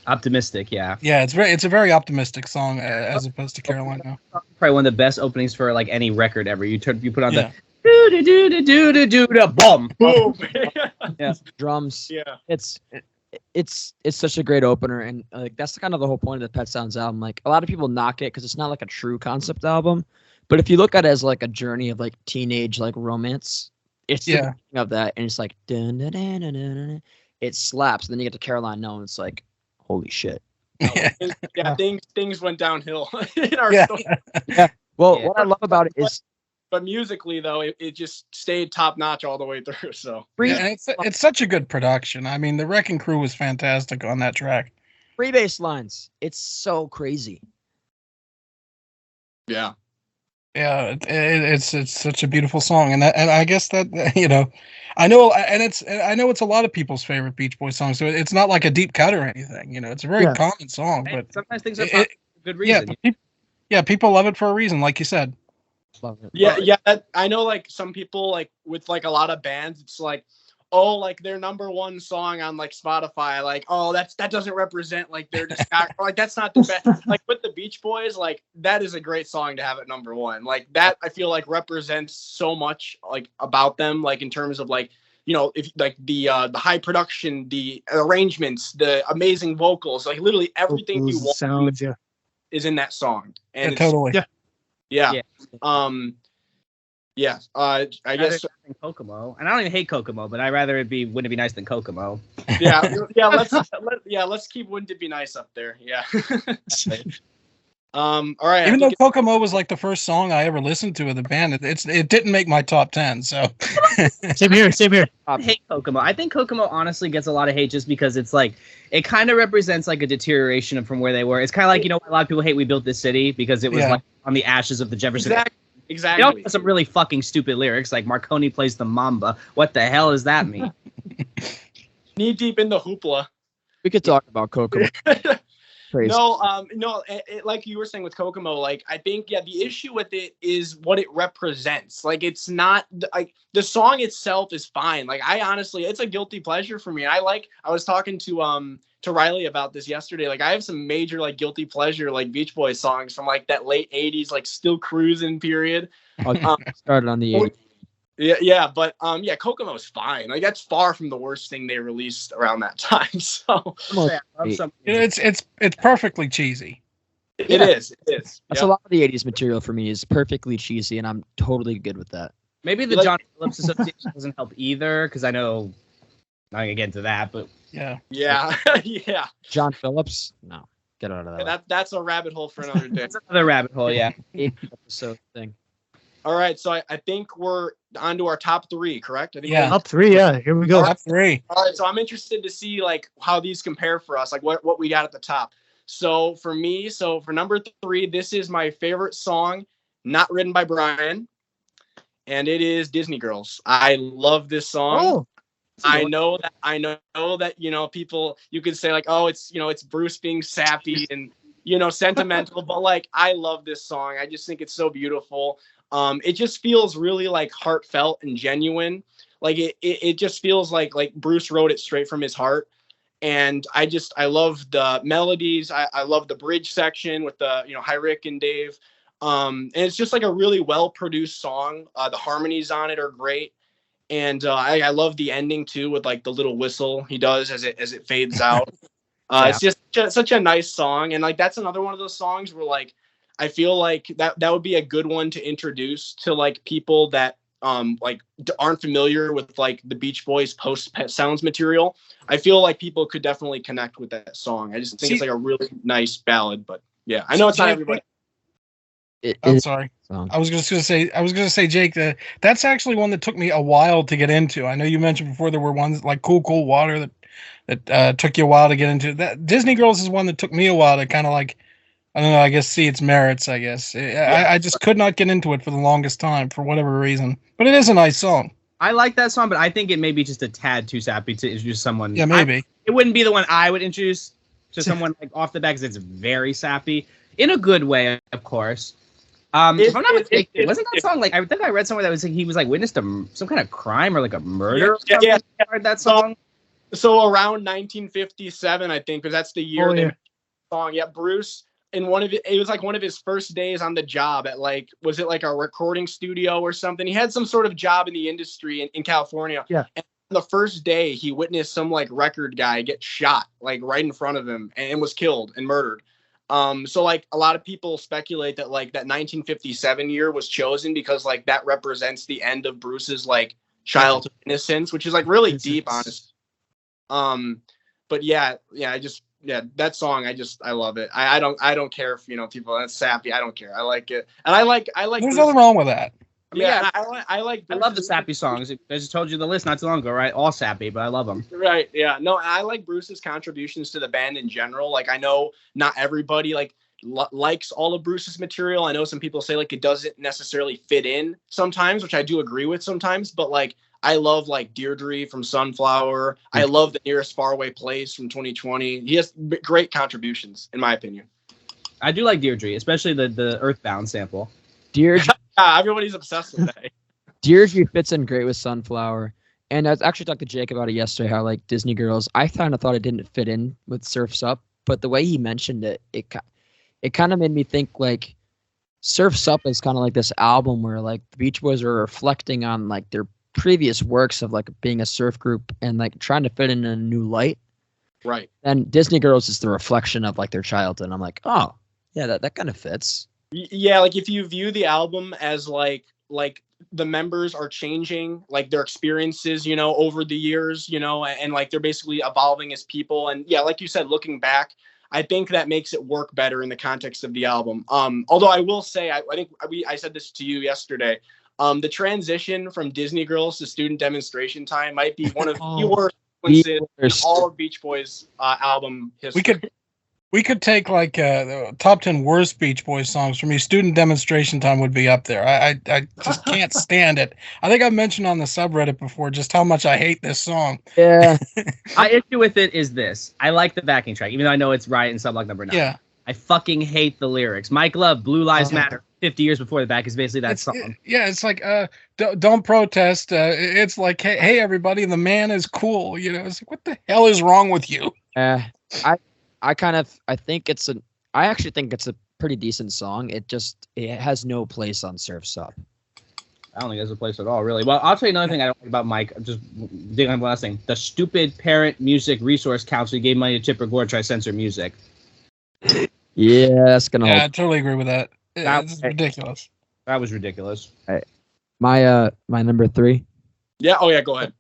Optimistic, yeah. yeah, it's a very optimistic song as opposed to Caroline No. Probably one of the best openings for like any record ever. You put on Yeah. the do bum. Boom. drums. Yeah. It's such a great opener, and like that's kind of the whole point of the Pet Sounds album. Like a lot of people knock it because it's not like a true concept album, but if you look at it as like a journey of like teenage like romance, it's the beginning of that, and it's like dun, dun, dun, dun, dun, dun. It slaps. And then you get to Caroline No, and it's like holy shit. Yeah. Things went downhill in our Yeah. story. Well, Yeah. what I love about it is But musically, though, it just stayed top notch all the way through. So free, And it's such a good production. I mean, the Wrecking Crew was fantastic on that track. free bass lines. It's so crazy. yeah. Yeah, it's such a beautiful song, and I guess that I know it's a lot of people's favorite Beach Boys song. So it's not like a deep cut or anything. It's a very Yeah. common song, And but sometimes things are it- fun for good reason. people love it for a reason, like you said. Love it. Yeah. I know, like some people, like with like a lot of bands, it's like, oh, like their number one song on like Spotify, like, oh, that doesn't represent like their discography. Like that's not the best. Like with the Beach Boys, like that is a great song to have at number one. Like that, I feel like represents so much like about them, like in terms of like, if like the high production, the arrangements, the amazing vocals, like literally everything you want sounds, yeah. is in that song. And Yeah, it's, totally. yeah. Yeah. I guess Than Kokomo, and I don't even hate Kokomo, but I'd rather wouldn't it be nice than Kokomo. let's keep Wouldn't It Be Nice up there. Yeah. All right. Even though Kokomo was like the first song I ever listened to of the band, it didn't make my top 10. So Same here. I hate Kokomo. I think Kokomo honestly gets a lot of hate just because it's like it kind of represents like a deterioration from where they were. It's kind of like a lot of people hate We Built This City because it was like on the ashes of the Jefferson. Exactly. It also has some really fucking stupid lyrics like Marconi plays the mamba. What the hell does that mean? Knee deep in the hoopla. We could talk about Kokomo. Crazy. No, like you were saying with Kokomo, like I think the issue with it is what it represents. Like it's not like the song itself is fine. Like I honestly, it's a guilty pleasure for me. I was talking to Riley about this yesterday. Like I have some major like guilty pleasure like Beach Boys songs from like that late '80s like still cruising period. Started on the 80s. Yeah, but yeah, Kokomo's fine. Like that's far from the worst thing they released around that time. So I love some. It's perfectly cheesy. it is. That's Yep. a lot of the '80s material for me is perfectly cheesy, and I'm totally good with that. Maybe the Like- John Phillips Association doesn't help either, because I know not gonna get into that, but Yeah. Yeah, yeah. John Phillips, no, get out of that. That's a rabbit hole for another day. it's another rabbit hole. Yeah. 8 episode thing. All right, so I think we're on to our top three, correct? I think Yeah. Top three, yeah. Here we go. Top three. All right, so I'm interested to see like how these compare for us, like what we got at the top. So for me, for number three, this is my favorite song, not written by Brian, and it is Disney Girls. I love this song. Oh, I know that people, you could say like, oh, it's Bruce being sappy and sentimental, but like I love this song. I just think it's so beautiful. It just feels really like heartfelt and genuine. Like it just feels like Bruce wrote it straight from his heart. And I love the melodies. I love the bridge section with the Hi Rick and Dave. And it's just like a really well produced song. The harmonies on it are great. And I love the ending too, with like the little whistle he does as it fades out. It's just such a nice song, and like that's another one of those songs where like I feel like that would be a good one to introduce to like people that aren't familiar with like the Beach Boys post Pet Sounds material. I feel like people could definitely connect with that song. I just think it's like a really nice ballad, but yeah, I know it's not everybody. I'm sorry. I was just gonna say, Jake, that's actually one that took me a while to get into. I know you mentioned before there were ones like Cool Water that took you a while to get into. That Disney Girls is one that took me a while to kind of like, I don't know, I guess see its merits. I guess I just could not get into it for the longest time for whatever reason. But it is a nice song. I like that song, but I think it may be just a tad too sappy to introduce someone. Yeah, maybe. It wouldn't be the one I would introduce to someone like off the bat because it's very sappy in a good way, of course. If I'm not mistaken, wasn't that song like I think I read somewhere that was like he was like witness to some kind of crime or like a murder? Yeah. I heard that song. So around 1957, I think, because that's the year Oh, they yeah. made the song. Yeah, Bruce in it was like one of his first days on the job at like, was it like a recording studio or something? He had some sort of job in the industry in California. Yeah. And the first day he witnessed some like record guy get shot like right in front of him and was killed and murdered. So like a lot of people speculate that like that 1957 year was chosen because like that represents the end of Bruce's like childhood innocence, which is like really deep, honestly. But yeah, that song, I love it. I don't care if people that's sappy. I don't care. I like it, and I like. There's Bruce. nothing wrong with that. Yeah, I love the sappy songs. I just told you the list not too long ago, right? All sappy, but I love them. Right. Yeah. No, I like Bruce's contributions to the band in general. Like, I know not everybody likes all of Bruce's material. I know some people say like it doesn't necessarily fit in sometimes, which I do agree with sometimes. But like, I love like Deirdre from Sunflower. I love The Nearest Faraway Place from 2020. He has great contributions, in my opinion. I do like Deirdre, especially the Earthbound sample. Deirdre, everybody's obsessed with that. Deirdre fits in great with Sunflower. And I was actually talking to Jake about it yesterday, how like Disney Girls, I kind of thought it didn't fit in with Surf's Up, but the way he mentioned it, it kind of made me think like Surf's Up is kind of like this album where like the Beach Boys are reflecting on like their previous works of like being a surf group and like trying to fit in a new light. Right. And Disney Girls is the reflection of like their childhood. And I'm like, oh, yeah, that kind of fits. Yeah, like if you view the album as like the members are changing, like their experiences, over the years, and like they're basically evolving as people. And yeah, like you said, looking back, I think that makes it work better in the context of the album. Although I will say, I think I said this to you yesterday. The transition from Disney Girls to Student Demonstration Time might be one of the worst in all of Beach Boys album history. We could take like the top 10 worst Beach Boys songs. For me, Student Demonstration Time would be up there. I just can't stand it. I think I've mentioned on the subreddit before just how much I hate this song. Yeah. My issue with it is this. I like the backing track, even though I know it's Riot and Sublime number 9. Yeah. I fucking hate the lyrics. Mike Love, Blue Lives Matter, 50 years before the back is basically that song. It's like, don't protest. It's like, hey, everybody, the man is cool. It's like, what the hell is wrong with you? I actually think it's a pretty decent song. It has no place on Surf's Up. I don't think there's a place at all, really. Well, I'll tell you another thing I don't like about Mike. I'm just digging on one last thing. The stupid parent music resource council gave money to Chipper Gore to try to censor music. Yeah, that's gonna Yeah, I hold. totally agree with that. That- It's ridiculous. That was ridiculous. My number 3. Yeah. Oh yeah. Go ahead.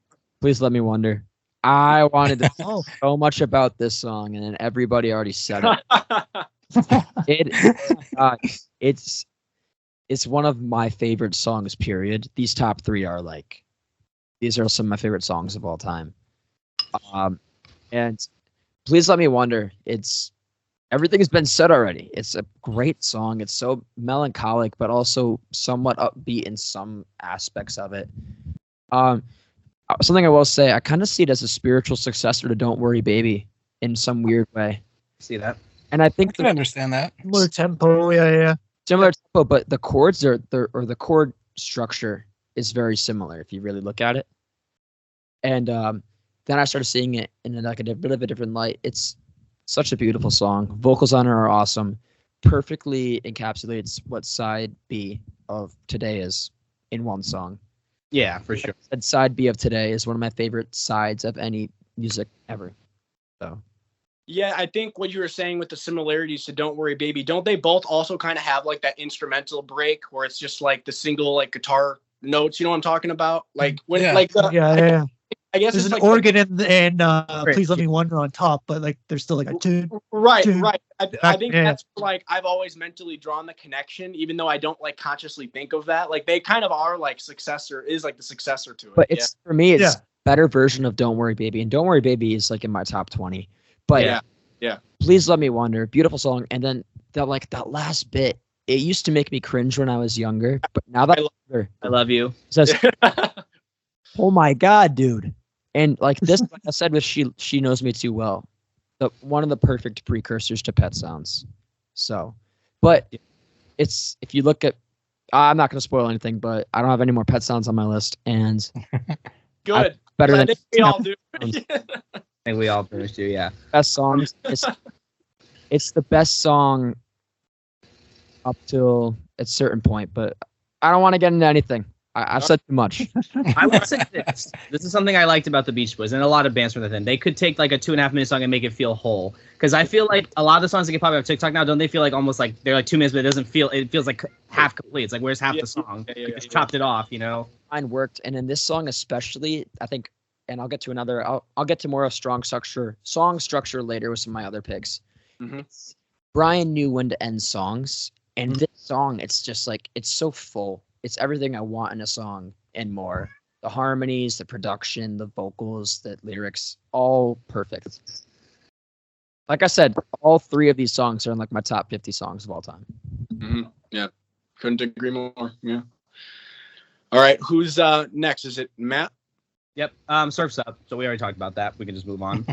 Please Let Me Wonder. I wanted to say Oh, so much about this song, and then everybody already said it. It's one of my favorite songs. Period. These top 3 are like, these are some of my favorite songs of all time. And Please Let Me Wonder. Everything's been said already. It's a great song. It's so melancholic, but also somewhat upbeat in some aspects of it. Something I will say, I kind of see it as a spiritual successor to Don't Worry Baby in some weird way. See that? And I I think can understand that. similar tempo. Yeah. similar tempo, but the chords the chord structure is very similar if you really look at it. And then I started seeing it in like a bit of a different light. It's such a beautiful song. Vocals on it are awesome. Perfectly encapsulates what side B of Today is in one song. Yeah, for sure. And side B of Today is one of my favorite sides of any music ever. So Yeah, I think what you were saying with the similarities to Don't Worry Baby, don't they both also kind of have like that instrumental break where it's just like the single like guitar notes, you know what I'm talking about? Like when Yeah. like the, Yeah. I guess There's it's an like organ and Right. Please Let Me Wonder on top, but like there's still like a two. right. Dude, I think yeah. that's like I've always mentally drawn the connection, even though I don't like consciously think of that. Like they kind of are like the successor to it. but it's for me it's Yeah. better version of Don't Worry Baby. And Don't Worry Baby is like in my top 20. But Yeah. Please Let Me Wonder, beautiful song. And then that last bit, it used to make me cringe when I was younger, but now that I love you. it says, oh my God, dude. And like this, like I said, with She Knows Me Too Well, one of the perfect precursors to Pet Sounds. So, but it's, if you look at, I'm not going to spoil anything, but I don't have any more Pet Sounds on my list. And Good. better I than think we all do. I think we all finished you, yeah. best songs. It's the best song up till a certain point, but I don't want to get into anything. I've said too much. I will say this. This is something I liked about the Beach Boys and a lot of bands from then. They could take like a 2.5 minute song and make it feel whole. Because I feel like a lot of the songs that get popular on TikTok now, don't they feel like almost like they're like 2 minutes, but it feels like half complete. It's like, where's half the song? Yeah, You just chopped it off, you know? Mine worked, and in this song especially, I think, and I'll get to another. I'll get to more of song structure later with some of my other picks. Mhm. Brian knew when to end songs, and this song, it's just like it's so full. It's everything I want in a song and more. The harmonies, the production, the vocals, the lyrics, all perfect. Like I said, all 3 of these songs are in like my top 50 songs of all time. Mm-hmm. Yeah, couldn't agree more. Yeah. All right, who's next? Is it Matt? Yep. Surf's Up. So we already talked about that. We can just move on.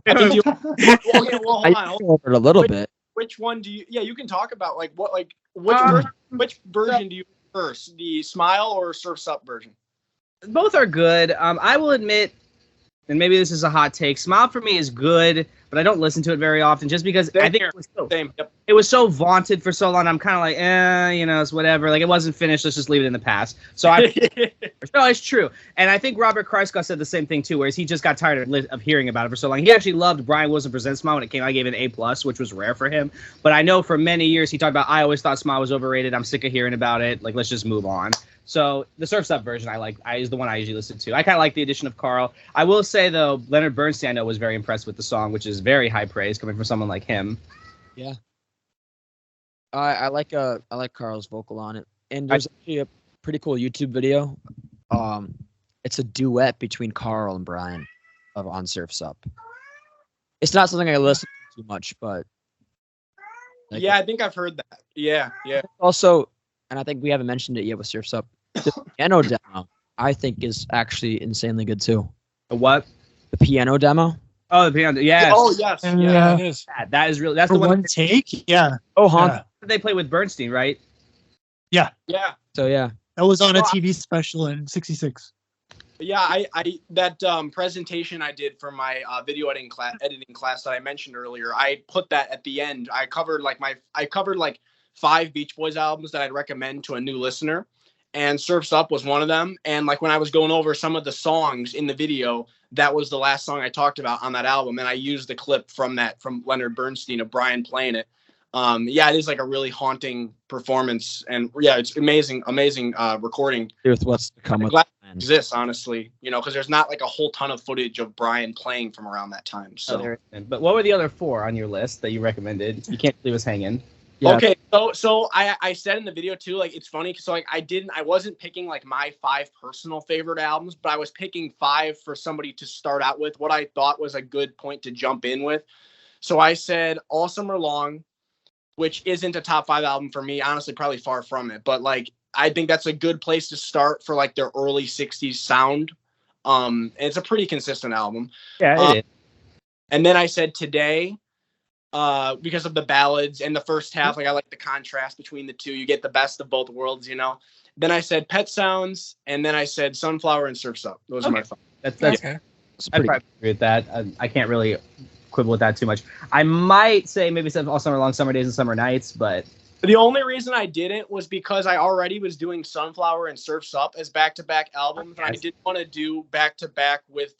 Okay, well, hold I on. over it a little bit. Which one do you? Yeah, you can talk about like what like Um, which version do you prefer? The Smile or Surf's Up version? Both are good. I will admit, and maybe this is a hot take, Smile for me is good, but I don't listen to it very often just because Same I think here. Same. Yep. it was so vaunted for so long. I'm kind of like, it's whatever. Like, it wasn't finished. Let's just leave it in the past. So no, it's true. And I think Robert Kreisgau said the same thing too, whereas he just got tired of hearing about it for so long. He actually loved Brian Wilson Presents Smile when it came out. I gave it an A+, which was rare for him. But I know for many years he talked about, I always thought Smile was overrated. I'm sick of hearing about it. Like, let's just move on. So the Surf's Up version is the one I usually listen to. I kind of like the addition of Carl. I will say, though, Leonard Bernstein, I know, was very impressed with the song, which is very high praise coming from someone like him. Yeah. I like Carl's vocal on it. And there's actually a pretty cool YouTube video. It's a duet between Carl and Brian on Surf's Up. It's not something I listen to too much, but like, Yeah, I think I've heard that. Yeah. also, and I think we haven't mentioned it yet with Surf's Up, the piano demo I think is actually insanely good too. A what? The piano demo. Oh, the piano. Yes. Oh yes. Yeah. Yeah. It is. That is real. That's For the one one take, yeah. Oh, Han. Yeah. that they play with Bernstein, right? Yeah. So yeah. That was on a Oh, TV special in =66. Yeah, I that presentation I did for my video editing class that I mentioned earlier, I put that at the end. I covered like 5 Beach Boys albums that I'd recommend to a new listener, and Surf's Up was one of them. And like when I was going over some of the songs in the video, that was the last song I talked about on that album, and I used the clip from Leonard Bernstein of Brian playing it. Yeah, it is like a really haunting performance, and yeah, it's amazing recording. With what's to come. I'm glad it exists, honestly, because there's not like a whole ton of footage of Brian playing from around that time. So, but what were the other 4 on your list that you recommended? You can't leave us hanging. Yeah. Okay, so I said in the video too, like it's funny because like I wasn't picking like my 5 personal favorite albums, but I was picking 5 for somebody to start out with, what I thought was a good point to jump in with. So I said All Summer Long, which isn't a top 5 album for me, honestly, probably far from it, but like I think that's a good place to start for like their early 60s sound. And it's a pretty consistent album. Yeah, it is. And then I said Today, because of the ballads and the first half, like I like the contrast between the two. You get the best of both worlds, Then I said Pet Sounds, and then I said Sunflower and Surf's Up. Those are my thoughts. That's Okay. I probably agree with that. I can't really quibble with that too much. I might say maybe All Summer Long, Summer Days and Summer Nights, but the only reason I didn't was because I already was doing Sunflower and Surf's Up as back-to-back albums, and I didn't want to do back-to-back with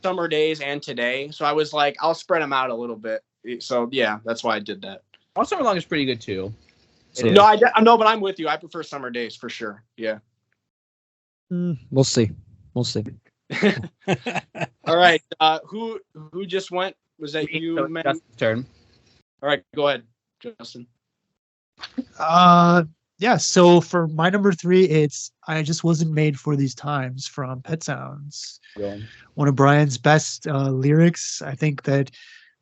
Summer Days and Today. So I was like, I'll spread them out a little bit. So yeah, that's why I did that. All Summer Long is pretty good too. No, I know, but I'm with you. I prefer Summer Days for sure. Yeah. We'll see. All right. Who just went? Was that you, so man? Justin's turn. All right, go ahead, Justin. Yeah, so for my number 3, it's I Just Wasn't Made for These Times from Pet Sounds. Yeah. One of Brian's best lyrics. I think that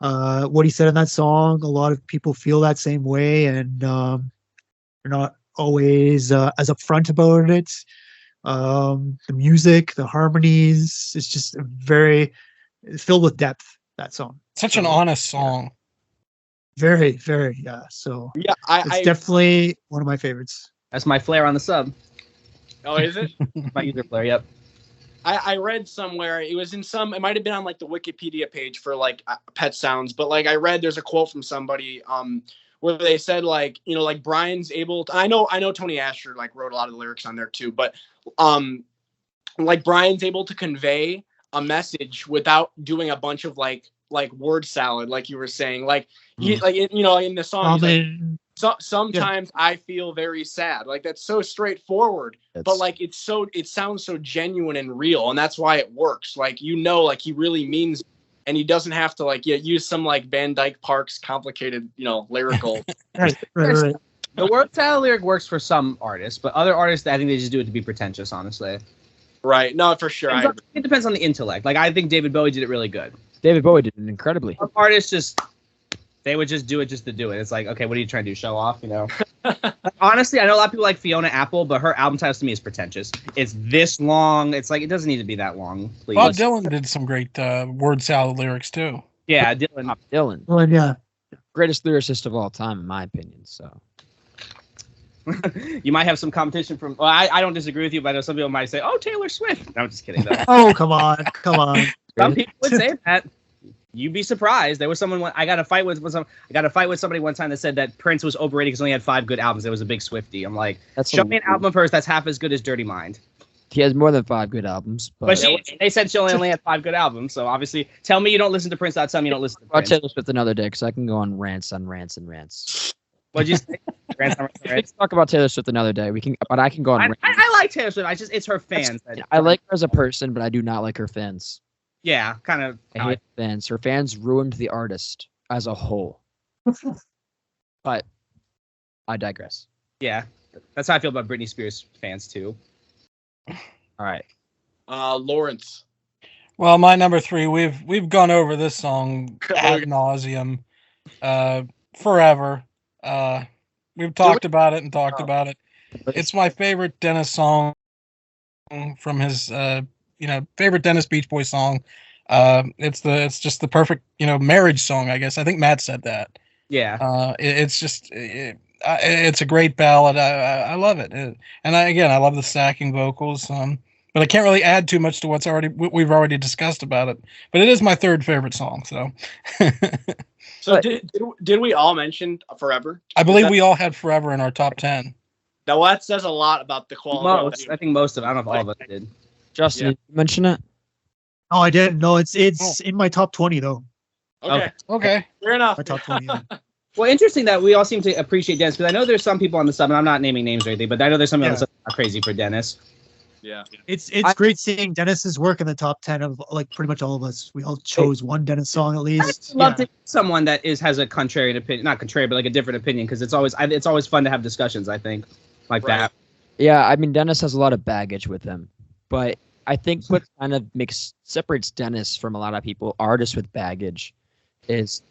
what he said in that song, a lot of people feel that same way, and they're not always as upfront about it. The music, the harmonies, it's just very filled with depth, that song. Such an honest song. Very, very, yeah. So Yeah, it's definitely one of my favorites. That's my flair on the sub. Oh, is it? My user flair, yep. I read somewhere, it might have been on like the Wikipedia page for like Pet Sounds, but like I read there's a quote from somebody where they said like, like Brian's able to, I know Tony Asher like wrote a lot of the lyrics on there too, but like Brian's able to convey a message without doing a bunch of like word salad, like you were saying, like he, like in the song, sometimes I feel very sad. Like that's so straightforward, but like it sounds so genuine and real, and that's why it works. Like like he really means, and he doesn't have to like use some like Van Dyke Parks complicated lyrical. Right. The word salad lyric works for some artists, but other artists, I think they just do it to be pretentious, honestly. Right. No, for sure. It depends on the intellect. Like I think David Bowie did it really good. David Bowie did it incredibly. Some artists they would just do it just to do it. It's like, okay, what are you trying to do? Show off, Honestly, I know a lot of people like Fiona Apple, but her album titles to me is pretentious. It's this long. It's like, it doesn't need to be that long, please. Bob Dylan did some great word salad lyrics too. Yeah, Dylan. Bob Dylan. Well, yeah. Greatest lyricist of all time, in my opinion. So You might have some competition from. Well, I don't disagree with you, but I know some people might say, "Oh, Taylor Swift." No, I'm just kidding. Though. Oh, come on. Some people would say that. You'd be surprised. There was someone I got a fight with somebody one time that said that Prince was overrated because he only had 5 good albums. It was a big Swiftie. I'm like, show me an album of hers that's half as good as Dirty Mind. He has more than 5 good albums. But they said she only had 5 good albums. So obviously, tell me you don't listen to Prince. Tell me you don't listen to Prince. I'll Taylor Swift another day because I can go on rants. What'd you say? Rants. Let's talk about Taylor Swift another day. But I can go on rants. I like Taylor Swift. It's her fans. I like her as a person, but I do not like her fans. Yeah, kind of. I hate fans. Her fans ruined the artist as a whole. But I digress. Yeah, that's how I feel about Britney Spears fans too. All right, Lawrence. Well, my number 3, we've gone over this song ad nauseum, forever. We've talked about it and talked about it. It's my favorite Dennis song from his favorite Dennis Beach Boys song. It's just the perfect marriage song, I guess. I think Matt said that. Yeah. It's a great ballad. I love it. And I love the stacking vocals. But I can't really add too much to we've already discussed about it. But it is my 3rd favorite song. So. So did we all mention Forever? I believe we all had Forever in our top 10. Now that says a lot about the quality. Most, I think most of. I don't know if all of us did. Justin, Yeah. did you mention it? Oh, I didn't. No, it's in my top 20 though. Okay, Okay. fair enough. My top 20. Yeah. Well, interesting that we all seem to appreciate Dennis, because I know there's some people on the sub, and I'm not naming names or anything, but I know there's some people on the sub that are crazy for Dennis. Yeah. It's great seeing Dennis's work in the top 10 of like pretty much all of us. We all chose one Dennis song at least. I'd love to hear someone that has a contrarian opinion, not contrary, but like a different opinion, because it's always fun to have discussions. I think like Right. that. Yeah, I mean Dennis has a lot of baggage with him, but I think what kind of separates Dennis from a lot of people, artists with baggage, is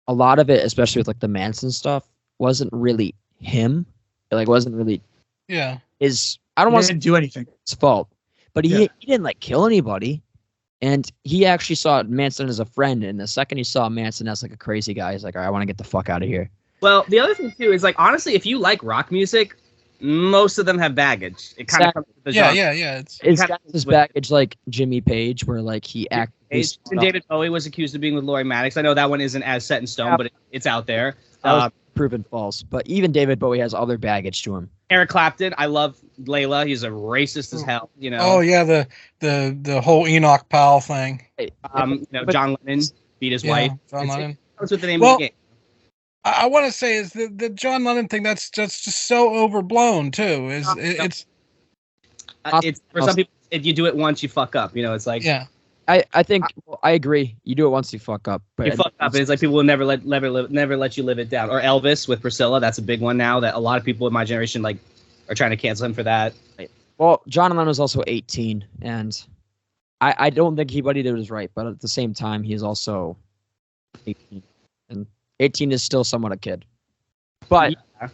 a lot of it, especially with like the Manson stuff, wasn't really him. It like wasn't really Yeah. his. I don't want to say didn't do anything. his fault, but Yeah. he didn't like kill anybody, and he actually saw Manson as a friend. And the second he saw Manson as like a crazy guy, he's like, all right, I want to get the fuck out of here. Well, the other thing too is like honestly, if you like rock music, most of them have baggage. It kind of comes with the Yeah. genre. Yeah. It's It's kinda got his with- baggage like Jimmy Page, where like he actively. And David Bowie was accused of being with Laurie Maddox. I know that one isn't as set in stone, Yeah. but it's out there. That was proven false. But even David Bowie has other baggage to him. Eric Clapton, I love Layla. He's a racist as hell. You know. Oh yeah, the whole Enoch Powell thing. But- John Lennon beat his Yeah, wife. John It's- Lennon. That's what the name Well, of the game. I want to say is the John Lennon thing. That's just so overblown too. It's It's for some people. If you do it once, you fuck up. You know, it's like yeah. I think I agree. You do it once, you fuck up. But you fuck up, and it's like people will never let you live it down. Or Elvis with Priscilla, that's a big one now that a lot of people in my generation like are trying to cancel him for that. Well, John Lennon was also 18, and I don't think what he did was right. But at the same time, he is also 18, and 18 is still somewhat a kid. But Yeah.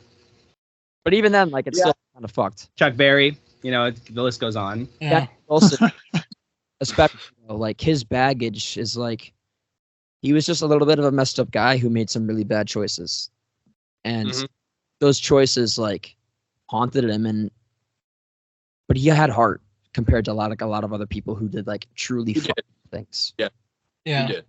but even then, like it's Yeah. still kind of fucked. Chuck Berry, you know, the list goes on. Yeah. That also, especially like his baggage is like he was just a little bit of a messed up guy who made some really bad choices, and Mhm. those choices like haunted him. But he had heart compared to a lot of other people who did like truly He fucked did. things. Yeah. You did.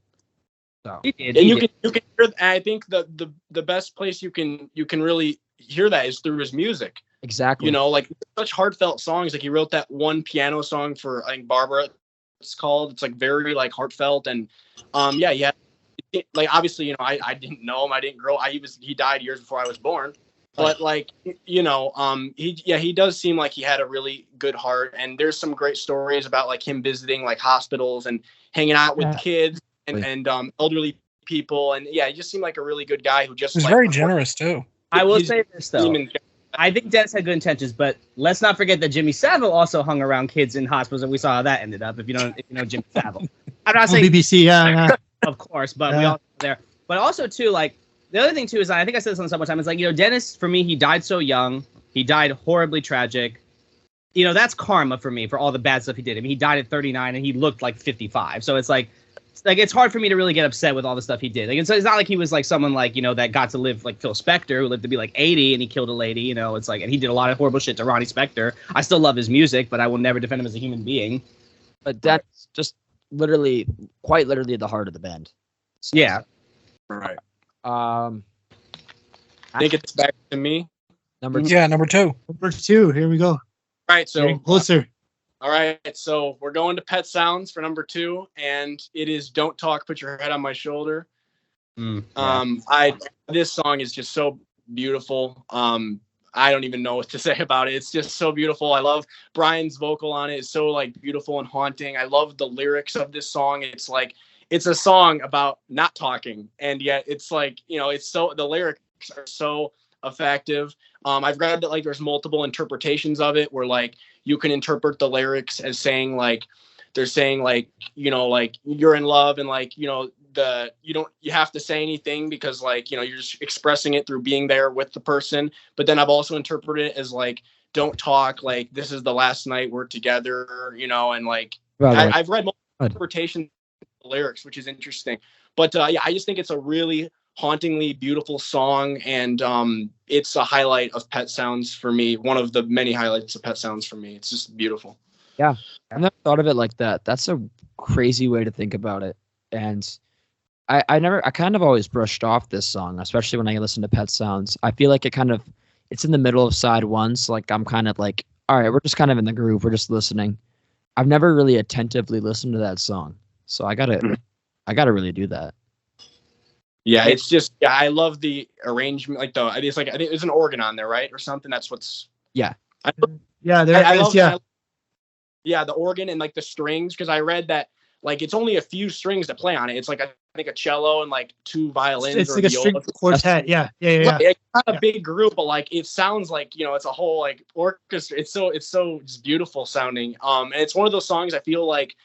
So He did. And he you did. can hear. I think the best place you can really hear that is through his music. exactly. You know, like such heartfelt songs. Like he wrote that one piano song for I think Barbara. It's called. It's like very like heartfelt and yeah. Like obviously, you know, I didn't know him. I didn't grow. He died years before I was born. But like you know, he does seem like he had a really good heart. And there's some great stories about like him visiting like hospitals and hanging out with Yeah. kids and elderly people. And yeah, he just seemed like a really good guy who just He's like, very generous too. I will he's- say this though. I think Dennis had good intentions, but let's not forget that Jimmy Savile also hung around kids in hospitals, and we saw how that ended up. If you know Jimmy Savile, I'm not On saying BBC, yeah. of course, but we Yeah. all there. But also too, like the other thing too is I think I said this on some time. It's like Dennis for me, he died so young. He died horribly tragic. You know, that's karma for me for all the bad stuff he did. I mean, he died at 39 and he looked like 55. So it's like it's hard for me to really get upset with all the stuff he did. Like it's not like he was like someone like that got to live like Phil Spector, who lived to be like 80 and he killed a lady. You know, it's like and he did a lot of horrible shit to Ronnie Spector. I still love his music, but I will never defend him as a human being. But that's just quite literally at the heart of the band. So, Yeah. Right. Um, I think it's back to me. number two. Yeah, number 2. Number 2, here we go. All right. So Getting closer. all right. So we're going to Pet Sounds for number 2, and it is "Don't Talk, Put Your Head on My Shoulder." This song is just so beautiful. I don't even know what to say about it. It's just so beautiful. I love Brian's vocal on it. It's so like beautiful and haunting. I love the lyrics of this song. It's like it's a song about not talking, and yet it's like it's so the lyrics are so effective. I've read that like there's multiple interpretations of it where like you can interpret the lyrics as saying like they're saying like like you're in love and like you have to say anything because like you're just expressing it through being there with the person. But then I've also interpreted it as like don't talk, like this is the last night we're together, and like I've read multiple interpretations of the lyrics, which is interesting. But yeah, I just think it's a really hauntingly beautiful song, and it's a highlight of Pet Sounds for me. One of the many highlights of Pet Sounds for me. It's just beautiful. Yeah, I've never thought of it like that. That's a crazy way to think about it. And I kind of always brushed off this song, especially when I listen to Pet Sounds. I feel like it kind of it's in the middle of side one, so like I'm kind of like, all right, we're just kind of in the groove, we're just listening. I've never really attentively listened to that song, so I gotta really do that. Yeah, it's just I love the arrangement. Like it's like I think there's an organ on there, right, or something. That's what's Yeah. There I is. love Yeah. Yeah, the organ and like the strings, because I read that like it's only a few strings to play on it. It's like I think a cello and like two violins. It's or like a string viola. quartet. Yeah. Right, it's not a Yeah. big group, but like it sounds like it's a whole like orchestra. It's so just beautiful sounding. And it's one of those songs I feel like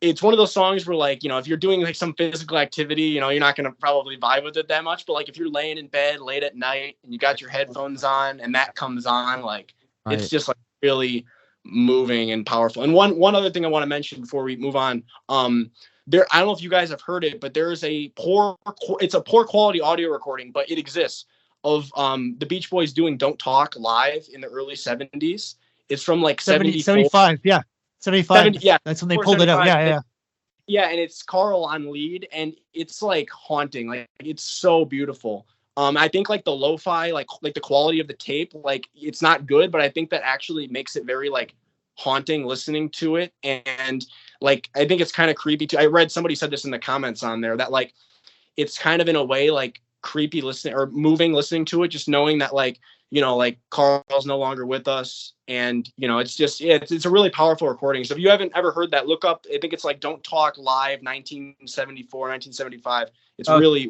it's one of those songs where like if you're doing like some physical activity, you're not gonna probably vibe with it that much. But like if you're laying in bed late at night and you got your headphones on and that comes on, like it's just like really moving and powerful. And one other thing I want to mention before we move on, there I don't know if you guys have heard it, but there is it's a poor quality audio recording, but it exists of the Beach Boys doing "Don't Talk" live in the early 70s. It's from like 75. Yeah. 75. Yeah, that's when they pulled it out. Yeah, and it's Carl on lead, and it's like haunting. Like it's so beautiful. I think like the lo-fi, like the quality of the tape, like it's not good, but I think that actually makes it very like haunting listening to it. And like I think it's kind of creepy too. I read somebody said this in the comments on there that like it's kind of in a way like creepy listening or moving listening to it, just knowing that like like Carl's no longer with us, and it's just it's a really powerful recording. So if you haven't ever heard that, look up. I think it's like "Don't Talk" live 1974 1975. It's really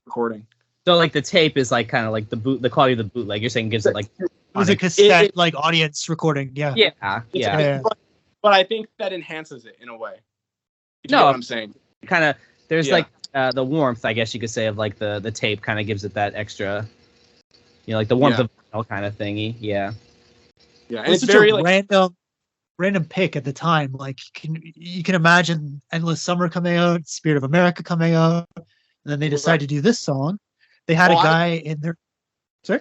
recording. So like the tape is like kind of like the quality of the bootleg. You're saying gives it like It was a cassette like audience recording. Yeah. But I think that enhances it in a way. You know what I'm saying? Kind of there's like the warmth, I guess you could say, of like the tape kind of gives it that extra, like the warmth of kind of thingy. Yeah, and it's very like random pick at the time. Like you can imagine "Endless Summer" coming out, "Spirit of America" coming out, and then they decided to do this song. They had a guy in their sorry.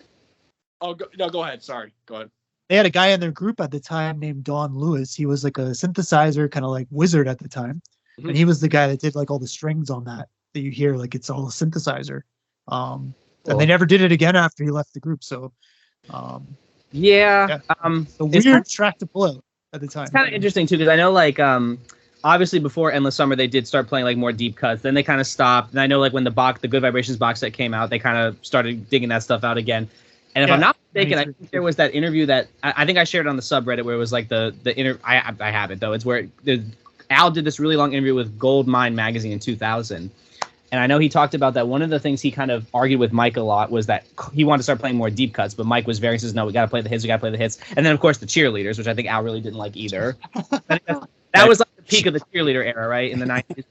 Oh no, go ahead. Sorry, go ahead. They had a guy in their group at the time named Don Lewis. He was like a synthesizer kind of like wizard at the time, and he was the guy that did like all the strings on that you hear. Like it's all a synthesizer. And they never did it again after he left the group. So. A weird track to pull out at the time. It's kind of interesting too, because I know like obviously before "Endless Summer" they did start playing like more deep cuts. Then they kind of stopped. And I know like when the Good Vibrations box set came out, they kind of started digging that stuff out again. And if I'm not mistaken, I think there was that interview that I think I shared on the subreddit where it was like the I have it though. It's where Al did this really long interview with Gold Mine magazine in 2000. And I know he talked about that. One of the things he kind of argued with Mike a lot was that he wanted to start playing more deep cuts, but Mike was very says, no, we got to play the hits. And then, of course, the cheerleaders, which I think Al really didn't like either. That was like the peak of the cheerleader era, right? In the 90s.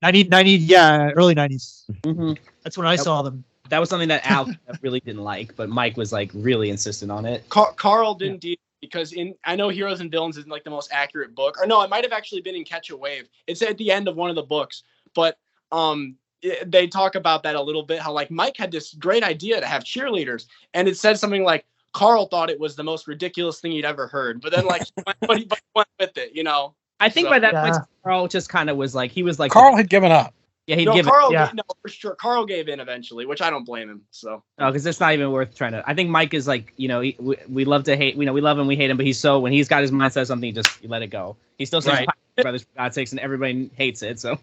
Early 90s. Mm-hmm. That's when I saw them. That was something that Al really didn't like, but Mike was like really insistent on it. Carl didn't do because I know Heroes and Villains isn't like the most accurate book. Or no, it might have actually been in Catch a Wave. It's at the end of one of the books, but they talk about that a little bit, how like Mike had this great idea to have cheerleaders, and it said something like Carl thought it was the most ridiculous thing he'd ever heard, but then like he went with it, I think by that point Carl just kind of was like Carl had given up. Yeah, he'd for sure. Carl gave in eventually, which I don't blame him. So no, because it's not even worth trying to. I think Mike is like, we love to hate. We love him, we hate him, but he's so when he's got his mindset on something, you let it go. He still says Brothers for God's sakes, and everybody hates it. So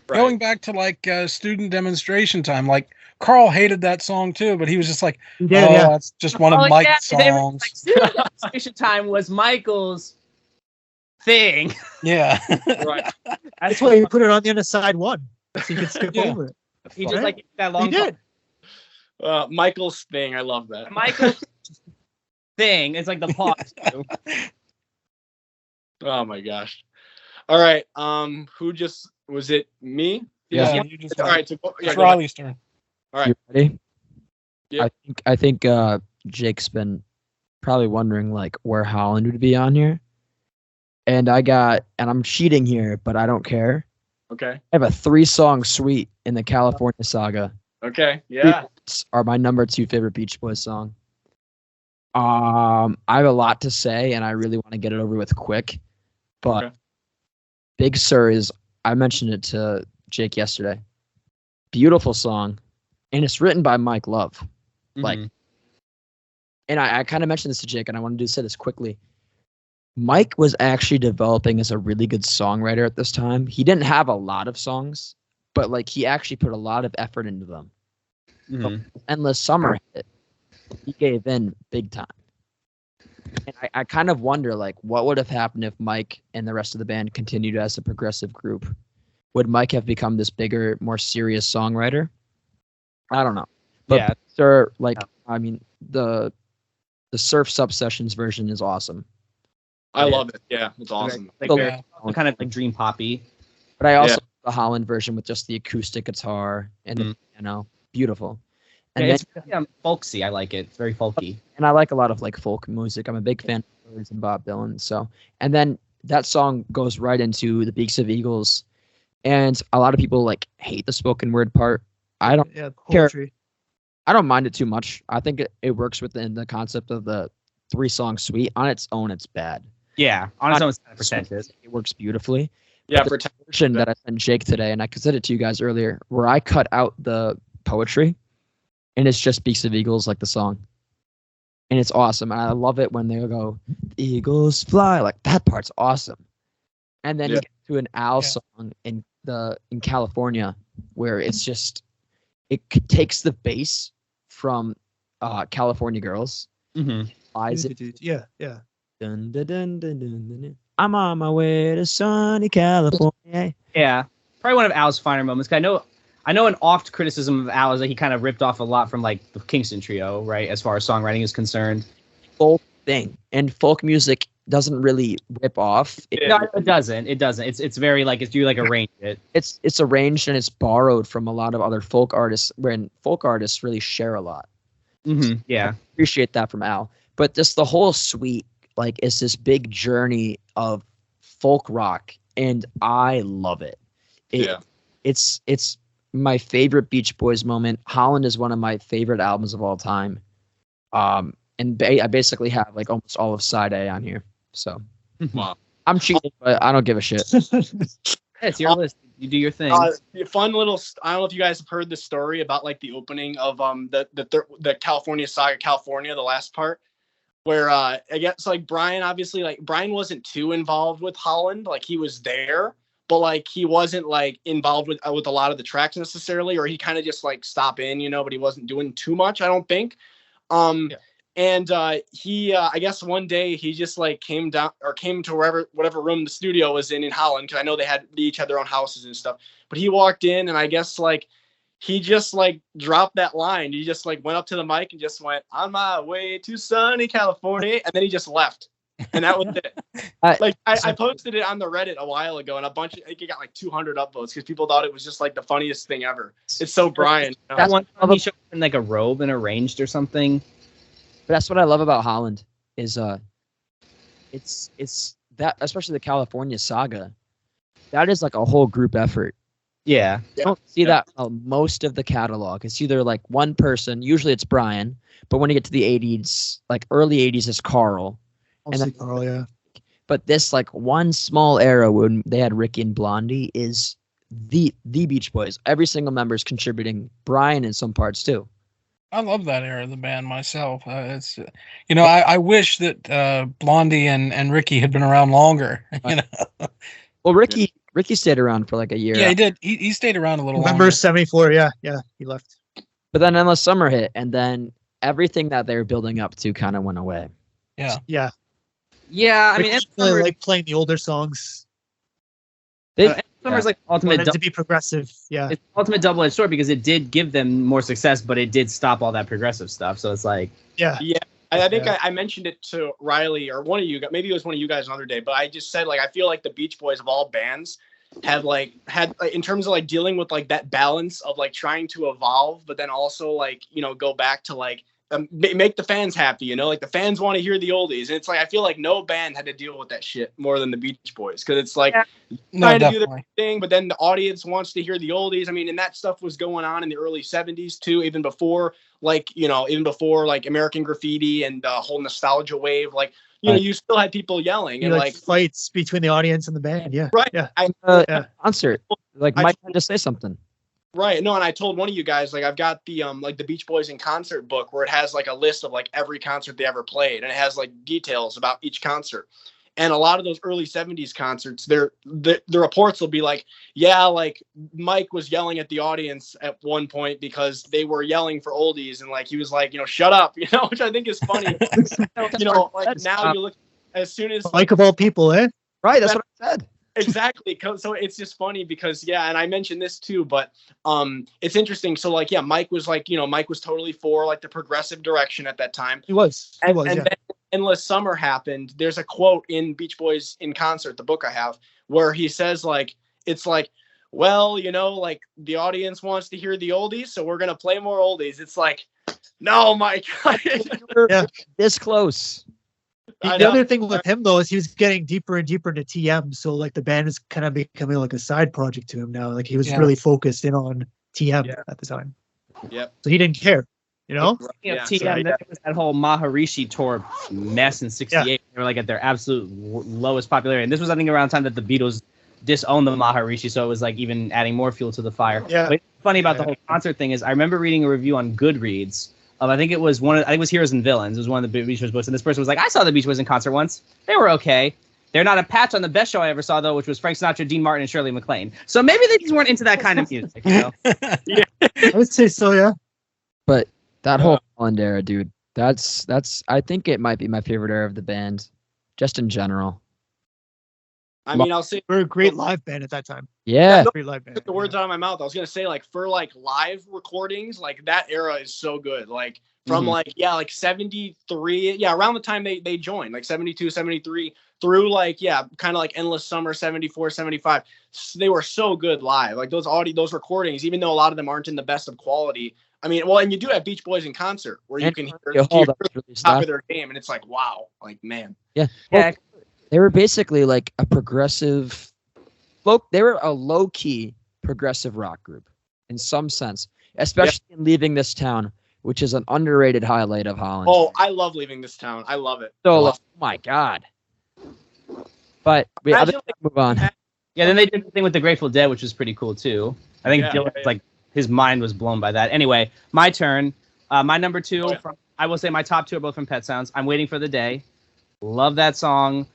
going back to like student demonstration time, like Carl hated that song too, but he was just like, that's just one of Mike's songs. Like, student demonstration time was Michael's thing. Yeah, right. That's why he put it on the other side one. So you could skip over it. He just like that long. He did. Michael's thing. I love that. Michael's thing. It's like the pause. Oh my gosh. All right. Who just was it? Me? Yeah. You just all right. So it's Riley's turn. All right. You ready? Yeah. I think Jake's been probably wondering like where Holland would be on here, and I'm cheating here, but I don't care. Okay. I have a 3-song suite in the California Saga. Okay. Yeah. Are my number 2 favorite Beach Boys song. I have a lot to say, and I really want to get it over with quick. But Big Sur I mentioned it to Jake yesterday. Beautiful song, and it's written by Mike Love. Mm-hmm. Like, and I kind of mentioned this to Jake, and I wanted to say this quickly. Mike was actually developing as a really good songwriter at this time. He didn't have a lot of songs, but like he actually put a lot of effort into them. Mhm. Endless Summer hit, he gave in big time. And I kind of wonder, like, what would have happened if Mike and the rest of the band continued as a progressive group? Would Mike have become this bigger, more serious songwriter? I don't know. But Yeah. sir, like, I mean, the Surf's Up Sessions version is awesome. I love it. Yeah, it's awesome. Like So- very, kind of like dream poppy. But I also Yeah. love the Holland version with just the acoustic guitar and the piano. Beautiful. And Yeah, then, it's very, folksy. I like it. It's very folky. and I like a lot of like folk music. I'm a big fan of Birds and Bob Dylan. So, and then that song goes right into the Beaks of Eagles, and a lot of people like hate the spoken word part. I don't care. Poetry. I don't mind it too much. I think it works within the concept of the 3-song suite. On its own, it's bad. Yeah, on its own, it's kind of pretentious. It works beautifully. Yeah, But the version that I sent Jake today, and I said it to you guys earlier, where I cut out the poetry, and it's just Beaks of Eagles, like the song. And it's awesome. And I love it when they go, Eagles fly. Like, that part's awesome. And then you get to an Al song in California, where it's just, it takes the bass from California Girls, Mm-hmm. flies it. Yeah. Dun, dun, dun, dun, dun, dun, dun. I'm on my way to sunny California. Yeah, probably one of Al's finer moments. 'Cause I know an oft criticism of Al is that he kind of ripped off a lot from like the Kingston Trio, right? As far as songwriting is concerned. Folk thing, and folk music doesn't really rip off. No, it doesn't. It doesn't. It's very like you like arrange it. It's arranged and it's borrowed from a lot of other folk artists, when folk artists really share a lot. Mm-hmm. Yeah. Appreciate that from Al. But just the whole suite, like, is this big journey of folk rock, and I love it. It's my favorite Beach Boys moment. Holland is one of my favorite albums of all time. And I basically have like almost all of side A on here. So Wow. I'm cheating, but I don't give a shit. It's your list. You do your thing. Fun little. I don't know if you guys have heard the story about like the opening of the California Saga California, the last part, where I guess like Brian wasn't too involved with Holland. Like, he was there, but like he wasn't like involved with a lot of the tracks necessarily, or he kind of just like stop in, but he wasn't doing too much, I don't think. And he I guess one day he just like came to whatever room the studio was in Holland, because I know they each had their own houses and stuff. But he walked in, and I guess like he just like dropped that line. He just like went up to the mic and just went, "On my way to sunny California," and then he just left. And that was it. I posted it on the Reddit a while ago, and it got like 200 upvotes because people thought it was just like the funniest thing ever. It's so Brian. That one time he showed up in like a robe and arranged or something. But that's what I love about Holland is it's that, especially the California Saga, that is like a whole group effort. Yeah. You don't see that most of the catalog. It's either like one person, usually it's Brian, but when you get to the 80s, like early 80s, it's Carl. Carl, yeah. But this like one small era when they had Ricky and Blondie is the Beach Boys. Every single member is contributing. Brian in some parts too. I love that era of the band myself. It's I wish that Blondie and Ricky had been around longer. Well, Ricky stayed around for like a year. Yeah, he did. He stayed around a little November longer. 74. Yeah, he left. But then Endless Summer hit, and then everything that they were building up to kind of went away. Yeah. Yeah. Yeah, I mean, I really like playing the older songs. Summer's like ultimate. Wanted to be progressive. Yeah. It's ultimate double-edged sword because it did give them more success, but it did stop all that progressive stuff. So it's like, Yeah. I think I mentioned it to Riley or one of you guys. Maybe it was one of you guys another day, but I just said, like, I feel like the Beach Boys of all bands had in terms of like dealing with like that balance of like trying to evolve, but then also like, go back to like make the fans happy, like the fans want to hear the oldies. And it's like, I feel like no band had to deal with that shit more than the Beach Boys. Cause it's like trying to do their thing, but then the audience wants to hear the oldies. I mean, and that stuff was going on in the early 70s too, even before like American Graffiti and the whole nostalgia wave. Like, you still had people yelling and like fights between the audience and the band. Yeah. Right. Yeah. Concert. Like Mike had to say something. Right. No, and I told one of you guys, like, I've got the like the Beach Boys in concert book where it has like a list of like every concert they ever played, and it has like details about each concert. And a lot of those early 70s concerts, the reports will be like, yeah, like Mike was yelling at the audience at one point because they were yelling for oldies, and like he was like, shut up, which I think is funny. Like now you look, as soon as Mike of all people, eh? Right, that's what I said. Exactly. So it's just funny because and I mentioned this too, but it's interesting. So like, yeah, Mike was like, Mike was totally for like the progressive direction at that time. He was. And Yeah. then Endless Summer happened. There's a quote in Beach Boys in Concert, the book I have, where he says like, it's like, well, like the audience wants to hear the oldies, so we're gonna play more oldies. It's like, no, Mike. Yeah. This close. The other thing with him though is he was getting deeper and deeper into TM, so like the band is kind of becoming like a side project to him now. Like he was really focused in on TM at the time. Yep. So he didn't care, TM, so, that was that whole Maharishi tour mess in '68. They were like at their absolute lowest popularity, and this was I think around the time that the Beatles disowned the Maharishi, so it was like even adding more fuel to the fire. Yeah. But what's funny about the whole concert thing is I remember reading a review on Goodreads. I think it was Heroes and Villains. It was one of the Beach Boys books, and this person was like, "I saw the Beach Boys in concert once. They were okay. They're not a patch on the best show I ever saw, though, which was Frank Sinatra, Dean Martin, and Shirley MacLaine. So maybe they just weren't into that kind of music." I would say so, yeah. But that whole Holland era, dude, that's I think it might be my favorite era of the band, just in general. I mean, I'll say we're a great live band at that time. Yeah. Great live band. took the words out of my mouth. I was gonna say like for like live recordings, like that era is so good. Like from like 73, around the time they joined, like 72, 73 through like kind of like Endless Summer 74, 75. They were so good live. Like those recordings, even though a lot of them aren't in the best of quality. I mean, well, and you do have Beach Boys in concert where you can hear the top of their game, and it's like wow, like man. Yeah. Well, they were basically like a progressive folk. They were a low-key progressive rock group in some sense, especially in Leaving This Town, which is an underrated highlight of Holland. Oh, I love Leaving This Town. I love it. So, oh my God. But we move on. Yeah, then they did the thing with the Grateful Dead, which was pretty cool too. I think Dylan, like his mind was blown by that. Anyway, my turn. My number two, I will say my top two are both from Pet Sounds. I'm Waiting for the Day. Love that song.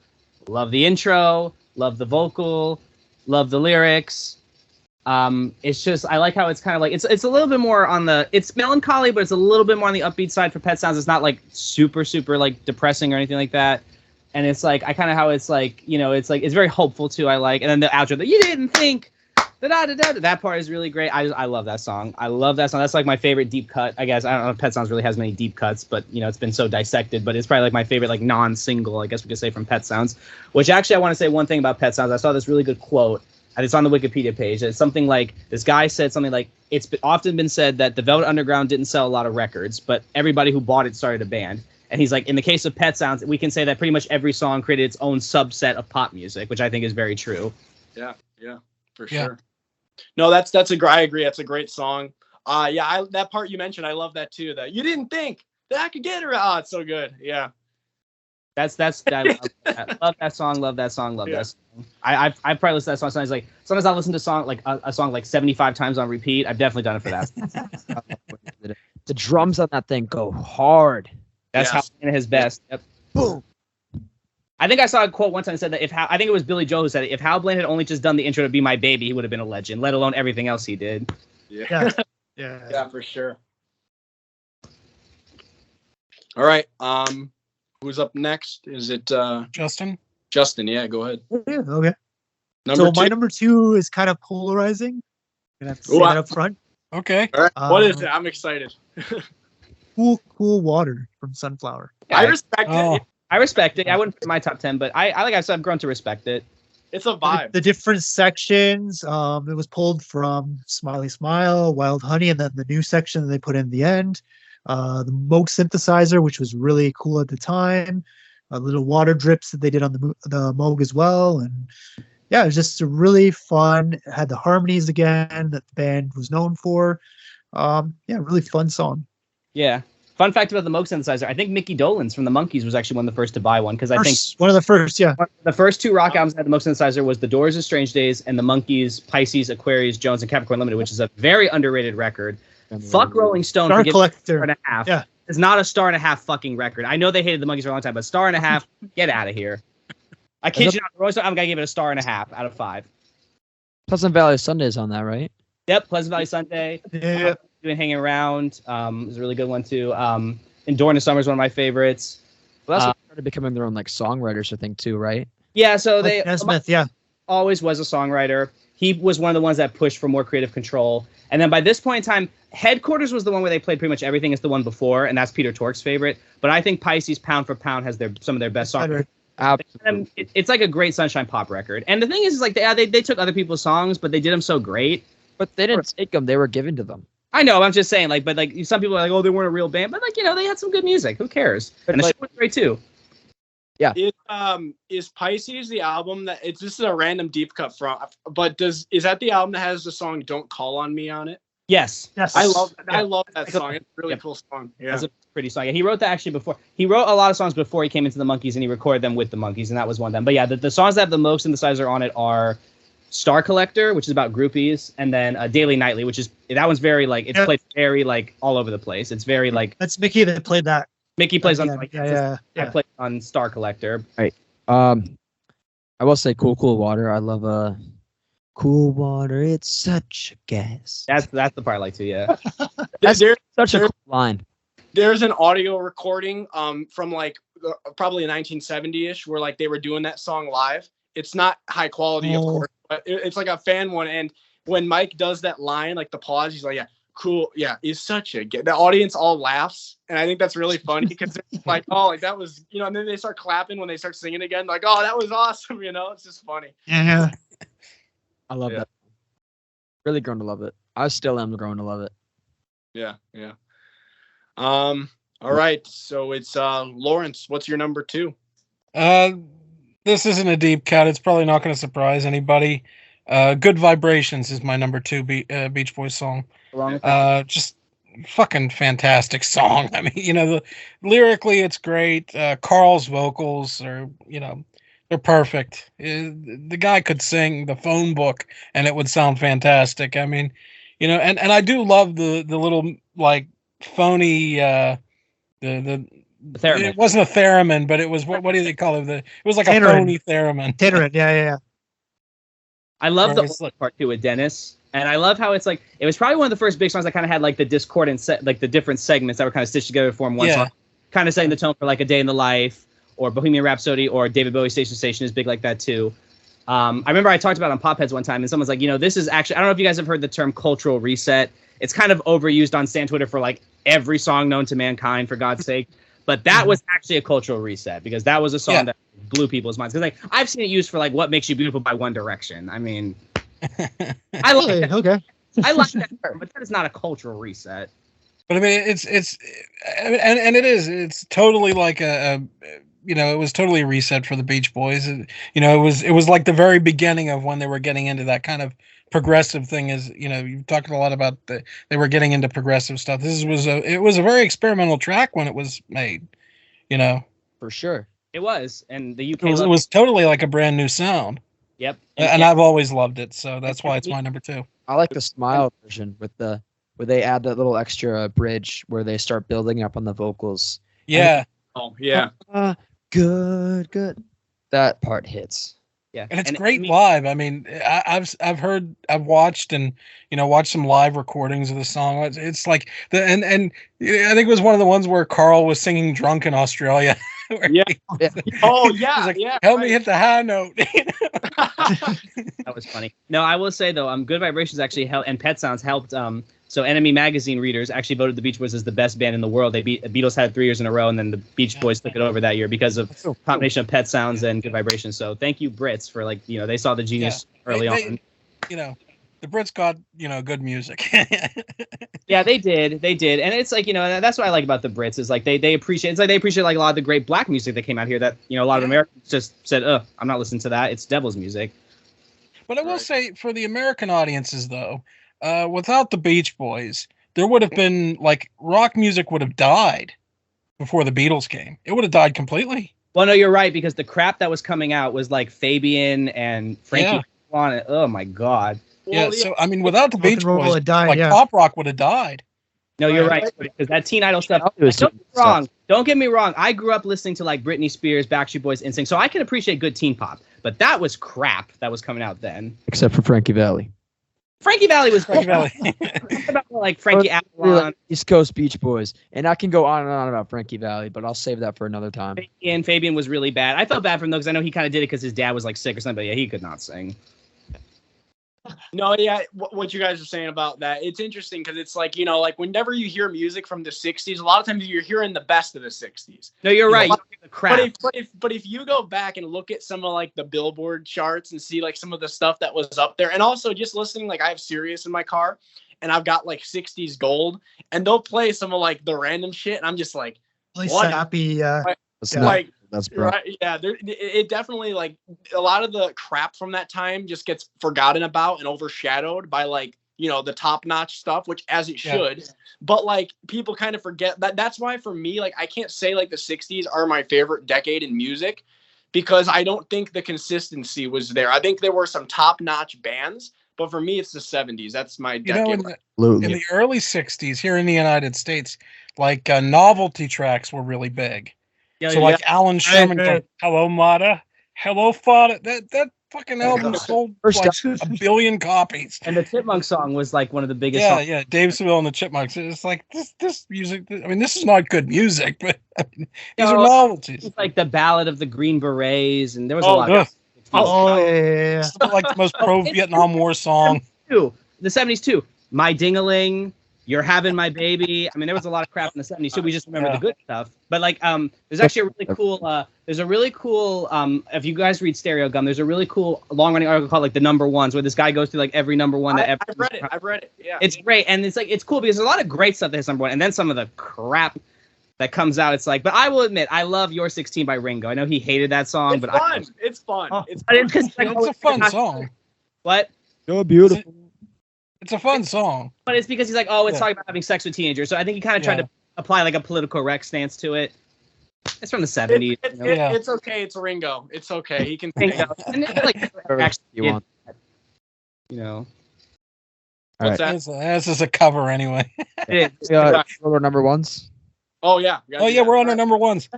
Love the intro. Love the vocal. Love the lyrics. It's just I like how it's kind of like it's a little bit more on it's melancholy, but it's a little bit more on the upbeat side for Pet Sounds. It's not like super like depressing or anything like that. And it's like I kind of how it's like it's very hopeful too. I like, and then the outro that you didn't think that part is really great. I love that song. I love that song. That's like my favorite deep cut. I guess I don't know if Pet Sounds really has many deep cuts, but it's been so dissected. But it's probably like my favorite like non-single, I guess we could say, from Pet Sounds. Which actually I want to say one thing about Pet Sounds. I saw this really good quote. And it's on the Wikipedia page. It's something like this guy said something like it's often been said that the Velvet Underground didn't sell a lot of records, but everybody who bought it started a band. And he's like, in the case of Pet Sounds, we can say that pretty much every song created its own subset of pop music, which I think is very true. Yeah, for sure. No, I agree. That's a great song. That part you mentioned, I love that too. That you didn't think that I could get her. Oh, it's so good. Yeah. I love that song. Love that song. That song. I probably listen to that song sometimes. Like sometimes I listen to a song like 75 times on repeat. I've definitely done it for that. The drums on that thing go hard. That's how his best. Yep. Boom. I think I saw a quote one time that said that I think it was Billy Joel who said it. If Hal Blaine had only just done the intro to Be My Baby, he would have been a legend. Let alone everything else he did. Yeah, for sure. All right. Who's up next? Is it Justin? Justin, yeah, go ahead. Yeah, okay. My number two is kind of polarizing. I'm gonna have to say that up front. Okay. All right. What is it? I'm excited. Cool Water from Sunflower. Yeah, I respect it. I respect it. I wouldn't put it in my top 10, but I've grown to respect it. It's a vibe. The different sections. It was pulled from Smiley Smile, Wild Honey, and then the new section that they put in the end. The Moog synthesizer, which was really cool at the time. Little water drips that they did on the Moog as well, and it was just a really fun. It had the harmonies again that the band was known for. Really fun song. Yeah, Fun fact about the Moog synthesizer: I think Mickey Dolenz from the Monkees was actually one of the first to buy one because I think one of the first, yeah. the first 2 rock albums that had the Moog synthesizer was The Doors' Strange Days and the Monkees' Pisces, Aquarius, Jones, and Capricorn Limited, which is a very underrated record. Fuck Rolling Stone. Star for Collector. 1.5. Yeah. It's not a 1.5 fucking record. I know they hated the Monkees for a long time, but 1.5, get out of here. I kid you not. Rolling Stone, I'm gonna give it a 1.5 out of 5. Pleasant Valley Sunday's on that, right? Yep, Pleasant Valley Sunday. Yeah. Doing Hanging Around. Is a really good one too. Enduring the Summer is one of my favorites. Well, that's what started becoming their own like songwriters, I think, too, right? Yeah, so they Nesmith, yeah. always was a songwriter. He was one of the ones that pushed for more creative control. And then by this point in time, Headquarters was the one where they played pretty much everything as the one before, and that's Peter Tork's favorite. But I think Pisces, pound for pound, has some of their best songs. Absolutely. It's like a great Sunshine Pop record. And the thing is like they took other people's songs, but they did them so great. But they didn't take them; they were given to them. I know. I'm just saying, but some people are like, oh, they weren't a real band, but they had some good music. Who cares? And the show was great too. Yeah. Is Pisces the album that this is a random deep cut from? But is that the album that has the song "Don't Call on Me" on it? Yes. I love that song. It's a really cool song. Yeah. That's a pretty song. Yeah, he wrote that actually before. He wrote a lot of songs before he came into the Monkees, and he recorded them with the Monkees, and that was one of them. But yeah, the songs that have the Moog synthesizer on it are Star Collector, which is about groupies, and then Daily Nightly, which is that one's very played very all over the place. It's very that's Mickey that played that. Mickey plays on yeah. I play on Star Collector. Right. I will say Cool Water. I love Cool Water. It's such a gas. That's the part I like too. Yeah. That's such a cool line. There's an audio recording from probably 1970-ish where they were doing that song live. It's not high quality, of course, but it's like a fan one. And when Mike does that line, the pause, he's like, yeah, cool. Yeah, he's such a the audience all laughs. And I think that's really funny because it's that was, and then they start clapping when they start singing again. Like, oh, that was awesome. It's just funny. Yeah. I love that. Really grown to love it. I still am growing to love it. Yeah. Yeah. All right. So it's Lawrence. What's your number 2? This isn't a deep cut. It's probably not going to surprise anybody. Good Vibrations is my number 2 Beach Boys song. Just fucking fantastic song. I mean, lyrically it's great. Carl's vocals are, they're perfect. The guy could sing the phone book and it would sound fantastic. I mean, and I do love the little phony the theremin. It wasn't a theremin, but it was what do they call it? It was like Tanarin. A phony theremin. Tanarin, yeah. I love the part too with Dennis, and I love how it's it was probably one of the first big songs that kind of had the discordant the different segments that were kind of stitched together to form one song, kind of setting the tone for A Day in the Life or Bohemian Rhapsody or David Bowie Station to Station is big like that too. I remember I talked about it on Popheads one time, and someone's like, this is actually, I don't know if you guys have heard the term cultural reset. It's kind of overused on Stan Twitter for every song known to mankind, for God's sake. But that was actually a cultural reset because that was a song that blew people's minds. Because I've seen it used for What Makes You Beautiful by One Direction. I mean, I like that. Okay. I like that term, but that is not a cultural reset. But I mean, it's totally it was totally a reset for the Beach Boys. It was like the very beginning of when they were getting into that kind of progressive thing. You've talked a lot about they were getting into progressive stuff. It was a very experimental track when it was made, For sure. It was. And the UK it was totally a brand new sound. Yep. And I've always loved it, so that's why it's my number 2. I like the Smile version where they add that little extra bridge where they start building up on the vocals. Yeah. Good. That part hits. Yeah. And it's great live. I mean, I've watched and watched some live recordings of the song. It's I think it was one of the ones where Carl was singing drunk in Australia. Oh yeah. Help me hit the high note. That was funny. No, I will say though, Good Vibrations actually helped, and Pet Sounds helped. So Enemy magazine readers actually voted the Beach Boys as the best band in the world. Beatles had it 3 years in a row, and then the Beach Boys took it over that year because of combination of Pet Sounds and Good Vibrations. So thank you, Brits, for they saw the genius early on. The Brits got good music. Yeah, they did, and it's that's what I like about the Brits is they appreciate they appreciate a lot of the great black music that came out here that a lot of Americans just said, I'm not listening to that. It's devil's music. But I will say for the American audiences though. Without the Beach Boys, there would have been like rock music would have died before the Beatles came. It would have died completely. Well, no, you're right, because the crap that was coming out was like Fabian and Frankie. Yeah. Oh my God. Yeah. So I mean, without the Rock and Beach roll Boys, had died, like yeah. pop rock would have died. No, you're right, because that Teen Idol stuff. Don't get me wrong. I grew up listening to like Britney Spears, Backstreet Boys, NSYNC, so I can appreciate good teen pop. But that was crap that was coming out then. Except for Frankie Valli. Frankie Valli was Frankie Valli. about like Frankie Avalon. Like East Coast Beach Boys. And I can go on and on about Frankie Valli, but I'll save that for another time. And Fabian was really bad. I felt bad for him though, because I know he kind of did it because his dad was like sick or something. But yeah, he could not sing. No, yeah, what you guys are saying about that, it's interesting because it's like, you know, like whenever you hear music from the 60s, a lot of times you're hearing the best of the 60s. No, you're right. But, the crap. but if you go back and look at some of like the Billboard charts and see like some of the stuff that was up there, and also just listening, like I have Sirius in my car and I've got like 60s gold, and they'll play some of like the random shit, and I'm just like, Really what? sappy. Like, That's bro. right, yeah, it definitely, like, a lot of the crap from that time just gets forgotten about and overshadowed by, like, you know, the top-notch stuff, which as it should. Yeah. But like people kind of forget that. That's why for me, like, I can't say like the 60s are my favorite decade in music, because I don't think the consistency was there. I think there were some top-notch bands, but for me it's the 70s. That's my decade. You know, in the early 60s here in the United States, like novelty tracks were really big. Yeah, so like Alan Sherman, like, "Hello Mata, Hello Fada," that fucking album sold like a billion copies. And the Chipmunk song was like one of the biggest. Yeah, songs. Yeah, Dave Seville and the Chipmunks. It's like this music. I mean, this is not good music, but I mean, these are novelties. It's like the Ballad of the Green Berets, and there was a lot. Yeah. Like the most pro-Vietnam War song. The 70s too. My Ding-a-Ling. You're Having My Baby. I mean, there was a lot of crap in the 70s too. We just remember the good stuff. But like, there's actually a really cool, if you guys read Stereo Gum, there's a really cool long-running article called like The Number Ones, where this guy goes through like every number one that ever. I've read it. Yeah. It's great. And it's cool because there's a lot of great stuff that has number one. And then some of the crap that comes out, it's like, but I will admit, I love You're 16 by Ringo. I know he hated that song, but it's fun. It's a fun song. What? You're beautiful. It's a fun song. But it's because he's like, it's talking about having sex with teenagers. So I think he kind of tried to apply like a political correct stance to it. It's from the 70s. It's okay. It's Ringo. It's okay. He can sing. And like, actually, you know. What's that? This is a cover anyway. Our number ones. Oh, yeah. We're on our number ones.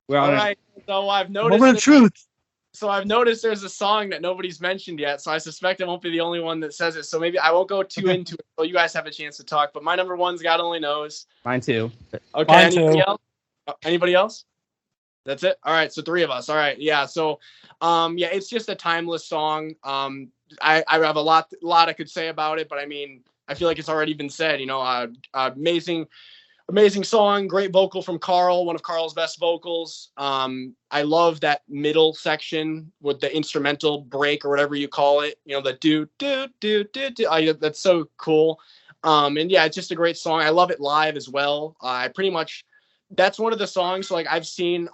All right. So I've noticed. Moment of truth. So I've noticed there's a song that nobody's mentioned yet, so I suspect I won't be the only one that says it. So maybe I won't go too into it, so you guys have a chance to talk. But my number one's God Only Knows. Mine too. Okay. Anybody else? Anybody else? That's it. All right. So three of us. All right. Yeah. So, it's just a timeless song. I have a lot I could say about it, but I mean, I feel like it's already been said. You know, amazing song, great vocal from Carl, one of Carl's best vocals. I love that middle section with the instrumental break or whatever you call it. You know, the do. That's so cool. And yeah, it's just a great song. I love it live as well. That's one of the songs. So like I've seen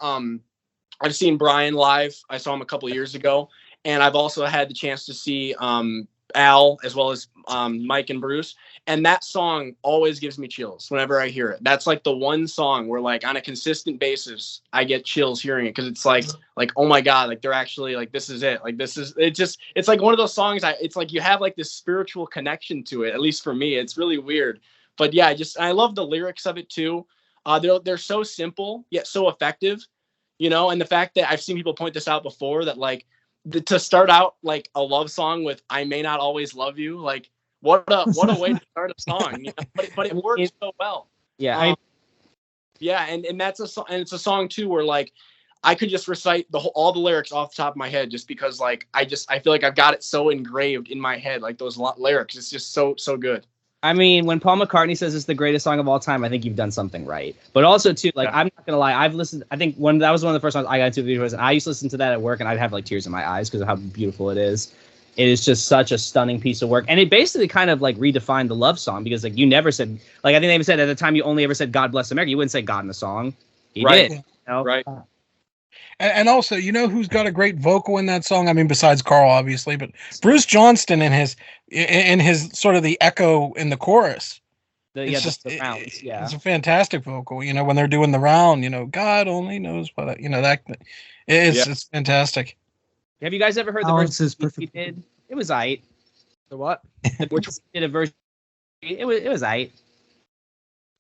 Brian live. I saw him a couple of years ago, and I've also had the chance to see Al as well as Mike and Bruce. And that song always gives me chills whenever I hear it. That's like the one song where like on a consistent basis, I get chills hearing it. Cause it's like, oh my God, like they're actually like, this is it. Like, it's like one of those songs. It's like you have like this spiritual connection to it. At least for me, it's really weird, but yeah, I love the lyrics of it too. They're so simple, yet so effective, you know? And the fact that I've seen people point this out before, that like to start out like a love song with, I may not always love you. Like, what a way to start a song, you know? But it works so well. Yeah. And that's a song, and it's a song too where like I could just recite all the lyrics off the top of my head, just because like I feel like I've got it so engraved in my head, like those lyrics. It's just so good. I mean, when Paul McCartney says it's the greatest song of all time, I think you've done something right. But also too, like I'm not gonna lie, I've listened. I think that was one of the first songs I got into videos, and I used to listen to that at work, and I'd have like tears in my eyes because of how beautiful it is. It is just such a stunning piece of work. And it basically kind of like redefined the love song, because like you never said, like I think they even said at the time you only ever said God Bless America. You wouldn't say God in the song. He did. You know? Right. And also, you know who's got a great vocal in that song? I mean, besides Carl, obviously, but Bruce Johnston in his sort of the echo in the chorus. The rounds. Yeah. It's a fantastic vocal. When they're doing the round, God only knows what that. It's fantastic. Have you guys ever heard the version he did? It was aight. The what? Which did a version? It was aight.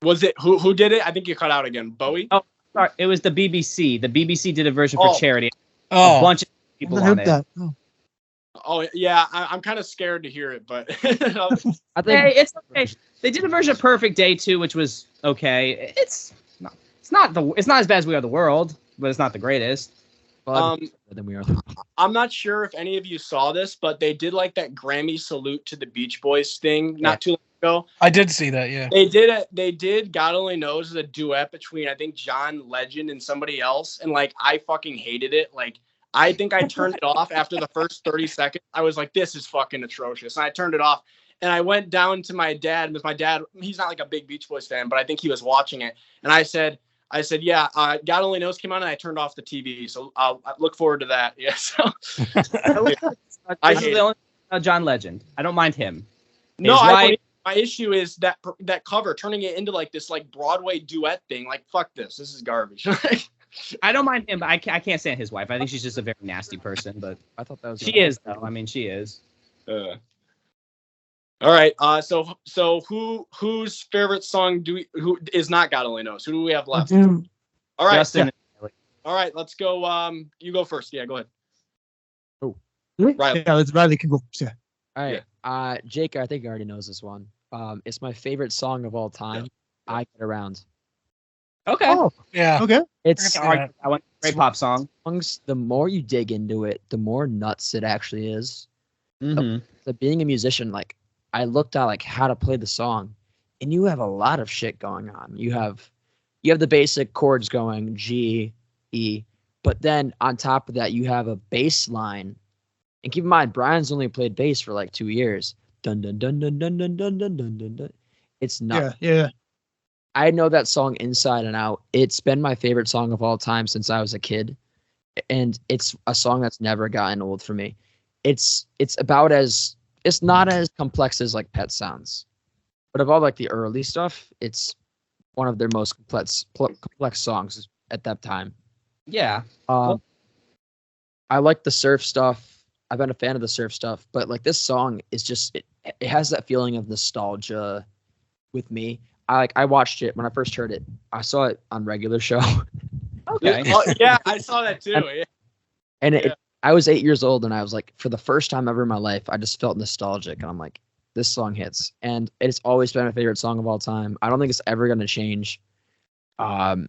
Was it who did it? I think you cut out again. Bowie? Oh, sorry. It was the BBC. The BBC did a version for charity. Oh. A bunch of people on it. Oh yeah, I'm kind of scared to hear it, but I think it's okay. They did a version of Perfect Day too, which was okay. It's not as bad as We Are the World, but it's not the greatest. than we are. I'm not sure if any of you saw this, but they did like that Grammy salute to the Beach Boys thing not too long ago. I did see that, yeah. They did God Only Knows as a duet between I think John Legend and somebody else, and like I fucking hated it. Like I think I turned it off after the first 30 seconds. I was like, this is fucking atrocious. And I turned it off. And I went down to my dad, because my dad, he's not like a big Beach Boys fan, but I think he was watching it. And I said, yeah, God Only Knows came on, and I turned off the TV. So I look forward to that. Yeah. So I hate the only John Legend. I don't mind him. No, my issue is that cover, turning it into like this like Broadway duet thing. Like, fuck this. This is garbage. I don't mind him, but I can't stand his wife. I think she's just a very nasty person. But I thought that was she is though. I mean, she is. All right. So whose favorite song who is not God Only Knows? Who do we have left? All right. Justin. Yeah. All right. Let's go. You go first. Yeah. Go ahead. Oh. Riley. Yeah. Riley can go. Yeah. All right. Yeah. Jake, I think already knows this one. It's my favorite song of all time. Yeah. I Get Around. Okay. Oh, yeah. Okay. It's that one great pop song. The more you dig into it, the more nuts it actually is. Mm-hmm. So being a musician, like I looked at like how to play the song, and you have a lot of shit going on. You have the basic chords going G, E, but then on top of that you have a bass line. And keep in mind, Brian's only played bass for like 2 years. Dun dun dun dun dun dun dun dun dun dun dun. It's nuts. Yeah. I know that song inside and out. It's been my favorite song of all time since I was a kid. And it's a song that's never gotten old for me. It's not as complex as like Pet Sounds. But of all like the early stuff, it's one of their most complex songs at that time. Yeah. I like the surf stuff. I've been a fan of the surf stuff, but like this song is just it has that feeling of nostalgia with me. I watched it when I first heard it. I saw it on Regular Show. Okay. Yeah, I saw that too. And I was 8 years old, and I was like, for the first time ever in my life, I just felt nostalgic, and I'm like, this song hits, and it's always been my favorite song of all time. I don't think it's ever going to change. I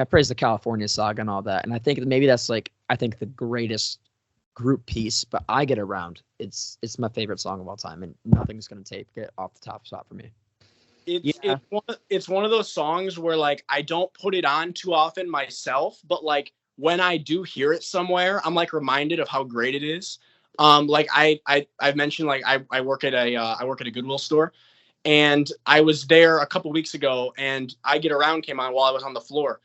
praise the California Saga and all that, and I think maybe that's like the greatest group piece. But I Get Around. It's my favorite song of all time, and nothing's going to take it off the top spot for me. It's one of those songs where like I don't put it on too often myself, but like when I do hear it somewhere, I'm like reminded of how great it is. Like I've mentioned, like I work at a Goodwill store, and I was there a couple weeks ago, and I Get Around came on while I was on the floor,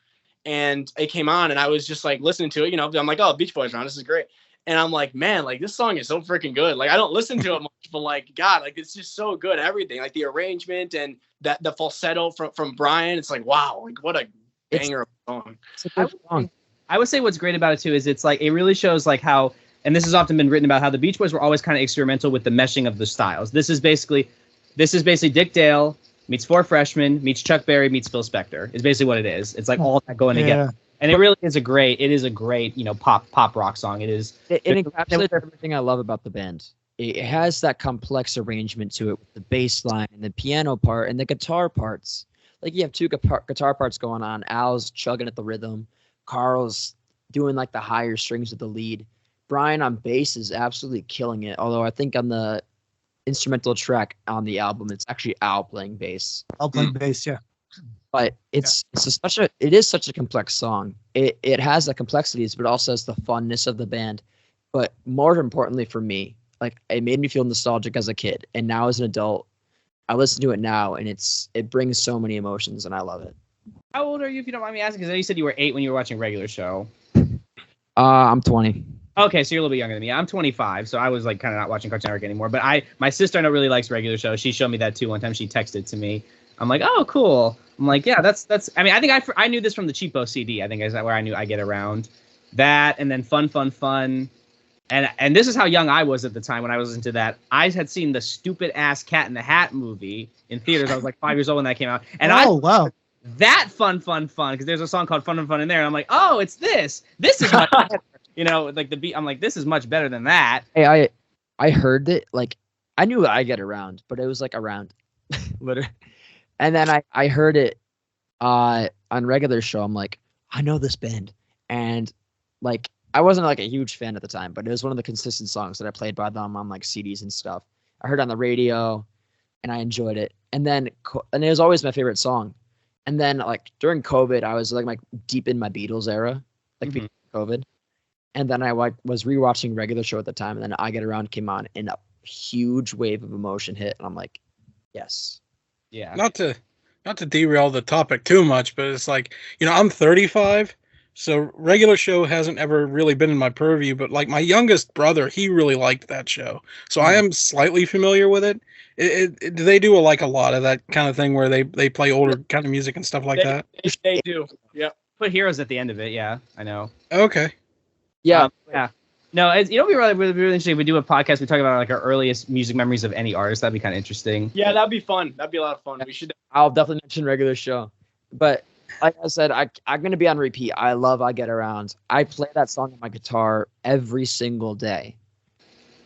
and it came on, and I was just like listening to it. You know, I'm like, oh, Beach Boys are on. This is great. And I'm like, man, like this song is so freaking good. Like I don't listen to it much, but like God, like it's just so good. Everything, like the arrangement and that the falsetto from Brian, it's like wow, like what a banger of a song. It's a good song. I would say what's great about it too is it's like it really shows like how, and this has often been written about how the Beach Boys were always kind of experimental with the meshing of the styles. This is basically Dick Dale meets Four Freshmen meets Chuck Berry meets Phil Spector. Is basically what it is. It's like all that going together. And it really is a great, pop rock song. It is. It encapsulates everything I love about the band. It has that complex arrangement to it with the bass line and the piano part and the guitar parts. Like you have two guitar parts going on. Al's chugging at the rhythm. Carl's doing like the higher strings with the lead. Brian on bass is absolutely killing it. Although I think on the instrumental track on the album, it's actually Al playing bass. Al playing bass, yeah. But it is such a complex song. It has the complexities, but also has the funness of the band. But more importantly for me, like it made me feel nostalgic as a kid, and now as an adult, I listen to it now, and it brings so many emotions, and I love it. How old are you, if you don't mind me asking? Because you said you were 8 when you were watching Regular Show. I'm 20. Okay, so you're a little bit younger than me. I'm 25, so I was like kind of not watching Cartoon Network anymore. But my sister I know really likes regular show. She showed me that too one time. She texted to me. I'm like, oh, cool. I'm like, yeah, that's. I mean, I think I knew this from the Cheapo CD. I think is where I knew I Get Around that, and then Fun. And this is how young I was at the time when I was into that. I had seen the stupid ass Cat in the Hat movie in theaters. I was like 5 years old when that came out. And wow. That fun, because there's a song called Fun in there. And I'm like, oh, it's this. This is much better. Like the beat. I'm like, this is much better than that. Hey, I heard it, like, I knew I Get Around, but it was like around, literally. And then I heard it on regular show. I'm like, I know this band, and like I wasn't like a huge fan at the time, but it was one of the consistent songs that I played by them on like CDs and stuff. I heard it on the radio, and I enjoyed it. And then it was always my favorite song. And then like during COVID, I was like deep in my Beatles era, like before COVID. And then I was rewatching regular show at the time, and then I Get Around came on, and a huge wave of emotion hit, and I'm like, yes. Yeah. Not to derail the topic too much, but it's like, I'm 35, so regular show hasn't ever really been in my purview, but like my youngest brother, he really liked that show. So I am slightly familiar with it. Do they do a lot of that kind of thing where they play older kind of music and stuff like that? They do. Yeah. Put Heroes at the end of it. Yeah, I know. Okay. Yeah. Yeah. No, it'd be really interesting if we do a podcast. We talk about like our earliest music memories of any artist. That'd be kind of interesting. Yeah, that'd be fun. That'd be a lot of fun. We should. I'll definitely mention regular show. But like I said, I'm going to be on repeat. I love I Get Around. I play that song on my guitar every single day.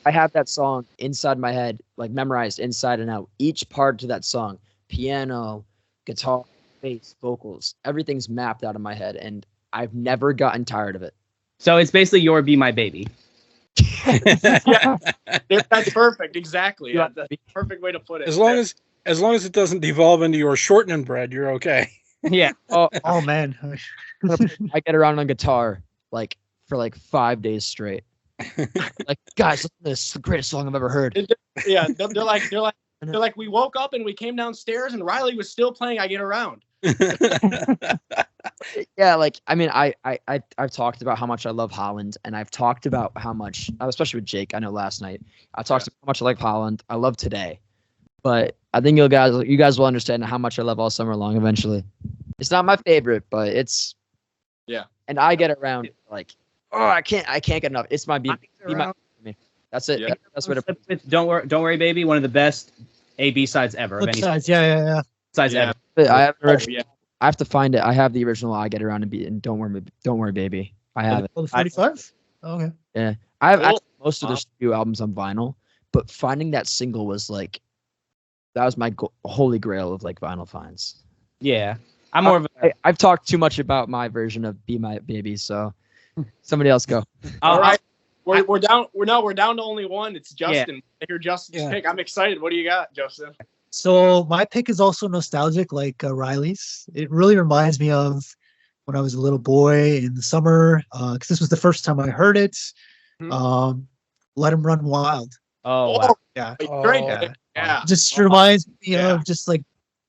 I have that song inside my head, like memorized inside and out. Each part to that song, piano, guitar, bass, vocals, everything's mapped out of my head, and I've never gotten tired of it. So it's basically your Be My Baby. Yeah, that's perfect. Exactly. Yeah, that's the perfect way to put it. As long as it doesn't devolve into your shortening bread, you're okay. Yeah. Oh man. I Get Around on guitar for 5 days straight. Like, guys, listen to this. It's the greatest song I've ever heard. Yeah, they're like, we woke up and we came downstairs and Riley was still playing I Get Around. Yeah, like, I mean, I've talked about how much I love Holland, and I've talked about how much, especially with Jake, I know last night, I talked about how much I like Holland. I love Today, but I think you guys will understand how much I love All Summer Long eventually. It's not my favorite, but it's, yeah. And I Get Around, like, oh, I can't get enough. It's my be my me. That's it. Yeah. That's what it with Don't Worry Baby, one of the best A/B sides ever. Flip sides, yeah. Sides Yeah. ever. I have the Oh, original. yeah. I have to find it. I have the original I Get Around and Don't Worry Baby. I have it. Oh, the 45? Okay. Yeah. I have Cool. actually most of their studio albums on vinyl, but finding that single was like, that was my holy grail of like vinyl finds. Yeah. I'm more of a. I've talked too much about my version of Be My Baby, so somebody else go. All right. We're down to only one. It's Justin. Yeah. Hear Justin's Yeah. pick. I'm excited. What do you got, Justin? So my pick is also nostalgic, like Riley's. It really reminds me of when I was a little boy in the summer, because this was the first time I heard it. Mhm. Let 'Em Run Wild. Oh, wow. Yeah. Great. Oh, Yeah. Just reminds me Yeah. of just like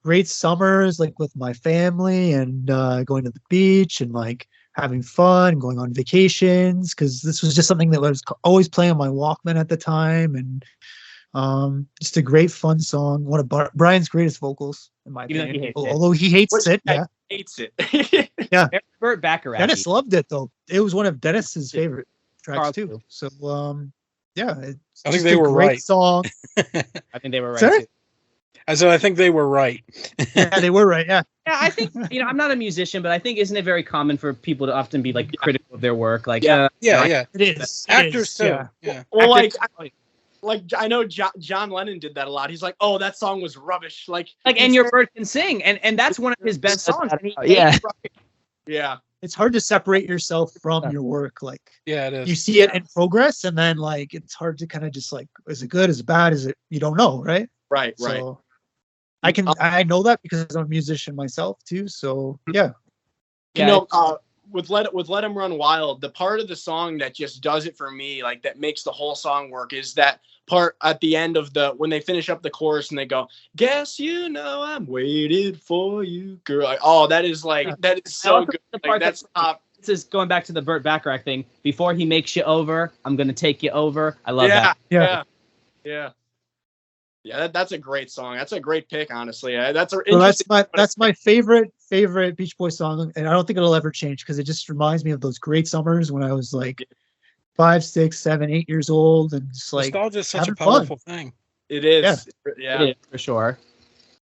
great summers, like with my family and going to the beach and like having fun, going on vacations. Because this was just something that was always playing on my Walkman at the time, and just a great fun song. One of Brian's greatest vocals, in my Even though he opinion. hates it. Although he hates Which it, guy yeah. hates it. Burt Bacharach. Dennis loved it though. It was one of Dennis's favorite tracks Carl too. too. So yeah, it's I think just they a were great right. song. I think they were right Sorry? too. I said I think they were right. Yeah, they were right. Yeah. Yeah, I think I'm not a musician, but I think isn't it very common for people to often be like critical of their work? Like, Yeah. Yeah. It is. It Actors is, too. yeah. Yeah. Well, actors- I know John Lennon did that a lot. He's like, "Oh, that song was rubbish." Like and your bird can sing, and that's one of his best songs. And he Yeah. yeah, It's hard to separate yourself from your work. Like Yeah, it is. you see it in progress, and then like it's hard to kind of just like, is it good? Is it bad? Is it? You don't know, right? right. So I know that because I'm a musician myself too. So yeah. You know, with Let 'Em Run Wild, the part of the song that just does it for me, like that makes the whole song work, is that part at the end of when they finish up the chorus and they go, "Guess you know I'm waiting for you, girl." Like, oh, that is so also good. the Like, part that's top. this is going back to the Burt Bacharach thing. Before he makes you over, I'm gonna take you over. I love that. Yeah. That's a great song. That's a great pick, honestly. That's my favorite Beach Boys song, and I don't think it'll ever change because it just reminds me of those great summers when I was like 5, 6, 7, 8 years old, and just like nostalgia is such a having powerful thing. It is. Yeah. It is, for sure.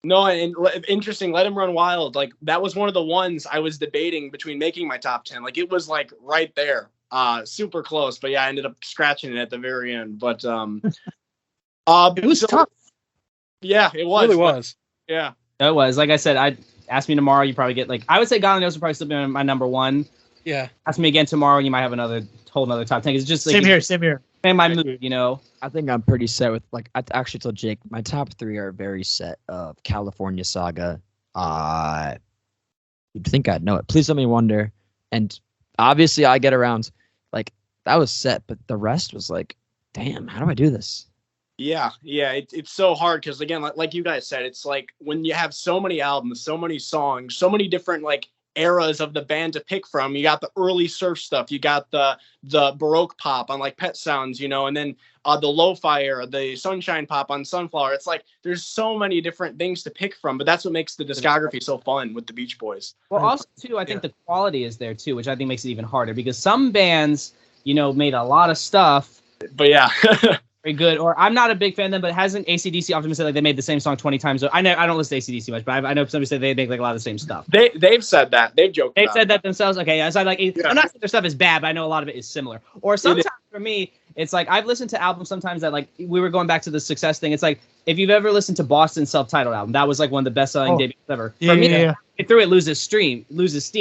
No, and interesting. Let Him Run Wild. Like that was one of the ones I was debating between making my top 10. Like it was like right there, super close. But yeah, I ended up scratching it at the very end. But it was tough. Yeah, it was. It really was. Yeah, it was. Like I said, I ask me tomorrow. You probably get like I would say God Knows would probably still be my number one. Yeah. Ask me again tomorrow, and you might have whole another top 10. It's just like Same here. And my mood, you know. I think I'm pretty set with like I actually told Jake my top 3 are very set of California Saga. You'd think I'd know it. Please Let Me Wonder, and obviously I Get Around. Like that was set, but the rest was like, damn, how do I do this? Yeah. It's so hard because again, like you guys said, it's like when you have so many albums, so many songs, so many different like eras of the band to pick from. You got the early surf stuff, you got the Baroque pop on like Pet Sounds, you know, and then the lo-fi era, the Sunshine pop on Sunflower. It's like there's so many different things to pick from, but that's what makes the discography so fun with the Beach Boys. Well, also too, I think the quality is there too, which I think makes it even harder because some bands, you know, made a lot of stuff. But yeah. Very good. Or I'm not a big fan of them, but hasn't AC/DC often said like they made the same song 20 times? I don't listen to AC/DC much, but I know somebody said they make like a lot of the same stuff. They've said that. They've joked. They've said that themselves. Okay, yeah. So I'm not saying their stuff is bad, but I know a lot of it is similar. Or sometimes for me, it's like I've listened to albums sometimes that like we were going back to the Success thing. It's like if you've ever listened to Boston's self-titled album, that was like one of the best-selling debuts ever. For me, it threw it loses steam.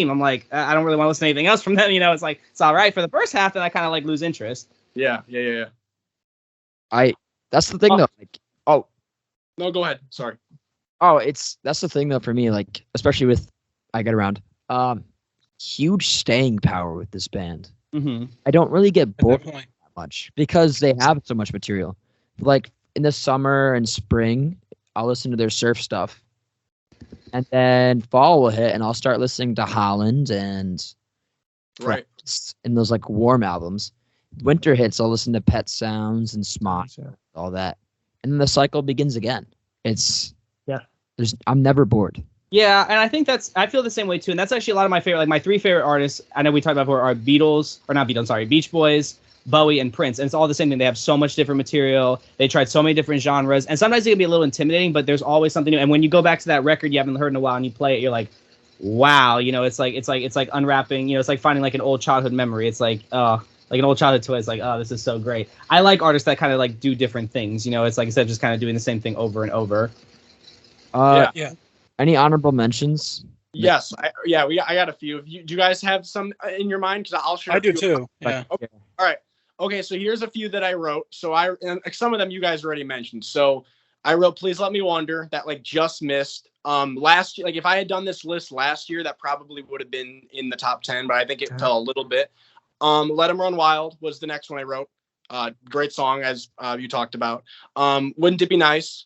I'm like I don't really want to listen to anything else from them. You know, it's like it's all right for the first half, then I kind of like lose interest. Yeah. That's the thing though. Like, no, go ahead. Sorry. That's the thing though for me. Like, especially with I Get Around. Huge staying power with this band. Mm-hmm. I don't really get bored that much because they have so much material. Like in the summer and spring, I'll listen to their surf stuff, and then fall will hit, and I'll start listening to Holland and right in those like warm albums. Winter hits, I'll listen to Pet Sounds and Smot, all that, and then the cycle begins again. I'm never bored. Yeah, and I think I feel the same way too, and that's actually a lot of my favorite, like my 3 favorite artists. I know we talked about before are Beach Boys, Bowie, and Prince, and it's all the same thing. They have so much different material. They tried so many different genres, and sometimes it can be a little intimidating, but there's always something new. And when you go back to that record you haven't heard in a while and you play it, you're like, wow, you know, it's like unwrapping, you know, it's like finding like an old childhood memory. It's like like an old childhood toy. It's like, oh, this is so great. I like artists that kind of like do different things. You know, it's like instead of just kind of doing the same thing over and over. Yeah. Any honorable mentions? Yes. I got a few. Do you guys have some in your mind? Because I'll share. I do too. Yeah. Okay. All right. Okay. So here's a few that I wrote. So and some of them you guys already mentioned. So I wrote "Please Let Me Wonder" that like just missed. Last year, like if I had done this list last year, that probably would have been in the top 10, but I think it fell a little bit. "Let 'Em Run Wild" was the next one I wrote. Great song, as you talked about. "Wouldn't It Be Nice?"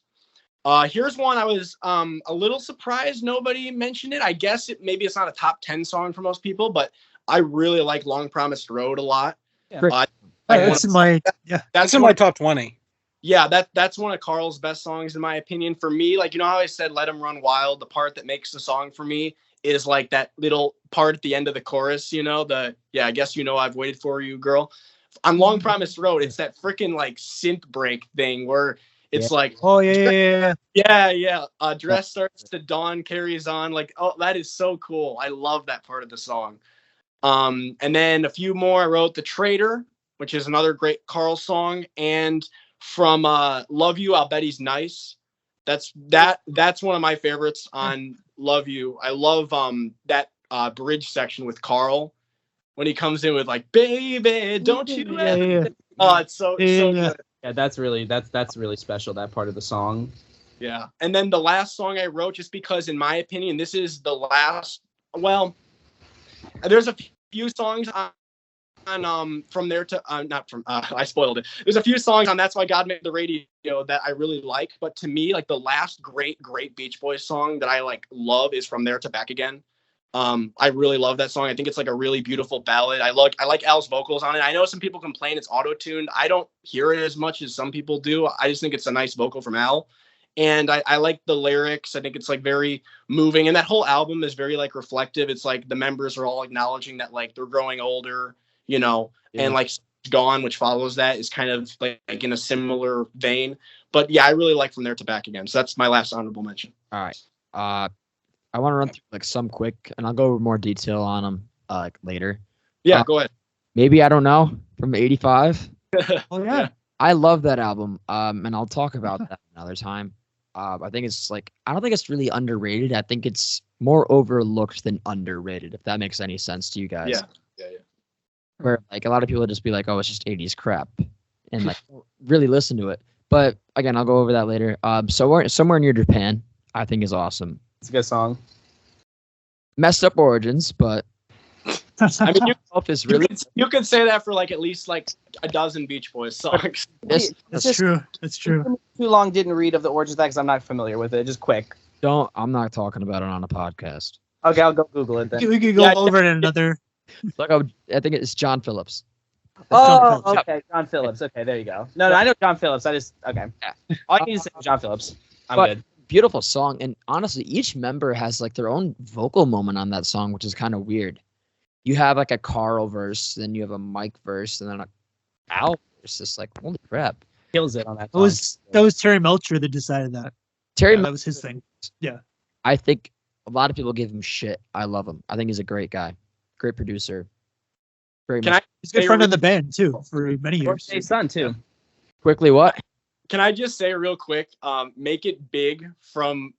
Here's one I was a little surprised nobody mentioned it. I guess maybe it's not a top 10 song for most people, but I really like "Long Promised Road" a lot. Yeah. That's in my top 20. Yeah, that's one of Carl's best songs in my opinion. For me, like, you know how I said "Let 'Em Run Wild," the part that makes the song for me is like that little part at the end of the chorus, you know, I guess you know I've waited for you, girl. On "Long Promised Road," it's that freaking like synth break thing where it's like, oh yeah. Dress starts to dawn, carries on. Like, oh, that is so cool. I love that part of the song. And then a few more I wrote. "The Traitor," which is another great Carl song, and from "Love You, I'll Bet He's Nice." That's one of my favorites on "Love You." I love that bridge section with Carl when he comes in with like, "Baby, don't you ever." Oh, it's so good. Yeah, that's really special, that part of the song. Yeah. And then the last song I wrote, just because in my opinion this is the last, well, there's a few songs on From There to not from I spoiled it. There's a few songs on That's Why God Made the Radio that I really like, but to me, like the last great Beach Boys song that I like love is From There to Back Again. I really love that song. I think it's like a really beautiful ballad. I like Al's vocals on it. I know some people complain it's auto-tuned. I don't hear it as much as some people do. I just think it's a nice vocal from Al. And I like the lyrics. I think it's like very moving. And that whole album is very like reflective. It's like the members are all acknowledging that like they're growing older, and like Gone, which follows that, is kind of like in a similar vein. But yeah, I really like From There to Back Again. So that's my last honorable mention. All right. I want to run through like some quick, and I'll go over more detail on them like later. Yeah, go ahead. Maybe I don't know from '85. Oh yeah. I love that album. And I'll talk about that another time. I think it's like, I don't think it's really underrated. I think it's more overlooked than underrated, if that makes any sense to you guys. Yeah. Where like a lot of people just be like, oh, it's just 80s crap, and like really listen to it. But again, I'll go over that later. Somewhere Near Japan, I think is awesome. It's a good song. Messed Up Origins, but I mean, is really you could say that for like at least like a dozen Beach Boys songs. That's true. That's true. Too long didn't read of the origins of that because I'm not familiar with it. Just quick. I'm not talking about it on a podcast. Okay, I'll go Google it then. We could go over it in another. Like I think it's John Phillips. Oh, John okay, John Phillips. Okay, there you go. No, I know John Phillips. Okay. All I need to say is John Phillips. I'm good. Beautiful song, and honestly, each member has like their own vocal moment on that song, which is kind of weird. You have like a Carl verse, then you have a Mike verse, and then a Al verse. It's like, holy crap. Kills it on that song. That was Terry Melcher that decided that. That was his thing. Yeah. I think a lot of people give him shit. I love him. I think he's a great guy, great producer. He's a good friend of the band too for many years. His son too. Quickly, what? Can I just say real quick, Make It Big from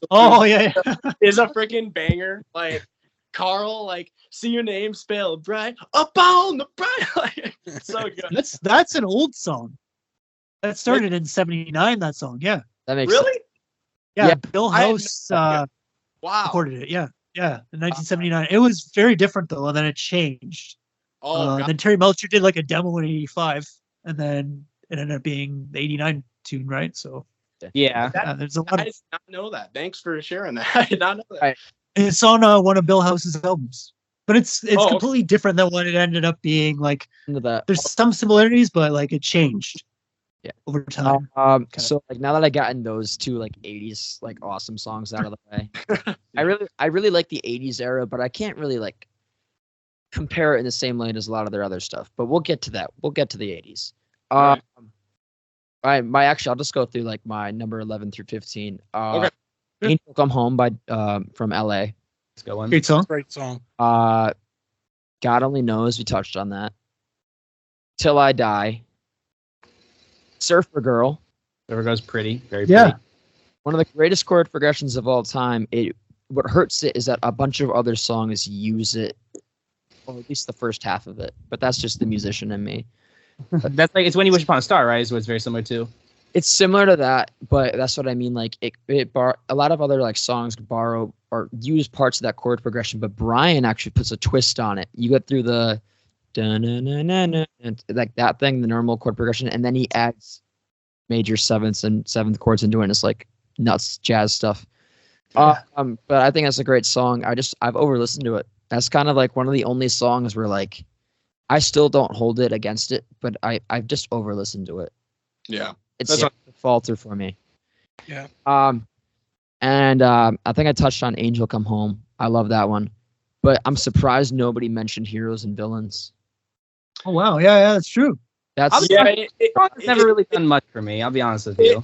Oh yeah. is a freaking banger. Like Carl, like, see your name spelled right up on the bright. Like, so good. That's an old song. That started in '79. That song, yeah. That makes really? sense. Yeah, Bill House wow. recorded it. Yeah, in 1979. It was very different though, and then it changed. Then Terry Melcher did like a demo in '85, and then it ended up being the '89 tune, right? So yeah, there's a lot. I did not know that. Thanks for sharing that. I did not know that. Right. It's on one of Bill House's albums, but it's completely different than what it ended up being. Like there's some similarities, but like it changed. Yeah, over time. So like now that I gotten those two like '80s like awesome songs out of the way, I really like the '80s era, but I can't really like compare it in the same lane as a lot of their other stuff. But we'll get to that. We'll get to the '80s. All right, I'll just go through like my number 11 through 15. Okay. Angel Come Home by from LA. Let's go on. Great song. Great song. God Only Knows, we touched on that. Till I Die. Surfer Girl. Surfer Girl's pretty, very Yeah. pretty. One of the greatest chord progressions of all time. What hurts it is that a bunch of other songs use it, or at least the first half of it. But that's just the musician in me. That's like, it's When You Wish Upon a Star, right? Is what it's very similar to. It's similar to that, but that's what I mean. Like a lot of other like songs borrow or use parts of that chord progression, but Brian actually puts a twist on it. You get through the like that thing, the normal chord progression, and then he adds major sevenths and seventh chords into it, and it's like nuts jazz stuff. Yeah. But I think that's a great song. I've over listened to it. That's kind of like one of the only songs where like I still don't hold it against it, but I've just over listened to it. Yeah. It's That's a falter for me. Yeah. And I think I touched on Angel Come Home. I love that one. But I'm surprised nobody mentioned Heroes and Villains. Oh wow, yeah, that's true. That's It's never really done much for me. I'll be honest with you.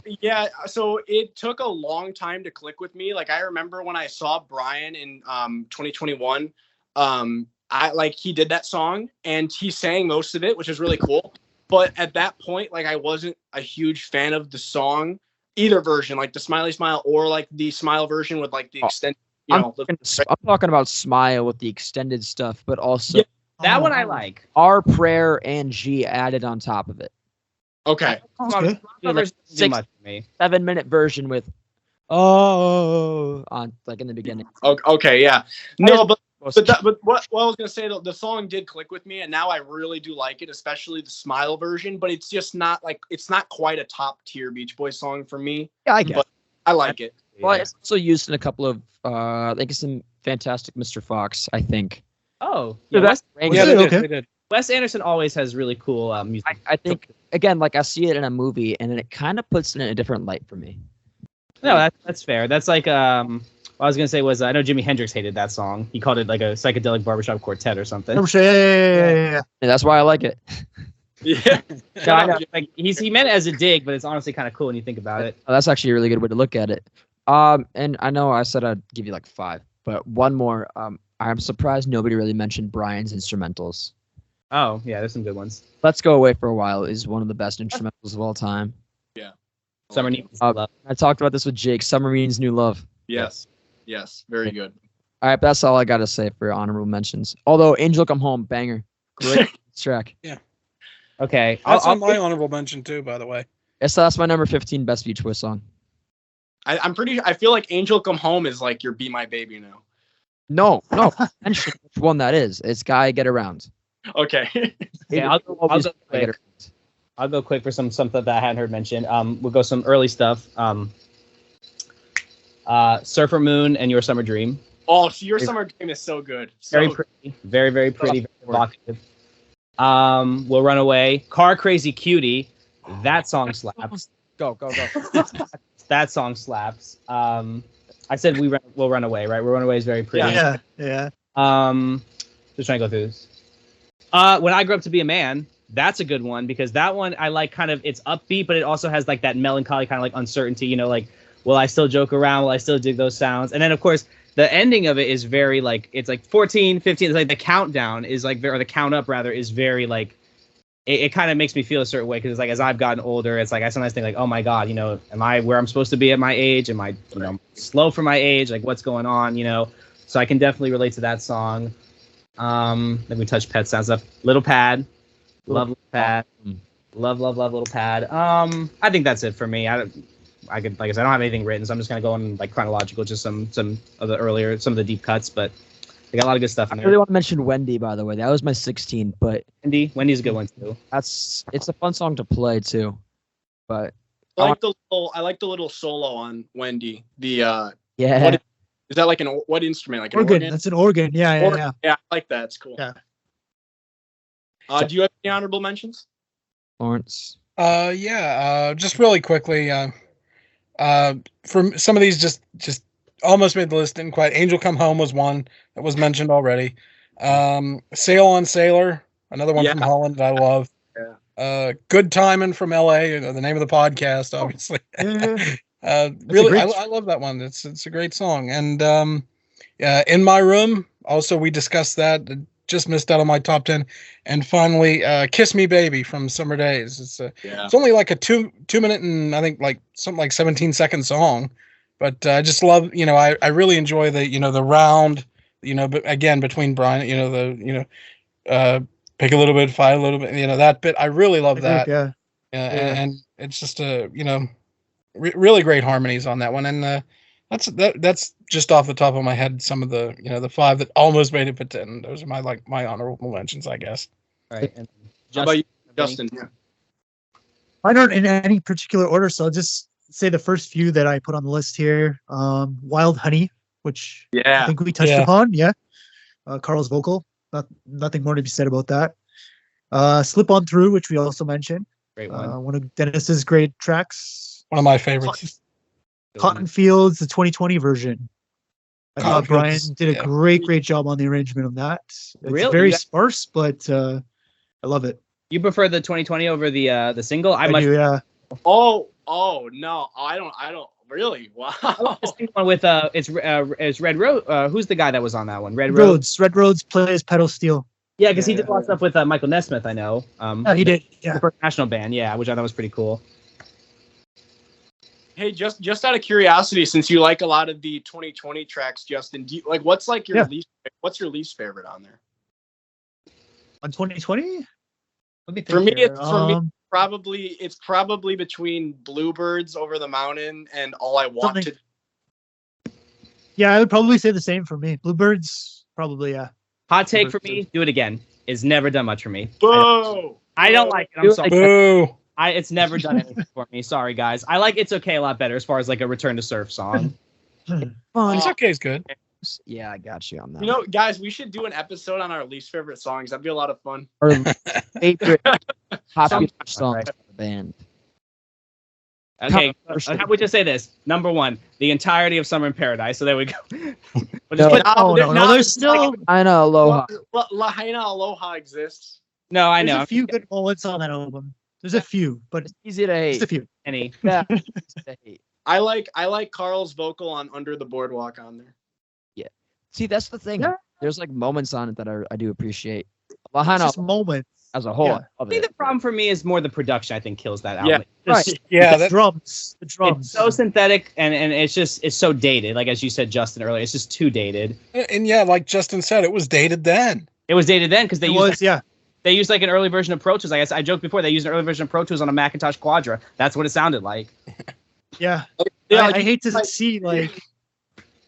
So it took a long time to click with me. Like I remember when I saw Brian in 2021, he did that song and he sang most of it, which is really cool. But at that point, like I wasn't a huge fan of the song, either version, like the Smiley Smile or like the Smile version with like the extended. I'm talking about Smile with the extended stuff, but also that one I like. Our Prayer and G added on top of it. Okay. Okay. Like 7-minute version with on like in the beginning. Okay, yeah. No, but what I was gonna say, the song did click with me, and now I really do like it, especially the Smile version. But it's just not like it's not quite a top tier Beach Boys song for me. Yeah, I get. But I like it. Well, Yeah. it's also used in a couple of, I think it's in Fantastic Mr. Fox, I think. Oh, So yeah. that's Yeah, it? they did. Okay. They did. Wes Anderson always has really cool music. I think, again, like I see it in a movie and it kind of puts it in a different light for me. No, that's fair. That's like what I was gonna say was I know Jimi Hendrix hated that song. He called it like a psychedelic barbershop quartet or something. Yeah. And that's why I like it. Yeah. So I know, like he meant it as a dig, but it's honestly kind of cool when you think about it. Oh, that's actually a really good way to look at it. And I know I said I'd give you like 5, but one more. I'm surprised nobody really mentioned Brian's instrumentals. Oh yeah, there's some good ones. Let's Go Away for a While is one of the best instrumentals of all time. Summer Needs Love. I talked about this with Jake. Summer Means New Love. Yes. Yes. Very good. All right, that's all I got to say for honorable mentions. Although Angel Come Home, banger. Great track. Okay, That's I'll on my honorable mention too, by the way. Yes, that's my number 15 best Beach Boys song. I feel like Angel Come Home is like your Be My Baby now. No. Mention which one that is. It's Guy Get Around. Okay. Yeah, I'll go quick for something that I hadn't heard mentioned. We'll go some early stuff. Surfer Moon and Your Summer Dream. Oh, so Your Summer Dream is so good. Very pretty. Very, very pretty. Very evocative. We'll Run Away. Car Crazy Cutie. That song slaps. Go. That song slaps. I said We'll Run Away, right? We'll Run Away is very pretty. Yeah. Just trying to go through this. When I Grew Up to Be a Man, that's a good one because that one I like kind of it's upbeat, but it also has like that melancholy kind of like uncertainty, like, will I still joke around? Will I still dig those sounds? And then of course the ending of it is very like, it's like 14, 15, it's like the countdown is like, or the count up rather is very like, it kind of makes me feel a certain way because it's like, as I've gotten older, it's like, I sometimes think like, oh my God, am I where I'm supposed to be at my age? Am I, slow for my age? Like what's going on, So I can definitely relate to that song. Then we touched Pet Sounds Up. Little Pad. Love Little Pad. Love Little Pad. I think that's it for me. I could, like I said, I don't have anything written, so I'm just gonna go in like chronological, just some of the deep cuts, but they got a lot of good stuff in I there. really want to mention Wendy, by the way. That was my 16, but Wendy's a good one too. it's a fun song to play too. But I like the little solo on Wendy. The yeah, what is that like what instrument? Like an organ? That's an organ. Yeah. Yeah, I like that. It's cool. Yeah. Do you have any honorable mentions? Lawrence. Just really quickly, from some of these just almost made the list, didn't quite. Angel Come Home was one that was mentioned already. Sail on Sailor, another one from Holland that I love. Yeah. Good Timin from LA, the name of the podcast, obviously. Really, I love that one. It's a great song. And In My Room, also we discussed that. Just missed out on my top 10. And finally, Kiss Me Baby from Summer Days. It's only like a 2 minute and I think like something like 17-second song, but I just love, I really enjoy the round, but again, between Brian, pick a little bit, fight a little bit, that bit. I really love that. Yeah. And it's just really great harmonies on that one. And that's just off the top of my head. Some of the, the 5 that almost made it to 10. Those are my honorable mentions, I guess. All right. And How about you, Justin? I don't in any particular order, so I'll just say the first few that I put on the list here. Wild Honey, which I think we touched upon. Yeah. Carl's vocal. Nothing more to be said about that. Slip On Through, which we also mentioned. Great one. One of Dennis's great tracks. One of my favorites. Cotton Fields, the 2020 version. I thought Brian did a great job on the arrangement of that. It's very sparse, but I love it. You prefer the 2020 over the single? I do, yeah. Oh no, I don't really. Wow. The single one with it's Red Rose. Who's the guy that was on that one? Red Rhodes plays pedal steel. Yeah, because he did a lot of stuff with Michael Nesmith. I know. He did. Yeah. The national band. Yeah, which I thought was pretty cool. Hey, just out of curiosity, since you like a lot of the 2020 tracks, Justin, do you like what's your least favorite on there? On 2020? Let me think. For me, it's probably between Bluebirds Over the Mountain and All I Want to. Yeah, I would probably say the same for me. Bluebirds, probably, yeah. Hot take for me, Do It Again. It's never done much for me. Boo! I don't like it. I'm sorry. Boo! It's never done anything for me. Sorry, guys. I like It's Okay a lot better as far as like a return to surf song. Fun. It's okay. It's good. Yeah, I got you on that. You know, guys, we should do an episode on our least favorite songs. That'd be a lot of fun. Or favorite popular Some- songs right. of the band. Okay, Controversial. how would you say this? Number one, the entirety of Summer in Paradise. So there we go. We'll No. just put, Oh no, there's still I know, Aloha. Lahaina Aloha exists. no, I there's know. a few good moments on that album. There's a few, but It's easy to hate. just a few. Any. Yeah, easy to hate. I like Carl's vocal on Under the Boardwalk on there. See, that's the thing. Yeah. There's like moments on it that I do appreciate. It's Lahaina just moments. as a whole, yeah. I I love think it. the problem for me is more the production. I think kills that Yeah, album. It's just- Yeah, the that, drums. The drums. It's so synthetic and it's so dated. Like as you said, Justin earlier, it's just too dated. and yeah, like Justin said, it was dated then. It was dated then because It was, yeah. they used like an early version of Pro Tools. I guess I joked before they used an early version of Pro Tools on a Macintosh Quadra. That's what it sounded like. Yeah. Yeah, I hate to like- see like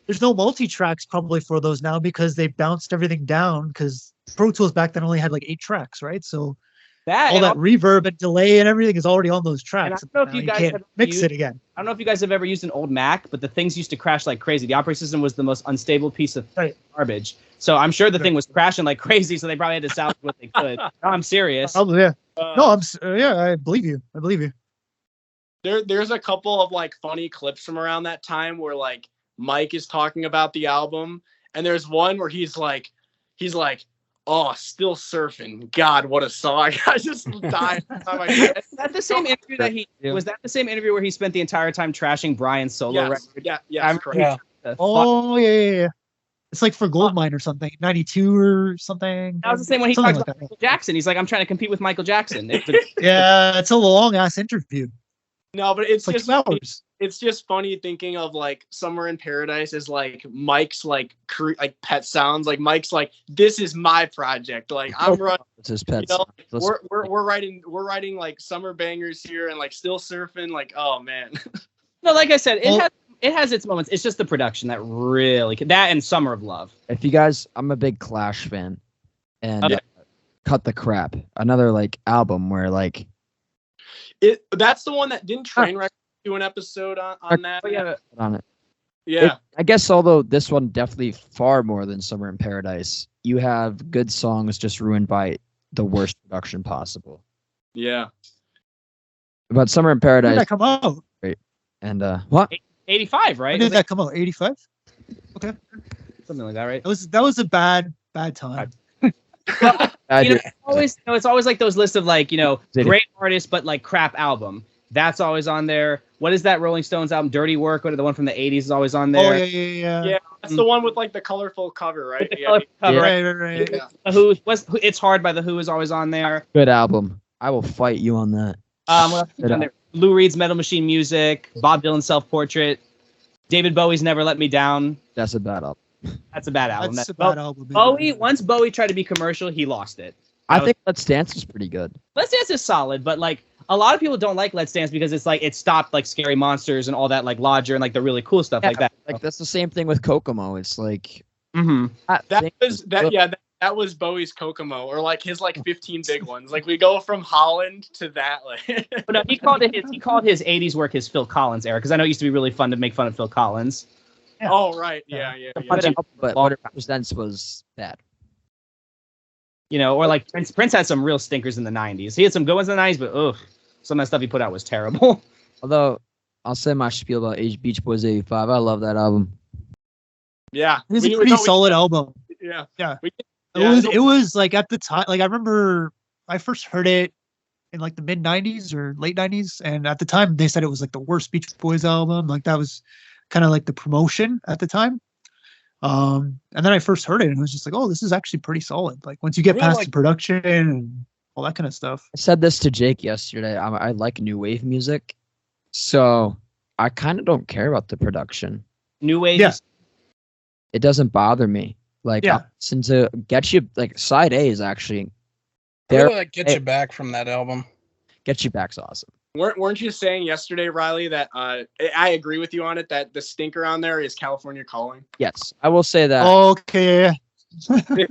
there's no multi-tracks probably for those now because they bounced everything down because Pro Tools back then only had like 8 tracks, right? So That all and that reverb and delay and everything is already on those tracks. don't know if Now you you guys can't have mix used- it again. I don't know if you guys have ever used an old Mac, but the things used to crash like crazy. The operating system was the most unstable piece of Right. garbage. So I'm sure the Right. thing was crashing like crazy. So they probably had to salvage what they could. No, I'm serious. Probably, yeah. Uh, No, yeah, I believe you. I believe you. there's a couple of like funny clips from around that time where like Mike is talking about the album, and there's one where he's like, "Oh, still surfing. God, what a song!" I just died. every time I hear it. Is that the same interview that he Yeah. was? That the same interview where he spent the entire time trashing Brian's solo Yes, record? yeah, yes, I'm- correct. Yeah. The fuck? Oh yeah. It's like for Goldmine or something, 92 or something. That was the same when he Something talks like about that. Michael Jackson. He's like, I'm trying to compete with Michael Jackson. Yeah, it's a long ass interview. No, but it's It's like just 2 hours. it's just funny thinking of like Summer in Paradise as like Mike's like like pet sounds. Like Mike's like, this is my project. Like I'm running. It's his You pets. know, Listen, we're writing like summer bangers here and like still surfing. Like, oh man. No, like I said, Well- it has its moments. It's just the production that really that and Summer of Love. if you guys, I'm a big Clash fan, and Okay. Cut the Crap, another like album where like That's the one that didn't Trainwreck do an episode on that. Oh, yeah, on it. Yeah. I guess although this one definitely far more than Summer in Paradise, you have good songs just ruined by the worst production possible. Yeah. But Summer in When did Paradise that come out? and what? 85, right? When did that come out? 85? Something like that, right? That was a bad time. I You know, do- it's always like those lists of like, Did it- great artists but like crap album. That's always on there. What is that Rolling Stones album? Dirty Work, what the one from the 80s is always on there. Oh yeah. Yeah. That's the one with like the colorful cover, right? With the Yeah. colorful cover, Yeah. right? Right. Yeah. The Who, It's Hard by the Who is always on there. Good album. I will fight you on that. What else is on there? Lou Reed's Metal Machine Music, Bob Dylan's Self Portrait, David Bowie's Never Let Me Down. That's a bad album. That's a bad album. That's a That- bad album. Once Bowie tried to be commercial, he lost it. I was- think Let's Dance is pretty good. Let's Dance is solid, but like a lot of people don't like Let's Dance because it's like it stopped like Scary Monsters and all that like Lodger and like the really cool stuff like that. Like that's the same thing with Kokomo. It's like Mm-hmm. That was Bowie's Kokomo, or like his like 15 big ones. Like we go from Holland to that. Like But no, he called his 80s work his Phil Collins era because I know it used to be really fun to make fun of Phil Collins. Yeah. Oh right, yeah. but what it represents was bad. Or like Prince had some real stinkers in the 90s. He had some good ones in the 90s, but ugh, some of that stuff he put out was terrible. Although I'll say my spiel about Beach Boys '85. I love that album. Yeah. It's a pretty solid album. Yeah. Yeah. We- It was like at the time, like I remember I first heard it in like the mid 90s or late 90s, and at the time they said it was like the worst Beach Boys album. Like that was kind of like the promotion at the time. And then I first heard it and it was just like, oh, this is actually pretty solid. Like once you get Really past like- the production and all that kind of stuff. I said this to Jake yesterday. I like new wave music, so I kind of don't care about the production. New Wave. Yeah. It doesn't bother me. Like, Yeah. I'll listen to Get You, like side A is actually I there. really like Get You Back from that album. Get You Back's awesome. Weren't you saying yesterday, Riley, that I agree with you on it, that the stinker on there is California Calling? Yes, I will say that. Okay. You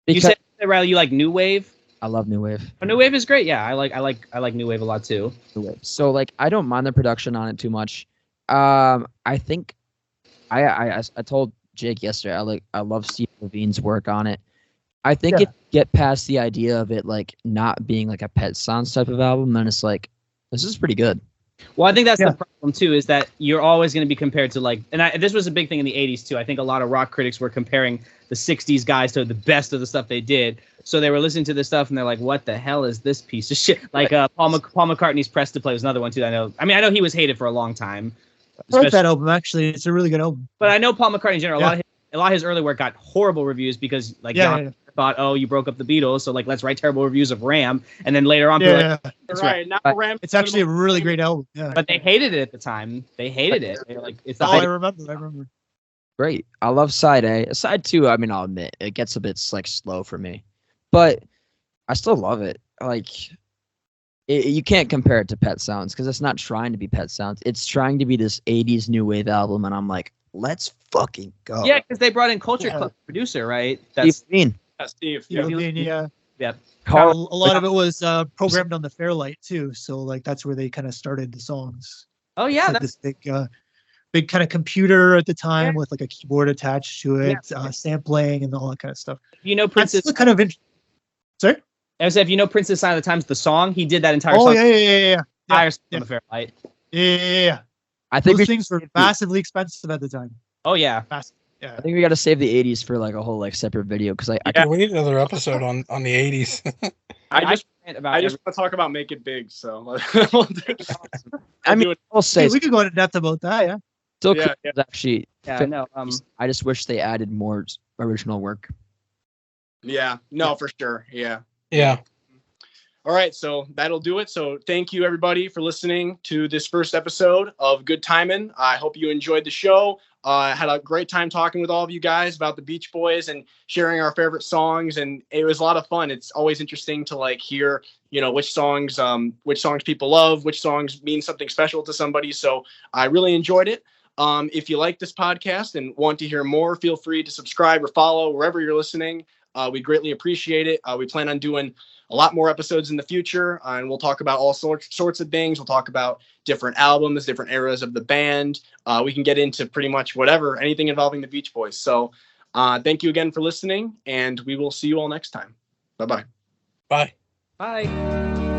because said Riley, you like New Wave. I love new wave. Oh, New Wave is great. Yeah, I like New Wave a lot too. New wave. So like, I don't mind the production on it too much. I think I told Jake yesterday. I love Steve Levine's work on it. I think if you get past the idea of it like not being like a Pet Sounds type of album, then it's like this is pretty good. Well, I think that's the problem too, is that you're always going to be compared to like, and this was a big thing in the 80s too. I think a lot of rock critics were comparing the 60s guys to the best of the stuff they did. So they were listening to this stuff and they're like, what the hell is this piece of shit? Like Paul McCartney's Press to Play was another one too. I know he was hated for a long time. I like that album, actually. It's a really good album. But I know Paul McCartney in general, a lot of his early work got horrible reviews because like thought, oh, you broke up the Beatles, so like let's write terrible reviews of Ram, and then later on, right. Now Ram, it's actually a really great album. Yeah, but they hated it at the time. They hated it. They're like, it's I remember. Great. I love side A. Side 2, I mean, I'll admit it gets a bit like slow for me, but I still love it. Like, you can't compare it to Pet Sounds because it's not trying to be Pet Sounds. It's trying to be this '80s new wave album, and I'm like, let's fucking go. Yeah, because they brought in Culture Club producer, right? That's Steve. Steve. Yeah. A Carl, lot of it was programmed on the Fairlight too, so like that's where they kind of started the songs. Oh yeah, like this big kind of computer at the time with like a keyboard attached to it, sampling and all that kind of stuff. You know, Princess. That's kind of sorry. I was if you know Princess Sign of the Times, the song he did that entire song. Oh yeah. On the Fairlight. Yeah. I think those things were massively expensive at the time. Oh yeah. Yeah. I think we got to save the '80s for like a whole like separate video because we need another episode on the '80s. I just want to talk about Make It Big, so I mean, I'll say we could go into depth about that. Yeah. Still, actually, no. I just wish they added more original work. Yeah. No, for sure. Yeah. Yeah. All right, so that'll do it. So thank you, everybody, for listening to this first episode of Good Timin. I hope you enjoyed the show. I had a great time talking with all of you guys about the Beach Boys and sharing our favorite songs, and it was a lot of fun. It's always interesting to like hear, which songs people love, which songs mean something special to somebody. So I really enjoyed it. If you like this podcast and want to hear more, feel free to subscribe or follow wherever you're listening. We greatly appreciate it. We plan on doing a lot more episodes in the future, and we'll talk about all sorts of things. We'll talk about different albums, different eras of the band. We can get into pretty much anything involving the Beach Boys. So thank you again for listening, and we will see you all next time. Bye-bye. Bye. Bye.